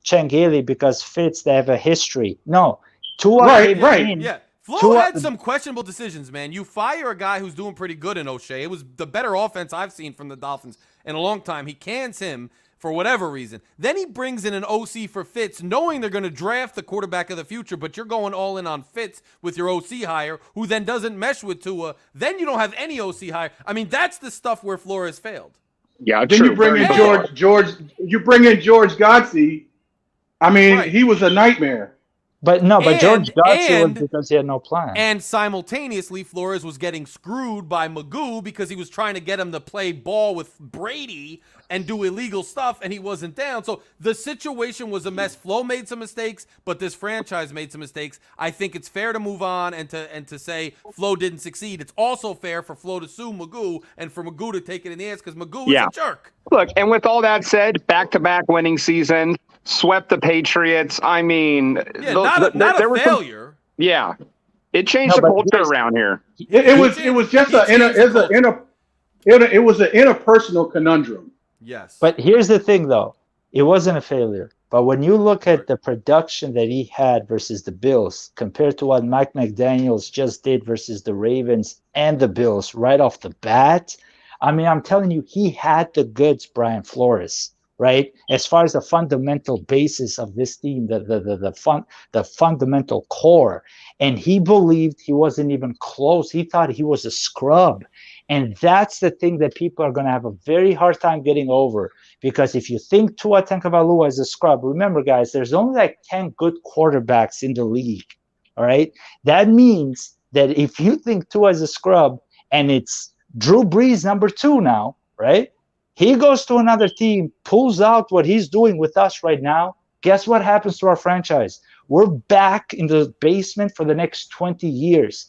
[SPEAKER 6] Chan Gailey because Fitz, they have a history. No, Tua.
[SPEAKER 7] Right.
[SPEAKER 2] Yeah. Flo had some questionable decisions, man. You fire a guy who's doing pretty good in O'Shea. It was the better offense I've seen from the Dolphins in a long time. He cans him for whatever reason. Then he brings in an OC for Fitz, knowing they're going to draft the quarterback of the future, but you're going all in on Fitz with your OC hire, who then doesn't mesh with Tua. Then you don't have any OC hire. I mean, that's the stuff where Flores failed.
[SPEAKER 8] Yeah,
[SPEAKER 7] then you bring in George. You bring in George Godsey. I mean, he was a nightmare.
[SPEAKER 6] But George Godsey was because he had no plan.
[SPEAKER 2] And simultaneously, Flores was getting screwed by Magoo because he was trying to get him to play ball with Brady and do illegal stuff, and he wasn't down. So the situation was a mess. Flo made some mistakes, but this franchise made some mistakes. I think it's fair to move on and to say Flo didn't succeed. It's also fair for Flo to sue Magoo and for Magoo to take it in the ass because Magoo is a jerk.
[SPEAKER 8] Look, and with all that said, back-to-back winning season, swept the Patriots. I mean,
[SPEAKER 2] not a failure.
[SPEAKER 8] It changed the culture around here.
[SPEAKER 7] It was just an interpersonal conundrum.
[SPEAKER 2] Yes.
[SPEAKER 6] But here's the thing, though. It wasn't a failure. But when you look at the production that he had versus the Bills, compared to what Mike McDaniels just did versus the Ravens and the Bills right off the bat, I mean, I'm telling you, he had the goods, Brian Flores. right? As far as the fundamental basis of this team, the fundamental core. And he believed he wasn't even close. He thought he was a scrub. And that's the thing that people are going to have a very hard time getting over. Because if you think Tua Tagovailoa is a scrub, remember, guys, there's only like 10 good quarterbacks in the league. All right. That means that if you think Tua is a scrub and it's Drew Brees number 2 now, right? He goes to another team, pulls out what he's doing with us right now. Guess what happens to our franchise? We're back in the basement for the next 20 years.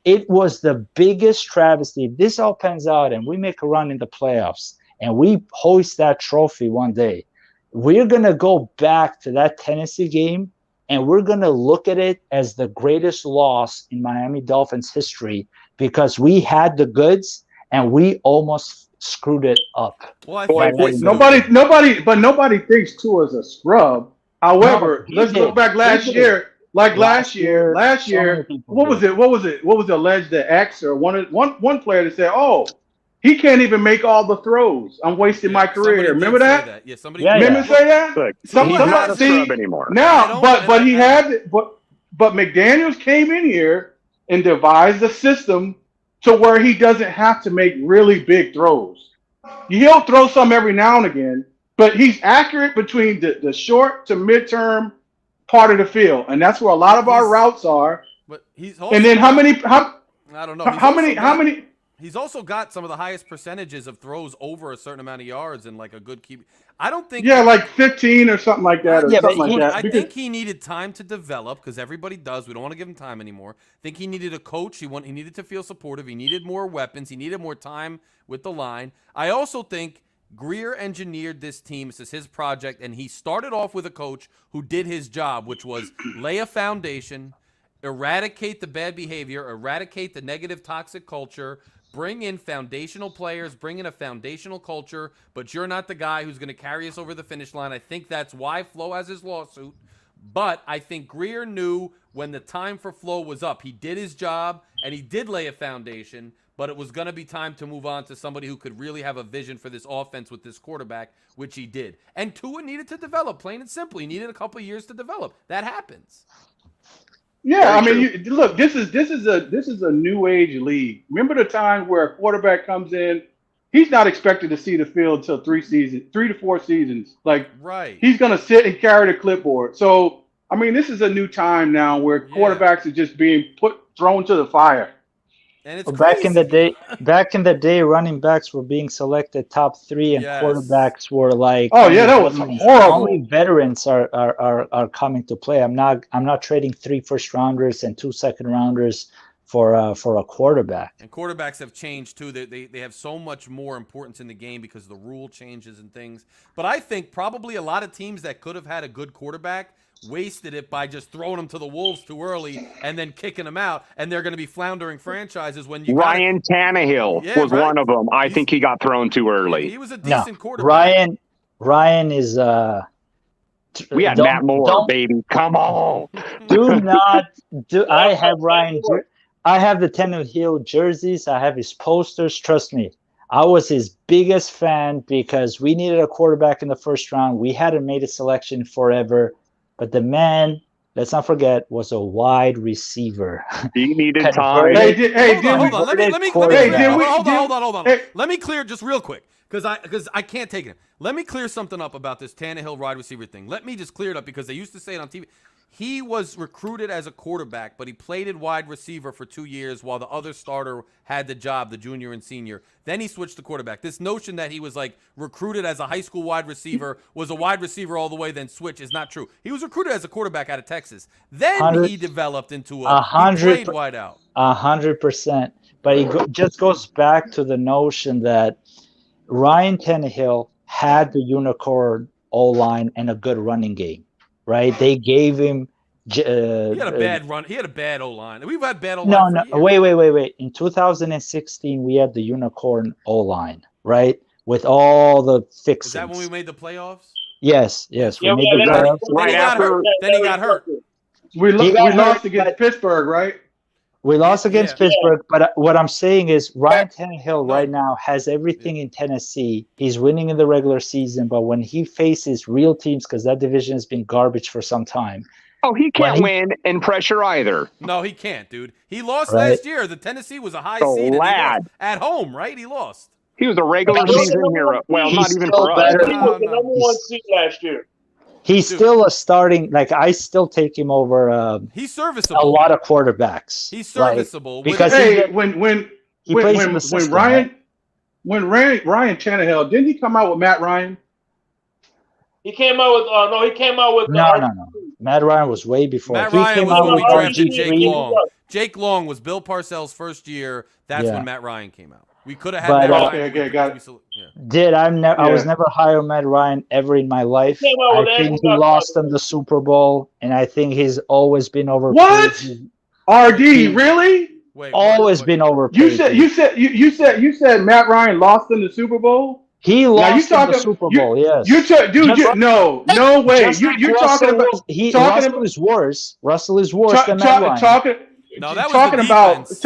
[SPEAKER 6] It was the biggest travesty. If this all pans out and we make a run in the playoffs and we hoist that trophy one day, we're going to go back to that Tennessee game and we're going to look at it as the greatest loss in Miami Dolphins history because we had the goods and we almost screwed it up.
[SPEAKER 2] Well, I
[SPEAKER 8] Boy,
[SPEAKER 2] think
[SPEAKER 7] nobody thinks Tua's a scrub. However, let's look back last year. Last year, what was it alleged that X or one player that said, "Oh, he can't even make all the throws. I'm wasting my career."
[SPEAKER 2] somebody
[SPEAKER 7] Remember
[SPEAKER 2] did say
[SPEAKER 7] that?
[SPEAKER 2] Yeah, somebody.
[SPEAKER 7] Remember say that?
[SPEAKER 8] Look,
[SPEAKER 7] Somebody
[SPEAKER 8] he's not a scrub anymore.
[SPEAKER 7] Now, but McDaniels came in here and devised a system to where he doesn't have to make really big throws. He'll throw some every now and again, but he's accurate between the short to midterm part of the field, and that's where a lot of our routes are.
[SPEAKER 2] But he's also
[SPEAKER 7] And then how many?
[SPEAKER 2] I don't know.
[SPEAKER 7] How many?
[SPEAKER 2] He's also got some of the highest percentages of throws over a certain amount of yards and like a good keep. I don't think.
[SPEAKER 7] Yeah, like 15 or something like that, or something like that.
[SPEAKER 2] I think he needed time to develop because everybody does. We don't want to give him time anymore. I think he needed a coach. He needed to feel supportive. He needed more weapons. He needed more time with the line. I also think Grier engineered this team. This is his project, and he started off with a coach who did his job, which was lay a foundation, eradicate the bad behavior, eradicate the negative toxic culture, bring in foundational players, bring in a foundational culture, but you're not the guy who's going to carry us over the finish line. I think that's why Flo has his lawsuit. But I think Grier knew when the time for Flo was up. He did his job, and he did lay a foundation, but it was going to be time to move on to somebody who could really have a vision for this offense with this quarterback, which he did. And Tua needed to develop, plain and simple. He needed a couple of years to develop. That happens.
[SPEAKER 7] Yeah, I mean, look, this is a new age league. Remember the time where a quarterback comes in, he's not expected to see the field until 3 to 4 seasons. Like,
[SPEAKER 2] right.
[SPEAKER 7] He's going to sit and carry the clipboard. So, I mean, this is a new time now where quarterbacks are just being thrown to the fire.
[SPEAKER 2] And it's
[SPEAKER 6] back in the day, running backs were being selected top 3, and quarterbacks were like,
[SPEAKER 7] oh yeah, that was horrible.
[SPEAKER 6] Only veterans are coming to play. I'm not trading 3 first-rounders and 2 second-rounders for a quarterback.
[SPEAKER 2] And quarterbacks have changed too. They have so much more importance in the game because of the rule changes and things. But I think probably a lot of teams that could have had a good quarterback wasted it by just throwing them to the wolves too early and then kicking them out, and they're going to be floundering franchises when you.
[SPEAKER 8] Ryan Tannehill was one of them. I think he got thrown too early.
[SPEAKER 2] He was a decent quarterback.
[SPEAKER 6] Ryan is.
[SPEAKER 8] We had Matt Moore, baby. Come on.
[SPEAKER 6] Do not do. I have Ryan. I have the Tannehill jerseys. I have his posters. Trust me. I was his biggest fan because we needed a quarterback in the first round. We hadn't made a selection forever. But the man, let's not forget, was a wide receiver.
[SPEAKER 8] He needed time.
[SPEAKER 2] Hold on. Let me clear just real quick because I can't take it. Let me clear something up about this Tannehill wide receiver thing. Let me just clear it up because they used to say it on TV. He was recruited as a quarterback, but he played at wide receiver for 2 years while the other starter had the job, the junior and senior. Then he switched to quarterback. This notion that he was like recruited as a high school wide receiver, was a wide receiver all the way, then switch is not true. He was recruited as a quarterback out of Texas. Then he developed into he played wide out.
[SPEAKER 6] 100%. But he just goes back to the notion that Ryan Tannehill had the unicorn O-line and a good running game. Right, they gave him.
[SPEAKER 2] He had a bad run. He had a bad O-line. We've had bad O-line.
[SPEAKER 6] No. Wait. In 2016, we had the unicorn O-line, right, with all the fixings.
[SPEAKER 2] Is that when we made the playoffs?
[SPEAKER 6] Yes. We made the playoffs.
[SPEAKER 2] Then he got hurt.
[SPEAKER 7] We lost against Pittsburgh, right?
[SPEAKER 6] We lost against
[SPEAKER 2] Yeah.
[SPEAKER 6] Pittsburgh, but what I'm saying is Ryan Tannehill right now has everything in Tennessee. He's winning in the regular season, but when he faces real teams, because that division has been garbage for some time.
[SPEAKER 8] Oh, he can't win in pressure either.
[SPEAKER 2] No, he can't, dude. He lost
[SPEAKER 6] Right.
[SPEAKER 2] last year. The Tennessee was a high
[SPEAKER 8] The
[SPEAKER 2] seed and he
[SPEAKER 8] lad.
[SPEAKER 2] lost at home, right? He lost.
[SPEAKER 8] He was a regular
[SPEAKER 6] But he's-
[SPEAKER 8] season hero. Well, not
[SPEAKER 6] he's
[SPEAKER 8] even
[SPEAKER 6] still
[SPEAKER 8] for us.
[SPEAKER 6] better.
[SPEAKER 3] He was the
[SPEAKER 2] No.
[SPEAKER 3] number one seed last year.
[SPEAKER 6] He's
[SPEAKER 2] Dude.
[SPEAKER 6] still a starting. Like I still take him over
[SPEAKER 2] He's
[SPEAKER 6] a
[SPEAKER 2] serviceable.
[SPEAKER 6] lot of quarterbacks.
[SPEAKER 2] He's
[SPEAKER 6] Like,
[SPEAKER 2] serviceable.
[SPEAKER 6] because
[SPEAKER 7] Hey,
[SPEAKER 6] he
[SPEAKER 7] when
[SPEAKER 6] plays in the system,
[SPEAKER 7] Ryan Tannehill, didn't he come out with Matt Ryan?
[SPEAKER 3] He came out with he came out with
[SPEAKER 6] no. Matt Ryan was way before.
[SPEAKER 2] Matt
[SPEAKER 6] He
[SPEAKER 2] Ryan
[SPEAKER 6] came
[SPEAKER 2] was
[SPEAKER 6] out
[SPEAKER 2] when we
[SPEAKER 6] with
[SPEAKER 2] drafted
[SPEAKER 6] RG3.
[SPEAKER 2] Jake Long. Jake Long was Bill Parcells' first year. That's
[SPEAKER 6] Yeah.
[SPEAKER 2] when Matt Ryan came out. We could have had
[SPEAKER 6] But,
[SPEAKER 2] Matt
[SPEAKER 7] okay,
[SPEAKER 2] Ryan.
[SPEAKER 7] got it.
[SPEAKER 6] Did I was
[SPEAKER 7] Yeah.
[SPEAKER 6] never high on Matt Ryan ever in my life.
[SPEAKER 3] Came out
[SPEAKER 6] I
[SPEAKER 3] with
[SPEAKER 6] think
[SPEAKER 3] Andrew
[SPEAKER 6] he
[SPEAKER 3] Luck.
[SPEAKER 6] lost them the Super Bowl, and I think he's always been overpaid.
[SPEAKER 7] What?
[SPEAKER 6] He's
[SPEAKER 7] RD, really?
[SPEAKER 2] Wait,
[SPEAKER 6] always
[SPEAKER 2] what?
[SPEAKER 6] been overpaid.
[SPEAKER 7] You said Matt Ryan lost in the Super Bowl?
[SPEAKER 6] He
[SPEAKER 7] Now,
[SPEAKER 6] lost in the Super Bowl. Yes.
[SPEAKER 7] No way.
[SPEAKER 6] Just like
[SPEAKER 7] You're
[SPEAKER 6] Russell
[SPEAKER 7] talking about
[SPEAKER 6] was-
[SPEAKER 7] talking
[SPEAKER 6] Russell
[SPEAKER 7] about
[SPEAKER 6] is worse. Russell is worse than Matt Ryan.
[SPEAKER 2] No, that was
[SPEAKER 7] talking
[SPEAKER 2] the
[SPEAKER 7] about
[SPEAKER 2] defense.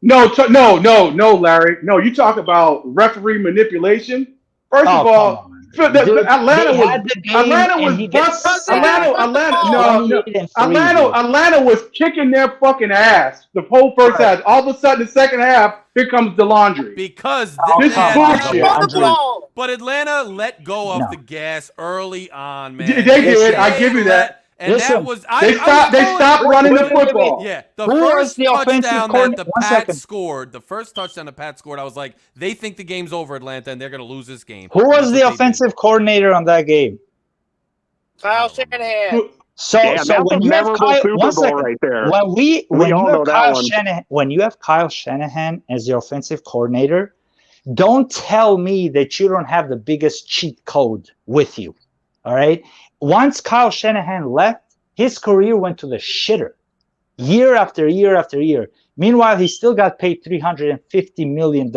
[SPEAKER 7] no, Larry. No, you talk about referee manipulation. First
[SPEAKER 6] Oh,
[SPEAKER 7] of all,
[SPEAKER 6] come on.
[SPEAKER 7] the-
[SPEAKER 6] Dude,
[SPEAKER 7] Atlanta
[SPEAKER 6] they
[SPEAKER 7] was
[SPEAKER 6] had the game
[SPEAKER 7] Atlanta
[SPEAKER 6] and
[SPEAKER 7] was
[SPEAKER 6] he gets
[SPEAKER 7] bust-
[SPEAKER 6] sacked.
[SPEAKER 7] Atlanta was kicking their fucking ass the whole first half. All of a sudden, the second half, here comes the laundry.
[SPEAKER 2] Because
[SPEAKER 7] This
[SPEAKER 2] they
[SPEAKER 7] is
[SPEAKER 2] had-
[SPEAKER 7] bullshit.
[SPEAKER 2] But Atlanta let go of
[SPEAKER 6] No.
[SPEAKER 2] the gas early on, man.
[SPEAKER 7] They did. I give you that.
[SPEAKER 2] And
[SPEAKER 6] Listen,
[SPEAKER 2] that was
[SPEAKER 7] They stopped running the football.
[SPEAKER 2] Yeah, the
[SPEAKER 6] Who was
[SPEAKER 2] first
[SPEAKER 6] the offensive
[SPEAKER 2] touchdown that
[SPEAKER 6] coordinator?
[SPEAKER 2] the
[SPEAKER 6] One
[SPEAKER 2] Pats
[SPEAKER 6] second.
[SPEAKER 2] scored, I was like, they think the game's over, Atlanta, and they're going to lose this game.
[SPEAKER 6] Who
[SPEAKER 2] And
[SPEAKER 6] was
[SPEAKER 2] that's
[SPEAKER 6] the
[SPEAKER 2] what they did.
[SPEAKER 6] offensive coordinator on that game?
[SPEAKER 9] Kyle Shanahan.
[SPEAKER 6] So,
[SPEAKER 8] Damn,
[SPEAKER 6] so
[SPEAKER 8] that's
[SPEAKER 6] when
[SPEAKER 8] a
[SPEAKER 6] you have
[SPEAKER 8] memorable
[SPEAKER 6] Kyle,
[SPEAKER 8] Super
[SPEAKER 6] one
[SPEAKER 8] Bowl
[SPEAKER 6] second.
[SPEAKER 8] right there.
[SPEAKER 6] When
[SPEAKER 8] We
[SPEAKER 6] you
[SPEAKER 8] all
[SPEAKER 6] have
[SPEAKER 8] know that
[SPEAKER 6] Kyle
[SPEAKER 8] one.
[SPEAKER 6] Shanahan, when you have Kyle Shanahan as your offensive coordinator, don't tell me that you don't have the biggest cheat code with you. All right. Once Kyle Shanahan left, his career went to the shitter, year after year after year. Meanwhile, he still got paid $350 million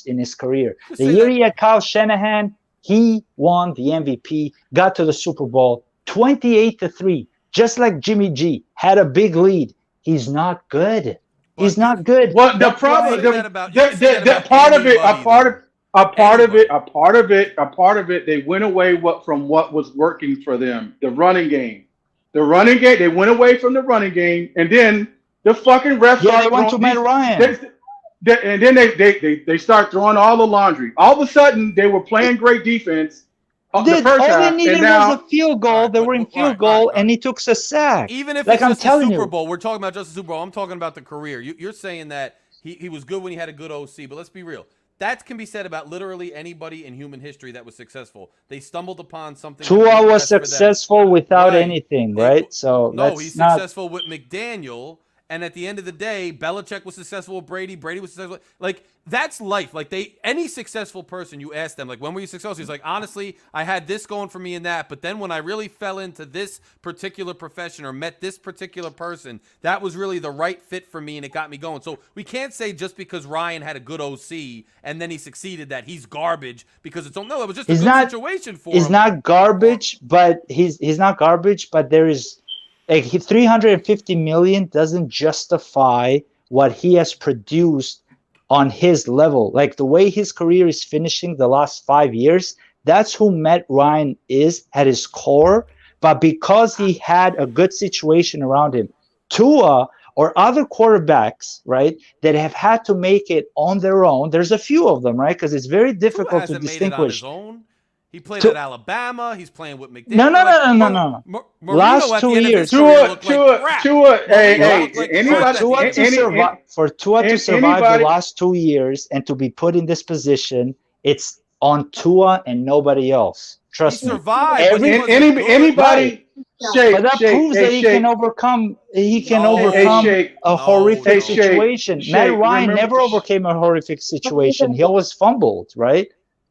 [SPEAKER 6] in his career. The year he had Kyle Shanahan, he won the MVP, got to the Super Bowl, 28-3, just like Jimmy G, had a big lead. He's not good. He's not good.
[SPEAKER 7] Well, the
[SPEAKER 6] That's
[SPEAKER 7] problem,
[SPEAKER 2] say that about- you can say that about
[SPEAKER 7] a part of it, they went away from what was working for them, the running game. They went away from the running game, and then the fucking refs
[SPEAKER 6] Yeah, they went to Matt Ryan.
[SPEAKER 7] and then they start throwing all the laundry. All of a sudden, they were playing great defense. The
[SPEAKER 6] Dude,
[SPEAKER 7] first
[SPEAKER 6] all
[SPEAKER 7] half,
[SPEAKER 6] they needed
[SPEAKER 7] and now,
[SPEAKER 6] was a field goal.
[SPEAKER 2] All right,
[SPEAKER 6] they
[SPEAKER 2] but-
[SPEAKER 6] were in
[SPEAKER 2] all
[SPEAKER 6] field
[SPEAKER 2] right,
[SPEAKER 6] goal,
[SPEAKER 2] all right.
[SPEAKER 6] and he took a sack.
[SPEAKER 2] Even if
[SPEAKER 6] Like
[SPEAKER 2] it's
[SPEAKER 6] I'm
[SPEAKER 2] just the
[SPEAKER 6] telling
[SPEAKER 2] Super
[SPEAKER 6] you.
[SPEAKER 2] Bowl, we're talking about just the Super Bowl. I'm talking about the career. You're saying that he was good when he had a good OC, but let's be real. That can be said about literally anybody in human history that was successful. They stumbled upon something. that
[SPEAKER 6] Tua
[SPEAKER 2] worked
[SPEAKER 6] was
[SPEAKER 2] best for them.
[SPEAKER 6] withoul without
[SPEAKER 2] Right.
[SPEAKER 6] anything, right? So
[SPEAKER 2] No,
[SPEAKER 6] that's
[SPEAKER 2] he's
[SPEAKER 6] not.
[SPEAKER 2] successful with McDaniel, and at the end of the day, Belichick was successful with Brady. Brady was successful. Like, that's life. Like, any successful person, you ask them, like, when were you successful? He's like, honestly, I had this going for me and that, but then when I really fell into this particular profession or met this particular person, that was really the right fit for me, and it got me going. So we can't say just because Ryan had a good OC and then he succeeded that he's garbage because it was just a
[SPEAKER 6] He's
[SPEAKER 2] good
[SPEAKER 6] not-
[SPEAKER 2] situation for
[SPEAKER 6] He's
[SPEAKER 2] him.
[SPEAKER 6] not garbage, but he's not garbage. But there is like 350 million doesn't justify what he has produced on his level. Like the way his career is finishing the last 5 years, that's who Matt Ryan is at his core. But because he had a good situation around him, Tua or other quarterbacks, right, that have had to make it on their own. There's a few of them, right? Because it's very
[SPEAKER 2] Tua
[SPEAKER 6] difficult to
[SPEAKER 2] hasn't made it on his
[SPEAKER 6] distinguish.
[SPEAKER 2] own. He played
[SPEAKER 6] Tua-
[SPEAKER 2] at Alabama. He's playing with McDaniel.
[SPEAKER 6] No.
[SPEAKER 2] Marino
[SPEAKER 6] Last
[SPEAKER 2] at
[SPEAKER 6] 2
[SPEAKER 2] the end of his
[SPEAKER 6] years.
[SPEAKER 2] career looked like crap.
[SPEAKER 6] For Tua to survive
[SPEAKER 7] anybody-
[SPEAKER 6] the last 2 years and to be put in this position, it's on Tua and nobody else.
[SPEAKER 2] He
[SPEAKER 6] Trust me.
[SPEAKER 2] survived.
[SPEAKER 6] Every-
[SPEAKER 2] but he wasn't good.
[SPEAKER 7] Anybody, Shake,
[SPEAKER 6] But that
[SPEAKER 7] Shake,
[SPEAKER 6] proves
[SPEAKER 7] hey,
[SPEAKER 6] that he
[SPEAKER 7] Shake,
[SPEAKER 6] can overcome. He can
[SPEAKER 2] No.
[SPEAKER 6] overcome
[SPEAKER 7] Shake.
[SPEAKER 6] a horrific
[SPEAKER 2] Hey,
[SPEAKER 7] Shake.
[SPEAKER 6] situation.
[SPEAKER 7] Shake,
[SPEAKER 6] Matt Ryan
[SPEAKER 7] remember-
[SPEAKER 6] never overcame a horrific situation. He always fumbled, right?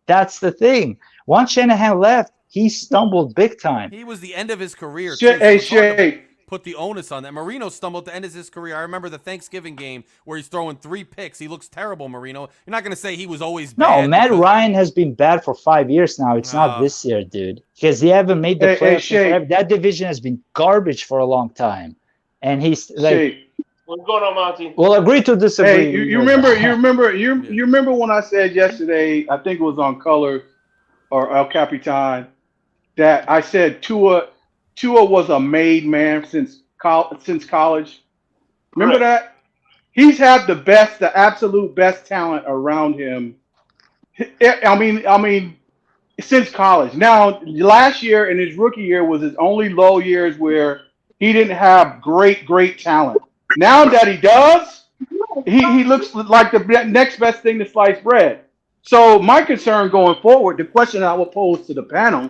[SPEAKER 6] That's the thing. Once Shanahan left, he stumbled big time.
[SPEAKER 2] He was the end of his career.
[SPEAKER 7] Shake,
[SPEAKER 2] too,
[SPEAKER 7] hey,
[SPEAKER 2] so it's hard to
[SPEAKER 7] Shake.
[SPEAKER 2] put the onus on that. Marino stumbled at the end of his career. I remember the Thanksgiving game where he's throwing 3 picks. He looks terrible, Marino. You're not going to say he was always
[SPEAKER 6] No,
[SPEAKER 2] bad.
[SPEAKER 6] Matt
[SPEAKER 2] because-
[SPEAKER 6] Ryan has been bad for 5 years now. It's not this year, dude. Because he haven't made the
[SPEAKER 7] Hey,
[SPEAKER 6] playoffs.
[SPEAKER 7] Shake.
[SPEAKER 6] That division has been garbage for a long time. And he's like,
[SPEAKER 7] Shake.
[SPEAKER 3] What's going on, Monty?
[SPEAKER 6] We'll agree to disagree.
[SPEAKER 7] Hey, you remember when I said yesterday, I think it was on Color or El Capitan, that I said Tua was a made man since college. Remember that? He's had the absolute best talent around him. I mean, since college. Now, last year and his rookie year was his only low years where he didn't have great talent. Now that he does, he looks like the next best thing to sliced bread. So my concern going forward, the question I will pose to the panel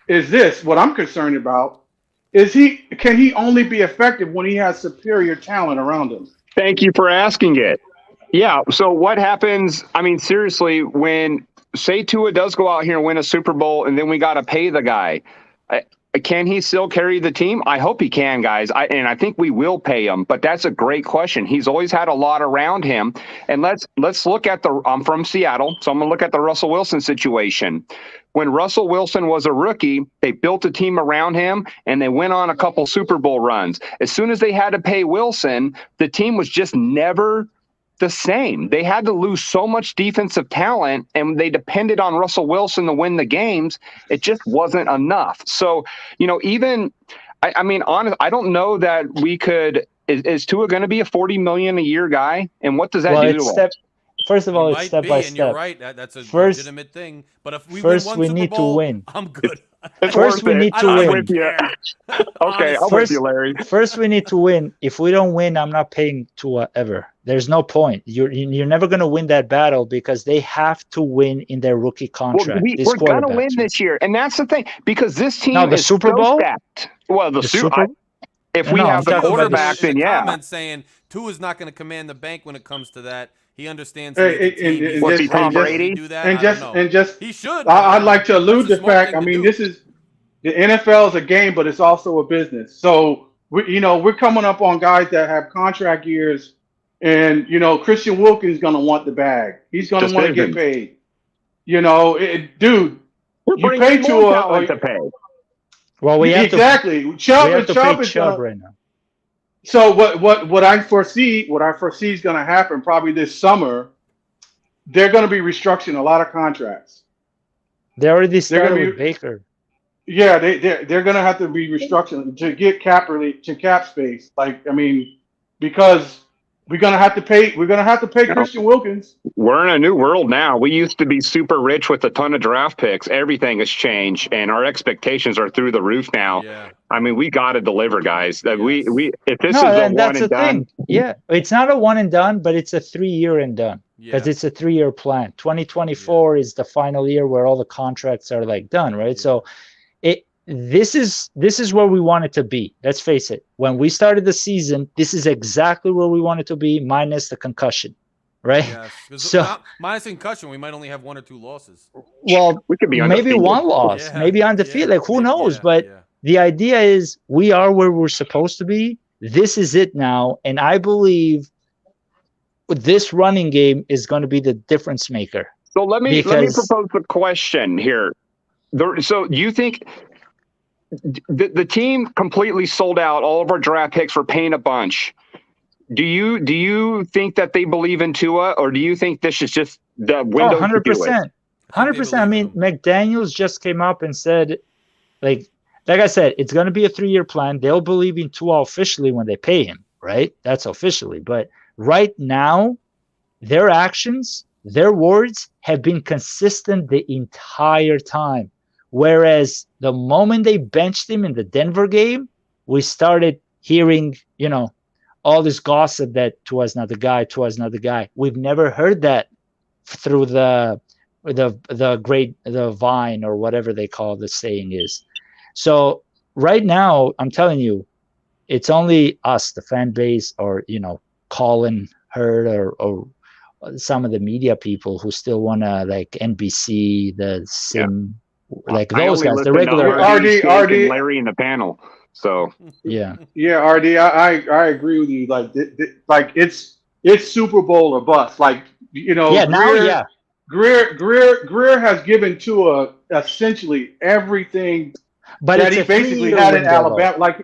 [SPEAKER 7] is this: what I'm concerned about is can he only be effective when he has superior talent around him?
[SPEAKER 8] Thank you for asking it. Yeah. So what happens? I mean, seriously, when say Tua does go out here and win a Super Bowl, and then we got to pay the guy. Can he still carry the team? I hope he can, guys. I think we will pay him. But that's a great question. He's always had a lot around him. And let's look at I'm from Seattle, so I'm going to look at the Russell Wilson situation. When Russell Wilson was a rookie, they built a team around him, and they went on a couple Super Bowl runs. As soon as they had to pay Wilson, the team was just never the same. They had to lose so much defensive talent, and they depended on Russell Wilson to win the games. It just wasn't enough. So, even I mean, honestly, I don't know that we could. Is Tua going to be a $40 million a year guy? And what does that do to him?
[SPEAKER 6] First of all, it's step by step.
[SPEAKER 2] You're right. That's a legitimate thing. But if we win one Super Bowl,
[SPEAKER 6] to win.
[SPEAKER 2] I'm good.
[SPEAKER 6] First, we need to win.
[SPEAKER 8] Okay, I'm with you, Larry.
[SPEAKER 6] First, we need to win. If we don't win, I'm not paying Tua ever. There's no point. You're never going to win that battle because they have to win in their rookie contract.
[SPEAKER 8] Well, we're going to win this year, and that's the thing because this team
[SPEAKER 6] the
[SPEAKER 8] is
[SPEAKER 6] Super Bowl.
[SPEAKER 8] Stacked. Well, the Super Bowl. If we
[SPEAKER 2] No,
[SPEAKER 8] have the quarterback, then yeah.
[SPEAKER 2] Comments saying Tua's not going to command the bank when it comes to that. He understands.
[SPEAKER 8] Was he Tom Brady?
[SPEAKER 2] Do that?
[SPEAKER 7] And just
[SPEAKER 2] he should.
[SPEAKER 7] I'd like to allude to the fact. I mean, this is the NFL is a game, but it's also a business. So we're coming up on guys that have contract years, and Christian Wilkins is going to want the bag. He's going to want to get paid. Dude,
[SPEAKER 8] you
[SPEAKER 7] pay Tua
[SPEAKER 8] to pay.
[SPEAKER 6] Well, we have
[SPEAKER 7] exactly.
[SPEAKER 6] Chubb right now.
[SPEAKER 7] So what I foresee is going to happen probably this summer. They're going to be restructuring a lot of contracts.
[SPEAKER 6] They already started with Baker.
[SPEAKER 7] Yeah, they're going to have to be restructuring to get cap space. Because we're going to have to pay. We're going to have to pay Christian Wilkins.
[SPEAKER 8] We're in a new world now. We used to be super rich with a ton of draft picks. Everything has changed, and our expectations are through the roof now. Yeah. I mean, we got to deliver, guys. Yes. We if this is a one and done.
[SPEAKER 6] Yeah, it's not a one and done, but it's a 3-year and done because it's a 3-year plan. 2024 is the final year where all the contracts are done, right? Yeah. So this is where we want it to be. Let's face it. When we started the season, this is exactly where we want it to be, minus the concussion, right?
[SPEAKER 2] Yes. So minus the concussion, we might only have 1 or 2 losses.
[SPEAKER 6] Well, we could be maybe one loss, maybe undefeated. Who knows? But the idea is we are where we're supposed to be. This is it now, and I believe this running game is going to be the difference maker.
[SPEAKER 8] So let me propose a question here. So you think? The team completely sold out all of our draft picks for paying a bunch. Do you think that they believe in Tua, or do you think this is just the window?
[SPEAKER 6] 100%. 100%. I mean, McDaniels just came up and said, like I said, it's going to be a 3-year plan. They'll believe in Tua officially when they pay him, right? That's officially. But right now, their actions, their words have been consistent the entire time. Whereas the moment they benched him in the Denver game, we started hearing, all this gossip that Tua's not the guy. We've never heard that through the Vine or whatever they call the saying is. So right now, I'm telling you, it's only us, the fan base, or Colin Hurd or some of the media people who still want to NBC, the Sim.
[SPEAKER 8] Yeah.
[SPEAKER 6] Those guys, the regular
[SPEAKER 7] RD,
[SPEAKER 8] Larry in the panel. So
[SPEAKER 6] RD,
[SPEAKER 7] I agree with you. It's Super Bowl or bust. Grier has given Tua essentially everything
[SPEAKER 6] but
[SPEAKER 7] that he basically had in Alabama.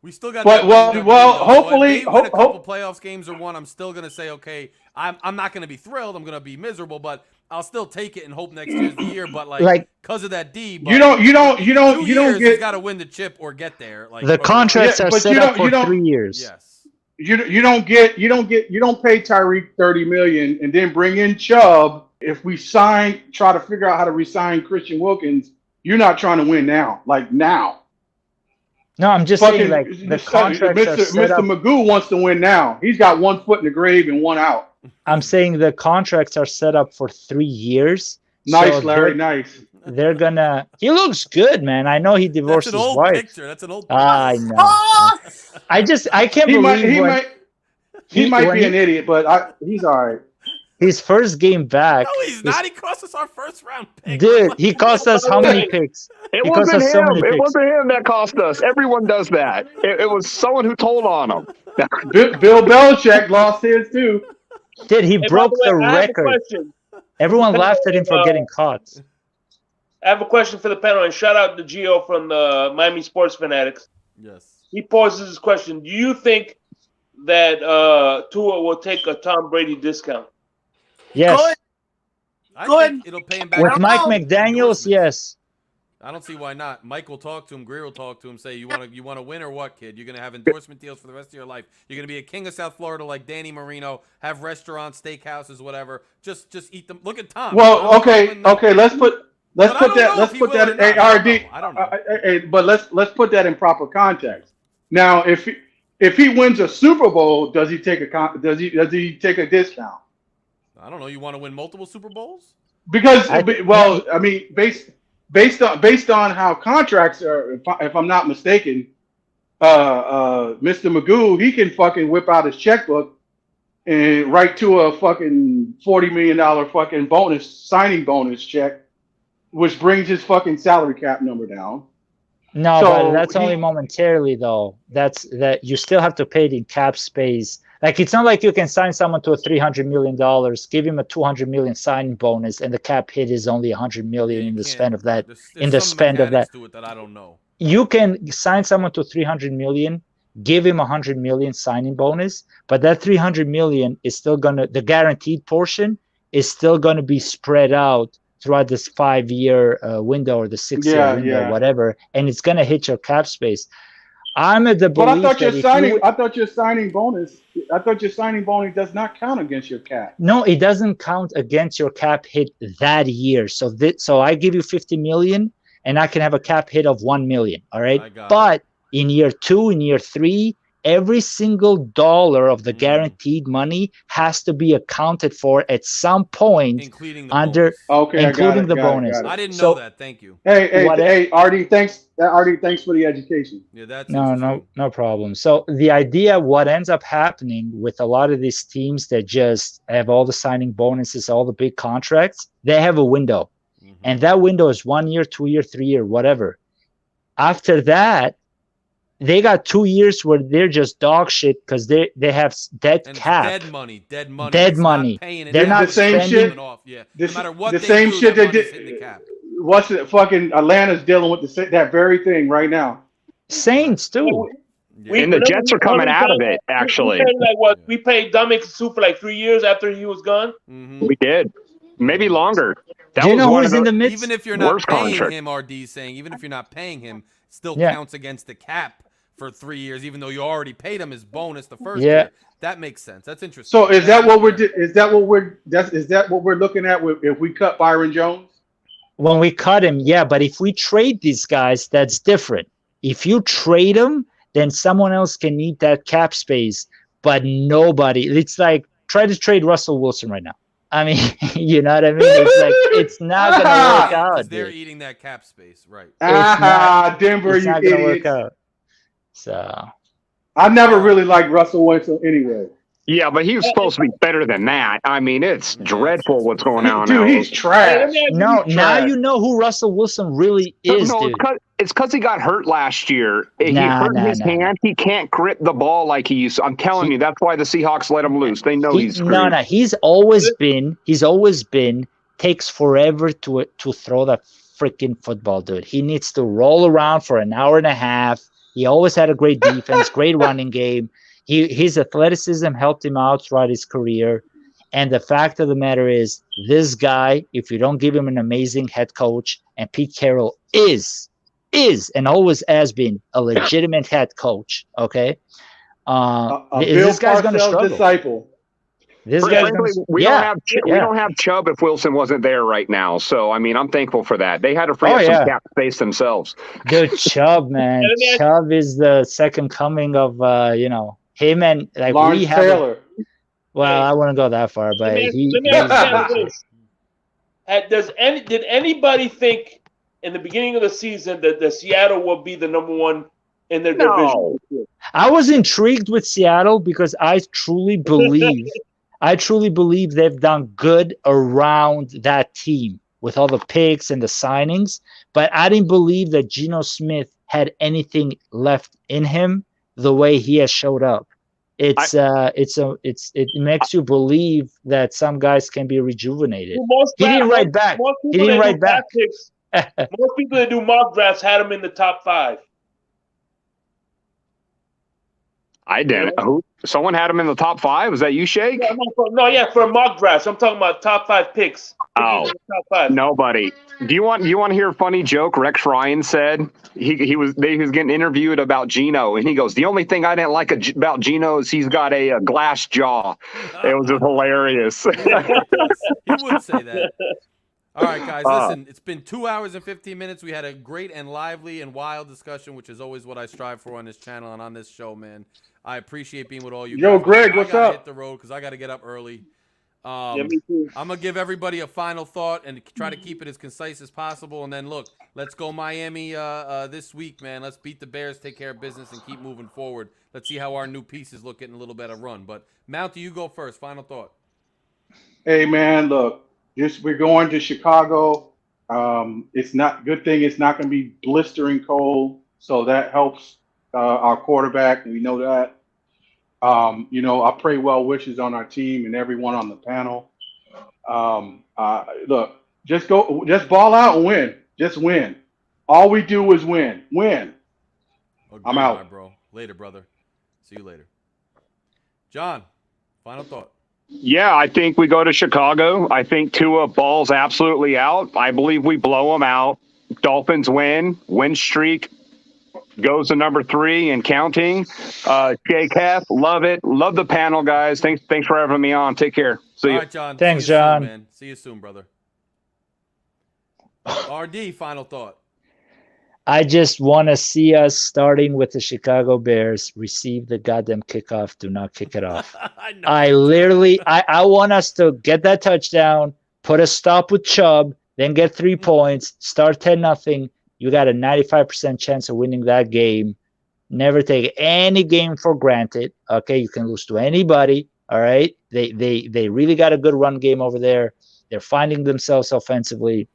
[SPEAKER 2] We still got
[SPEAKER 7] But
[SPEAKER 2] that
[SPEAKER 7] well,
[SPEAKER 2] banged up
[SPEAKER 7] well,
[SPEAKER 2] lead, though.
[SPEAKER 7] hopefully,
[SPEAKER 2] So if they win a couple
[SPEAKER 7] hope.
[SPEAKER 2] playoffs games or one, I'm still gonna say, okay, I'm not gonna be thrilled. I'm gonna be miserable, but I'll still take it and hope next year's the year. But like because of that D, but
[SPEAKER 7] You don't
[SPEAKER 2] 2 years he's
[SPEAKER 7] get
[SPEAKER 2] got to win the chip or get there. Like
[SPEAKER 6] The
[SPEAKER 2] or
[SPEAKER 6] contracts
[SPEAKER 7] Yeah,
[SPEAKER 6] are
[SPEAKER 7] but
[SPEAKER 6] set
[SPEAKER 7] you
[SPEAKER 6] up
[SPEAKER 7] don't- you
[SPEAKER 6] for
[SPEAKER 7] don't-
[SPEAKER 6] 3 years.
[SPEAKER 2] yes,
[SPEAKER 7] you don't pay Tyreek $30 million and then bring in Chubb. If we try to figure out how to re-sign Christian Wilkins, you're not trying to win now. Like now.
[SPEAKER 6] No, I'm just saying, like, the contracts are set
[SPEAKER 7] Mr.
[SPEAKER 6] up.
[SPEAKER 7] Magoo wants to win now. He's got 1 foot in the grave and 1 out.
[SPEAKER 6] I'm saying the contracts are set up for 3 years.
[SPEAKER 7] Nice,
[SPEAKER 6] so
[SPEAKER 7] Larry. Nice.
[SPEAKER 6] They're gonna. He looks good, man. I know he divorced
[SPEAKER 2] that's an
[SPEAKER 6] his
[SPEAKER 2] old
[SPEAKER 6] wife.
[SPEAKER 2] picture. That's an old picture.
[SPEAKER 6] I know. I can't
[SPEAKER 7] He
[SPEAKER 6] believe
[SPEAKER 7] might
[SPEAKER 6] when
[SPEAKER 7] be an idiot, but he's all right.
[SPEAKER 6] his first game back.
[SPEAKER 2] No, he's not. He cost us our first round pick.
[SPEAKER 6] Dude, he cost us how many picks?
[SPEAKER 8] It
[SPEAKER 6] He cost
[SPEAKER 8] wasn't
[SPEAKER 6] us so
[SPEAKER 8] him.
[SPEAKER 6] many
[SPEAKER 8] It
[SPEAKER 6] picks.
[SPEAKER 8] wasn't him that cost us. Everyone does that. It was someone who told on him.
[SPEAKER 7] Bill Belichick lost his too.
[SPEAKER 6] Dude, he
[SPEAKER 3] Hey, by
[SPEAKER 6] broke
[SPEAKER 3] way,
[SPEAKER 6] the
[SPEAKER 3] I have a
[SPEAKER 6] record.
[SPEAKER 3] question.
[SPEAKER 6] Everyone laughed at him for getting caught.
[SPEAKER 3] I have a question for the panel, and shout out to Gio from the Miami Sports Fanatics.
[SPEAKER 2] Yes.
[SPEAKER 3] He poses this question: do you think that Tua will take a Tom Brady discount?
[SPEAKER 6] Yes.
[SPEAKER 9] Good.
[SPEAKER 2] I
[SPEAKER 9] Good.
[SPEAKER 2] think it'll pay him back.
[SPEAKER 6] With Mike
[SPEAKER 9] No.
[SPEAKER 6] McDaniels,
[SPEAKER 2] Endorsements.
[SPEAKER 6] yes.
[SPEAKER 2] I don't see why not. Mike will talk to him. Grier will talk to him. Say, you want to win or what, kid? You're gonna have endorsement deals for the rest of your life. You're gonna be a king of South Florida like Danny Marino. Have restaurants, steakhouses, whatever. Just eat them. Look at Tom.
[SPEAKER 7] Well, okay. Let's put
[SPEAKER 2] But I don't know
[SPEAKER 7] let's
[SPEAKER 2] if he
[SPEAKER 7] put
[SPEAKER 2] will
[SPEAKER 7] that
[SPEAKER 2] or
[SPEAKER 7] in
[SPEAKER 2] not.
[SPEAKER 7] ARD.
[SPEAKER 2] I don't know.
[SPEAKER 7] But let's put that in proper context. Now, if he wins a Super Bowl, does he take a discount?
[SPEAKER 2] I don't know. You want to win multiple Super Bowls?
[SPEAKER 7] Because I mean, based on how contracts are, if I'm not mistaken, Mr. Magoo, he can fucking whip out his checkbook and write to a fucking $40 million fucking signing bonus check, which brings his fucking salary cap number down.
[SPEAKER 6] No,
[SPEAKER 7] So
[SPEAKER 6] but that's only momentarily, though. That you still have to pay it in cap space. Like, it's not like you can sign someone to a $300 million, give him a $200 million signing bonus, and the cap hit is only $100 million in the spend of that.
[SPEAKER 2] There's some
[SPEAKER 6] spend of that.
[SPEAKER 2] mechanics to it that I don't know.
[SPEAKER 6] You can sign someone to $300 million, give him $100 million signing bonus, but that $300 million is still the guaranteed portion is still gonna be spread out throughout this 5-year window or the 6-year window, whatever, and it's gonna hit your cap space. I'm at the belief
[SPEAKER 7] But I thought your signing bonus does not count against your cap.
[SPEAKER 6] No, it doesn't count against your cap hit that year. So I give you $50 million, and I can have a cap hit of $1 million. All right, but in year 2, in year 3, every single dollar of the guaranteed money has to be accounted for at some point,
[SPEAKER 2] including the bonus.
[SPEAKER 6] Including the bonus.
[SPEAKER 2] I didn't know that. Thank you.
[SPEAKER 7] Hey, Artie, thanks. Artie, thanks for the education.
[SPEAKER 2] Yeah, that's
[SPEAKER 6] no problem. So the idea, what ends up happening with a lot of these teams that just have all the signing bonuses, all the big contracts, they have a window, and that window is 1 year, 2 year, 3 year, whatever. After that, they got 2 years where they're just dog shit because they have dead cap.
[SPEAKER 2] Dead money.
[SPEAKER 6] Dead
[SPEAKER 2] It's
[SPEAKER 6] money.
[SPEAKER 2] Not paying
[SPEAKER 6] They're not
[SPEAKER 7] the same
[SPEAKER 6] spending
[SPEAKER 7] shit.
[SPEAKER 2] off. Yeah.
[SPEAKER 7] The
[SPEAKER 2] No matter what
[SPEAKER 7] the
[SPEAKER 2] they
[SPEAKER 7] same
[SPEAKER 2] do,
[SPEAKER 7] shit
[SPEAKER 2] that
[SPEAKER 7] they
[SPEAKER 2] money's hitting the
[SPEAKER 7] did.
[SPEAKER 2] cap.
[SPEAKER 7] What's it? Fucking Atlanta's dealing with that very thing right now.
[SPEAKER 6] Saints too.
[SPEAKER 8] And the Jets are coming out of it, actually.
[SPEAKER 3] We paid Dominic Sue for like 3 years after he was gone.
[SPEAKER 8] We did. Maybe longer. That
[SPEAKER 6] Do you
[SPEAKER 8] was
[SPEAKER 6] know
[SPEAKER 8] one
[SPEAKER 6] who's
[SPEAKER 8] of
[SPEAKER 6] in
[SPEAKER 8] the
[SPEAKER 6] the midst?
[SPEAKER 2] Even if you're not
[SPEAKER 8] worst
[SPEAKER 2] paying
[SPEAKER 8] contract.
[SPEAKER 2] him, RD saying, even if you're not paying him, still
[SPEAKER 6] Yeah.
[SPEAKER 2] counts against the cap for 3 years, even though you already paid him his bonus the first
[SPEAKER 6] Yeah.
[SPEAKER 2] year. That makes sense. That's interesting.
[SPEAKER 7] So is that what we're looking at if we cut Byron Jones?
[SPEAKER 6] When we cut him, yeah, but if we trade these guys, that's different. If you trade them, then someone else can eat that cap space, but nobody. It's like try to trade Russell Wilson right now. I mean, you know what I mean? It's like it's not gonna work out.
[SPEAKER 2] Because they're
[SPEAKER 6] Dude.
[SPEAKER 2] eating that cap space, right?
[SPEAKER 7] Denver,
[SPEAKER 6] It's
[SPEAKER 7] you
[SPEAKER 6] not gonna work
[SPEAKER 7] idiots.
[SPEAKER 6] out. So
[SPEAKER 7] I never really liked Russell Wilson anyway.
[SPEAKER 8] Yeah, but he was supposed to be better than that. I mean, it's dreadful what's going on
[SPEAKER 7] Dude,
[SPEAKER 8] now.
[SPEAKER 7] he's trash.
[SPEAKER 6] no,
[SPEAKER 7] He's
[SPEAKER 6] now
[SPEAKER 7] trash.
[SPEAKER 6] you know who Russell Wilson really is,
[SPEAKER 8] No,
[SPEAKER 6] dude.
[SPEAKER 8] it's because he got hurt last year. He
[SPEAKER 6] Nah,
[SPEAKER 8] hurt
[SPEAKER 6] nah,
[SPEAKER 8] his
[SPEAKER 6] nah,
[SPEAKER 8] hand. He can't grip the ball like he used to. I'm telling you, that's why the Seahawks let him loose. They know he's screwed.
[SPEAKER 6] No, he's always been takes forever to throw that freaking football, dude. He needs to roll around for an hour and a half, He always had a great defense, great running game. His athleticism helped him out throughout his career. And the fact of the matter is, this guy, if you don't give him an amazing head coach, and Pete Carroll is and always has been a legitimate head coach, okay?
[SPEAKER 7] Bill
[SPEAKER 6] This guy's going to
[SPEAKER 7] Parcells
[SPEAKER 6] struggle.
[SPEAKER 7] disciple.
[SPEAKER 6] This guy's
[SPEAKER 8] Frankly,
[SPEAKER 6] gonna,
[SPEAKER 8] we don't have Chubb if Wilson wasn't there right now. So I mean, I'm thankful for that. They had to free up some cap space themselves.
[SPEAKER 6] Dude, Chubb, man, Chubb is the second coming of him and like
[SPEAKER 7] Lawrence
[SPEAKER 6] we have.
[SPEAKER 7] Taylor.
[SPEAKER 6] Well, I wouldn't go that far, but
[SPEAKER 3] Let me ask you this. Did anybody think in the beginning of the season that the Seattle would be the number one in their division?
[SPEAKER 6] I was intrigued with Seattle because I truly believe they've done good around that team with all the picks and the signings, but I didn't believe that Geno Smith had anything left in him the way he has showed up. It makes you believe that some guys can be rejuvenated. He didn't write back. He didn't write back.
[SPEAKER 3] Most people that do mock drafts had him in the top 5.
[SPEAKER 8] I didn't. Someone had him in the top 5? Was that you, Shake?
[SPEAKER 3] No, for mock drafts. I'm talking about top 5 picks.
[SPEAKER 8] Oh,
[SPEAKER 3] top 5.
[SPEAKER 8] Nobody. Do you want to hear a funny joke? Rex Ryan said he was getting interviewed about Geno, and he goes, "The only thing I didn't like about Geno is he's got a glass jaw." It was hilarious.
[SPEAKER 2] He would say that. All right, guys, listen, it's been 2 hours and 15 minutes. We had a great and lively and wild discussion, which is always what I strive for on this channel and on this show, man. I appreciate being with all you guys.
[SPEAKER 7] Yo, Greg, what's
[SPEAKER 2] I gotta
[SPEAKER 7] up?
[SPEAKER 2] hit the road because I got to get up early.
[SPEAKER 3] Me too.
[SPEAKER 2] I'm going to give everybody a final thought and try to keep it as concise as possible. And then, look, let's go Miami this week, man. Let's beat the Bears, take care of business, and keep moving forward. Let's see how our new pieces look getting a little better run. But, Mounty, you go first. Final thought.
[SPEAKER 7] Hey, man, look, we're going to Chicago. It's not good thing. It's not going to be blistering cold, so that helps our quarterback. We know that. I pray well wishes on our team and everyone on the panel. Look, just ball out and win. Just win. All we do is win. Win. I'm out.
[SPEAKER 2] My bro. Later, brother. See you later. John, final thought.
[SPEAKER 8] Yeah, I think we go to Chicago. I think Tua balls absolutely out. I believe we blow them out. Dolphins win streak goes to number 3 and counting. Jake Hef, love it. Love the panel, guys. Thanks for having me on. Take care. See you.
[SPEAKER 2] All right, John.
[SPEAKER 6] Thanks,
[SPEAKER 2] See you
[SPEAKER 6] John.
[SPEAKER 2] Soon, man. See you soon, brother. RD, final thought.
[SPEAKER 6] I just want to see us starting with the Chicago Bears receive the goddamn kickoff. Do not kick it off. I want us to get that touchdown, put a stop with Chubb, then get 3 points, start 10-0. You got a 95% chance of winning that game. Never take any game for granted. Okay, you can lose to anybody. All right, they really got a good run game over there. They're finding themselves offensively.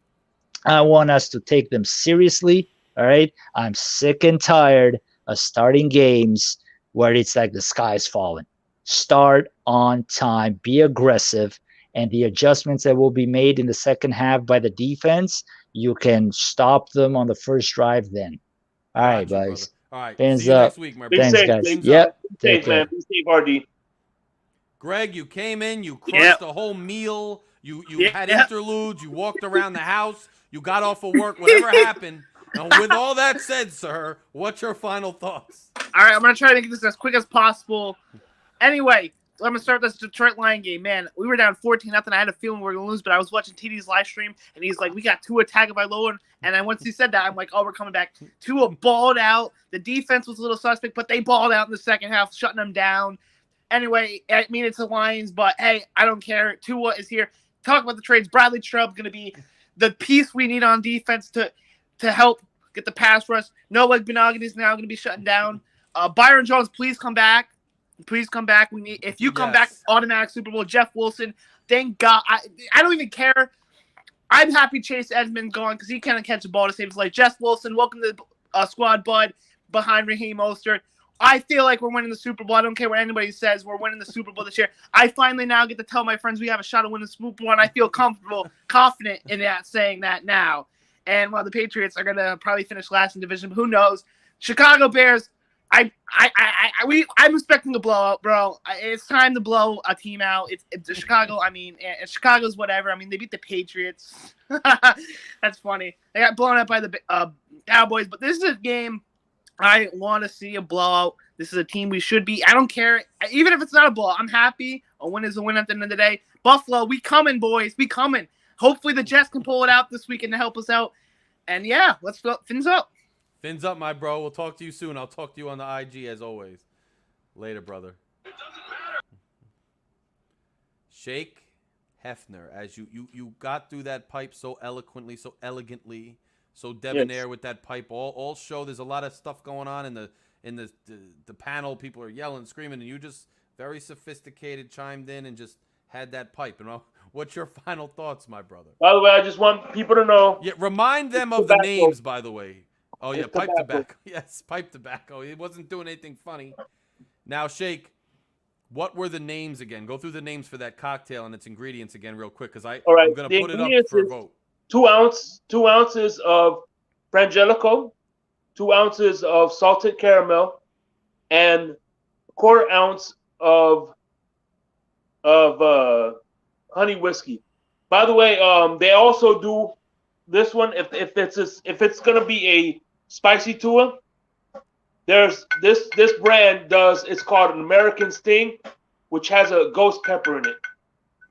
[SPEAKER 6] I want us to take them seriously. All right, I'm sick and tired of starting games where it's like the sky's falling. Start on time, be aggressive, and the adjustments that will be made in the second half by the defense, you can stop them on the first drive then. All right, guys.
[SPEAKER 2] All right.
[SPEAKER 6] Hands
[SPEAKER 2] See you
[SPEAKER 6] up.
[SPEAKER 2] next week, my brother.
[SPEAKER 6] Thanks, guys. Yep.
[SPEAKER 3] Take care. Be safe, RD.
[SPEAKER 2] Greg, you came in, you crushed the whole meal. You had interludes. You walked around the house. You got off of work. Whatever happened. And with all that said, sir, what's your final thoughts?
[SPEAKER 9] All right, I'm going to try to get this as quick as possible. Anyway, I'm going to start this Detroit Lion game. Man, we were down 14-0. I had a feeling we were going to lose, but I was watching TD's live stream, and he's like, we got Tua Tagovailoa. And then once he said that, I'm like, oh, we're coming back. Tua balled out. The defense was a little suspect, but they balled out in the second half, shutting them down. Anyway, I mean, it's the Lions, but hey, I don't care. Tua is here. Talk about the trades. Bradley Chubb going to be the piece we need on defense to help get the pass rush. Noah Benogany is now going to be shutting down. Byron Jones, please come back. Please come back. If you come back, automatic Super Bowl. Jeff Wilson, thank God. I don't even care. I'm happy Chase Edmonds gone because he can't catch the ball to save his life. Jeff Wilson, welcome to the squad, bud, behind Raheem Mostert. I feel like we're winning the Super Bowl. I don't care what anybody says. We're winning the Super Bowl this year. I finally now get to tell my friends we have a shot at winning the Super Bowl, and I feel confident in that, saying that now. And while the Patriots are going to probably finish last in division, who knows? Chicago Bears. I'm expecting a blowout, bro. It's time to blow a team out. It's Chicago. I mean, Chicago's whatever. I mean, they beat the Patriots. That's funny. They got blown out by the Cowboys, but this is a game I want to see a blowout. This is a team we should be. I don't care. Even if it's not a blowout, I'm happy. A win is a win at the end of the day. Buffalo, we coming, boys. We coming. Hopefully the Jets can pull it out this weekend to help us out. And yeah, let's fill Fins up.
[SPEAKER 2] Fins up, my bro. We'll talk to you soon. I'll talk to you on the IG as always. Later, brother. Shake Hefner, as you got through that pipe so eloquently, so elegantly, so debonair with that pipe. All show there's a lot of stuff going on in the panel. People are yelling, screaming, and you just very sophisticated chimed in and just had that pipe. And what's your final thoughts, my brother?
[SPEAKER 3] By the way, I just want people to know.
[SPEAKER 2] Yeah, remind them of the names, by the way. Oh, yeah, pipe tobacco. Yes, pipe tobacco. It wasn't doing anything funny. Now, Shake, what were the names again? Go through the names for that cocktail and its ingredients again real quick, because I'm going to put it up for a vote. 2
[SPEAKER 3] ounces of Frangelico, 2 ounces of salted caramel, and 1/4 ounce of honey whiskey. By the way, they also do this one if it's gonna be a spicy Tua. There's this brand does. It's called an American Sting, which has a ghost pepper in it.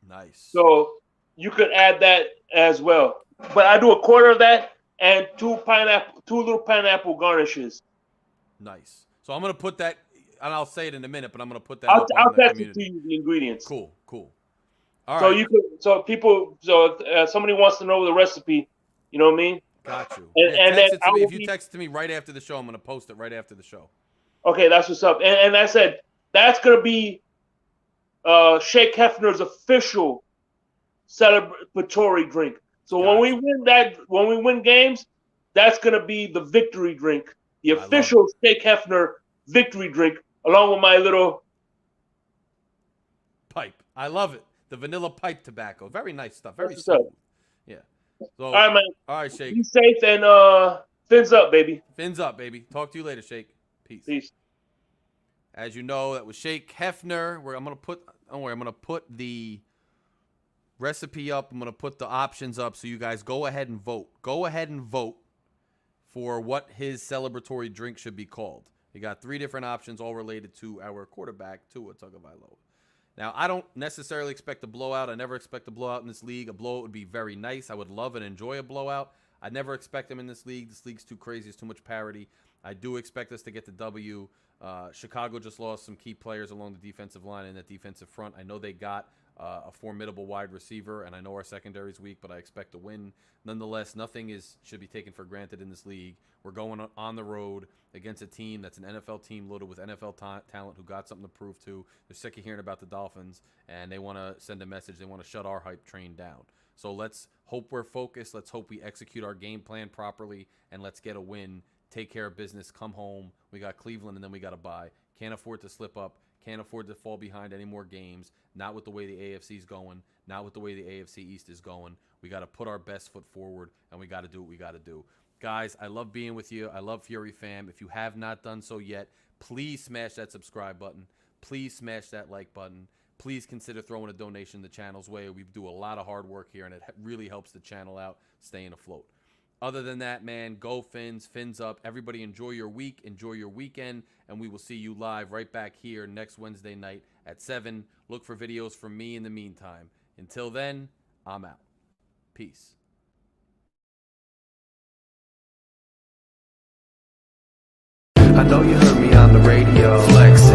[SPEAKER 2] Nice.
[SPEAKER 3] So you could add that as well. But I do 1/4 of that and two little pineapple garnishes.
[SPEAKER 2] Nice. So I'm gonna put that, and I'll say it in a minute, but I'm gonna put that.
[SPEAKER 3] I'll text it to you the ingredients.
[SPEAKER 2] Cool. All right.
[SPEAKER 3] If somebody wants to know the recipe, you know what I mean?
[SPEAKER 2] Got you. If you text it to me right after the show, I'm gonna post it right after the show.
[SPEAKER 3] Okay, that's what's up. And I said that's gonna be Shake Hefner's official celebratory drink. So when we win games, that's gonna be the victory drink, the official Shake Hefner victory drink, along with my little
[SPEAKER 2] pipe. I love it. The vanilla pipe tobacco. Very nice stuff. Very smooth. Yeah. So,
[SPEAKER 3] all right, man.
[SPEAKER 2] All right, Shake.
[SPEAKER 3] Be safe and fins up, baby.
[SPEAKER 2] Fins up, baby. Talk to you later, Shake.
[SPEAKER 3] Peace.
[SPEAKER 2] As you know, that was Shake Hefner. I'm gonna put the recipe up. I'm gonna put the options up, so you guys go ahead and vote. Go ahead and vote for what his celebratory drink should be called. You got 3 different options, all related to our quarterback, Tua Tagovailoa. Now, I don't necessarily expect a blowout. I never expect a blowout in this league. A blowout would be very nice. I would love and enjoy a blowout. I never expect them in this league. This league's too crazy. It's too much parity. I do expect us to get the W. Chicago just lost some key players along the defensive line and that defensive front. I know they got a formidable wide receiver, and I know our secondary is weak, but I expect to win. Nonetheless, nothing should be taken for granted in this league. We're going on the road against a team that's an NFL team loaded with NFL talent who got something to prove to. They're sick of hearing about the Dolphins, and they want to send a message. They want to shut our hype train down. So let's hope we're focused. Let's hope we execute our game plan properly, and let's get a win. Take care of business. Come home. We got Cleveland, and then we got to bye. Can't afford to slip up. Can't afford to fall behind any more games. Not with the way the AFC's going. Not with the way the AFC East is going. We got to put our best foot forward, and we got to do what we got to do. Guys, I love being with you. I love Fury Fam. If you have not done so yet, please smash that subscribe button. Please smash that like button. Please consider throwing a donation the channel's way. We do a lot of hard work here, and it really helps the channel out staying afloat. Other than that, man, go Fins. Fins up. Everybody enjoy your week. Enjoy your weekend. And we will see you live right back here next Wednesday night at 7. Look for videos from me in the meantime. Until then, I'm out. Peace.
[SPEAKER 1] I know you heard me on the radio. Flex.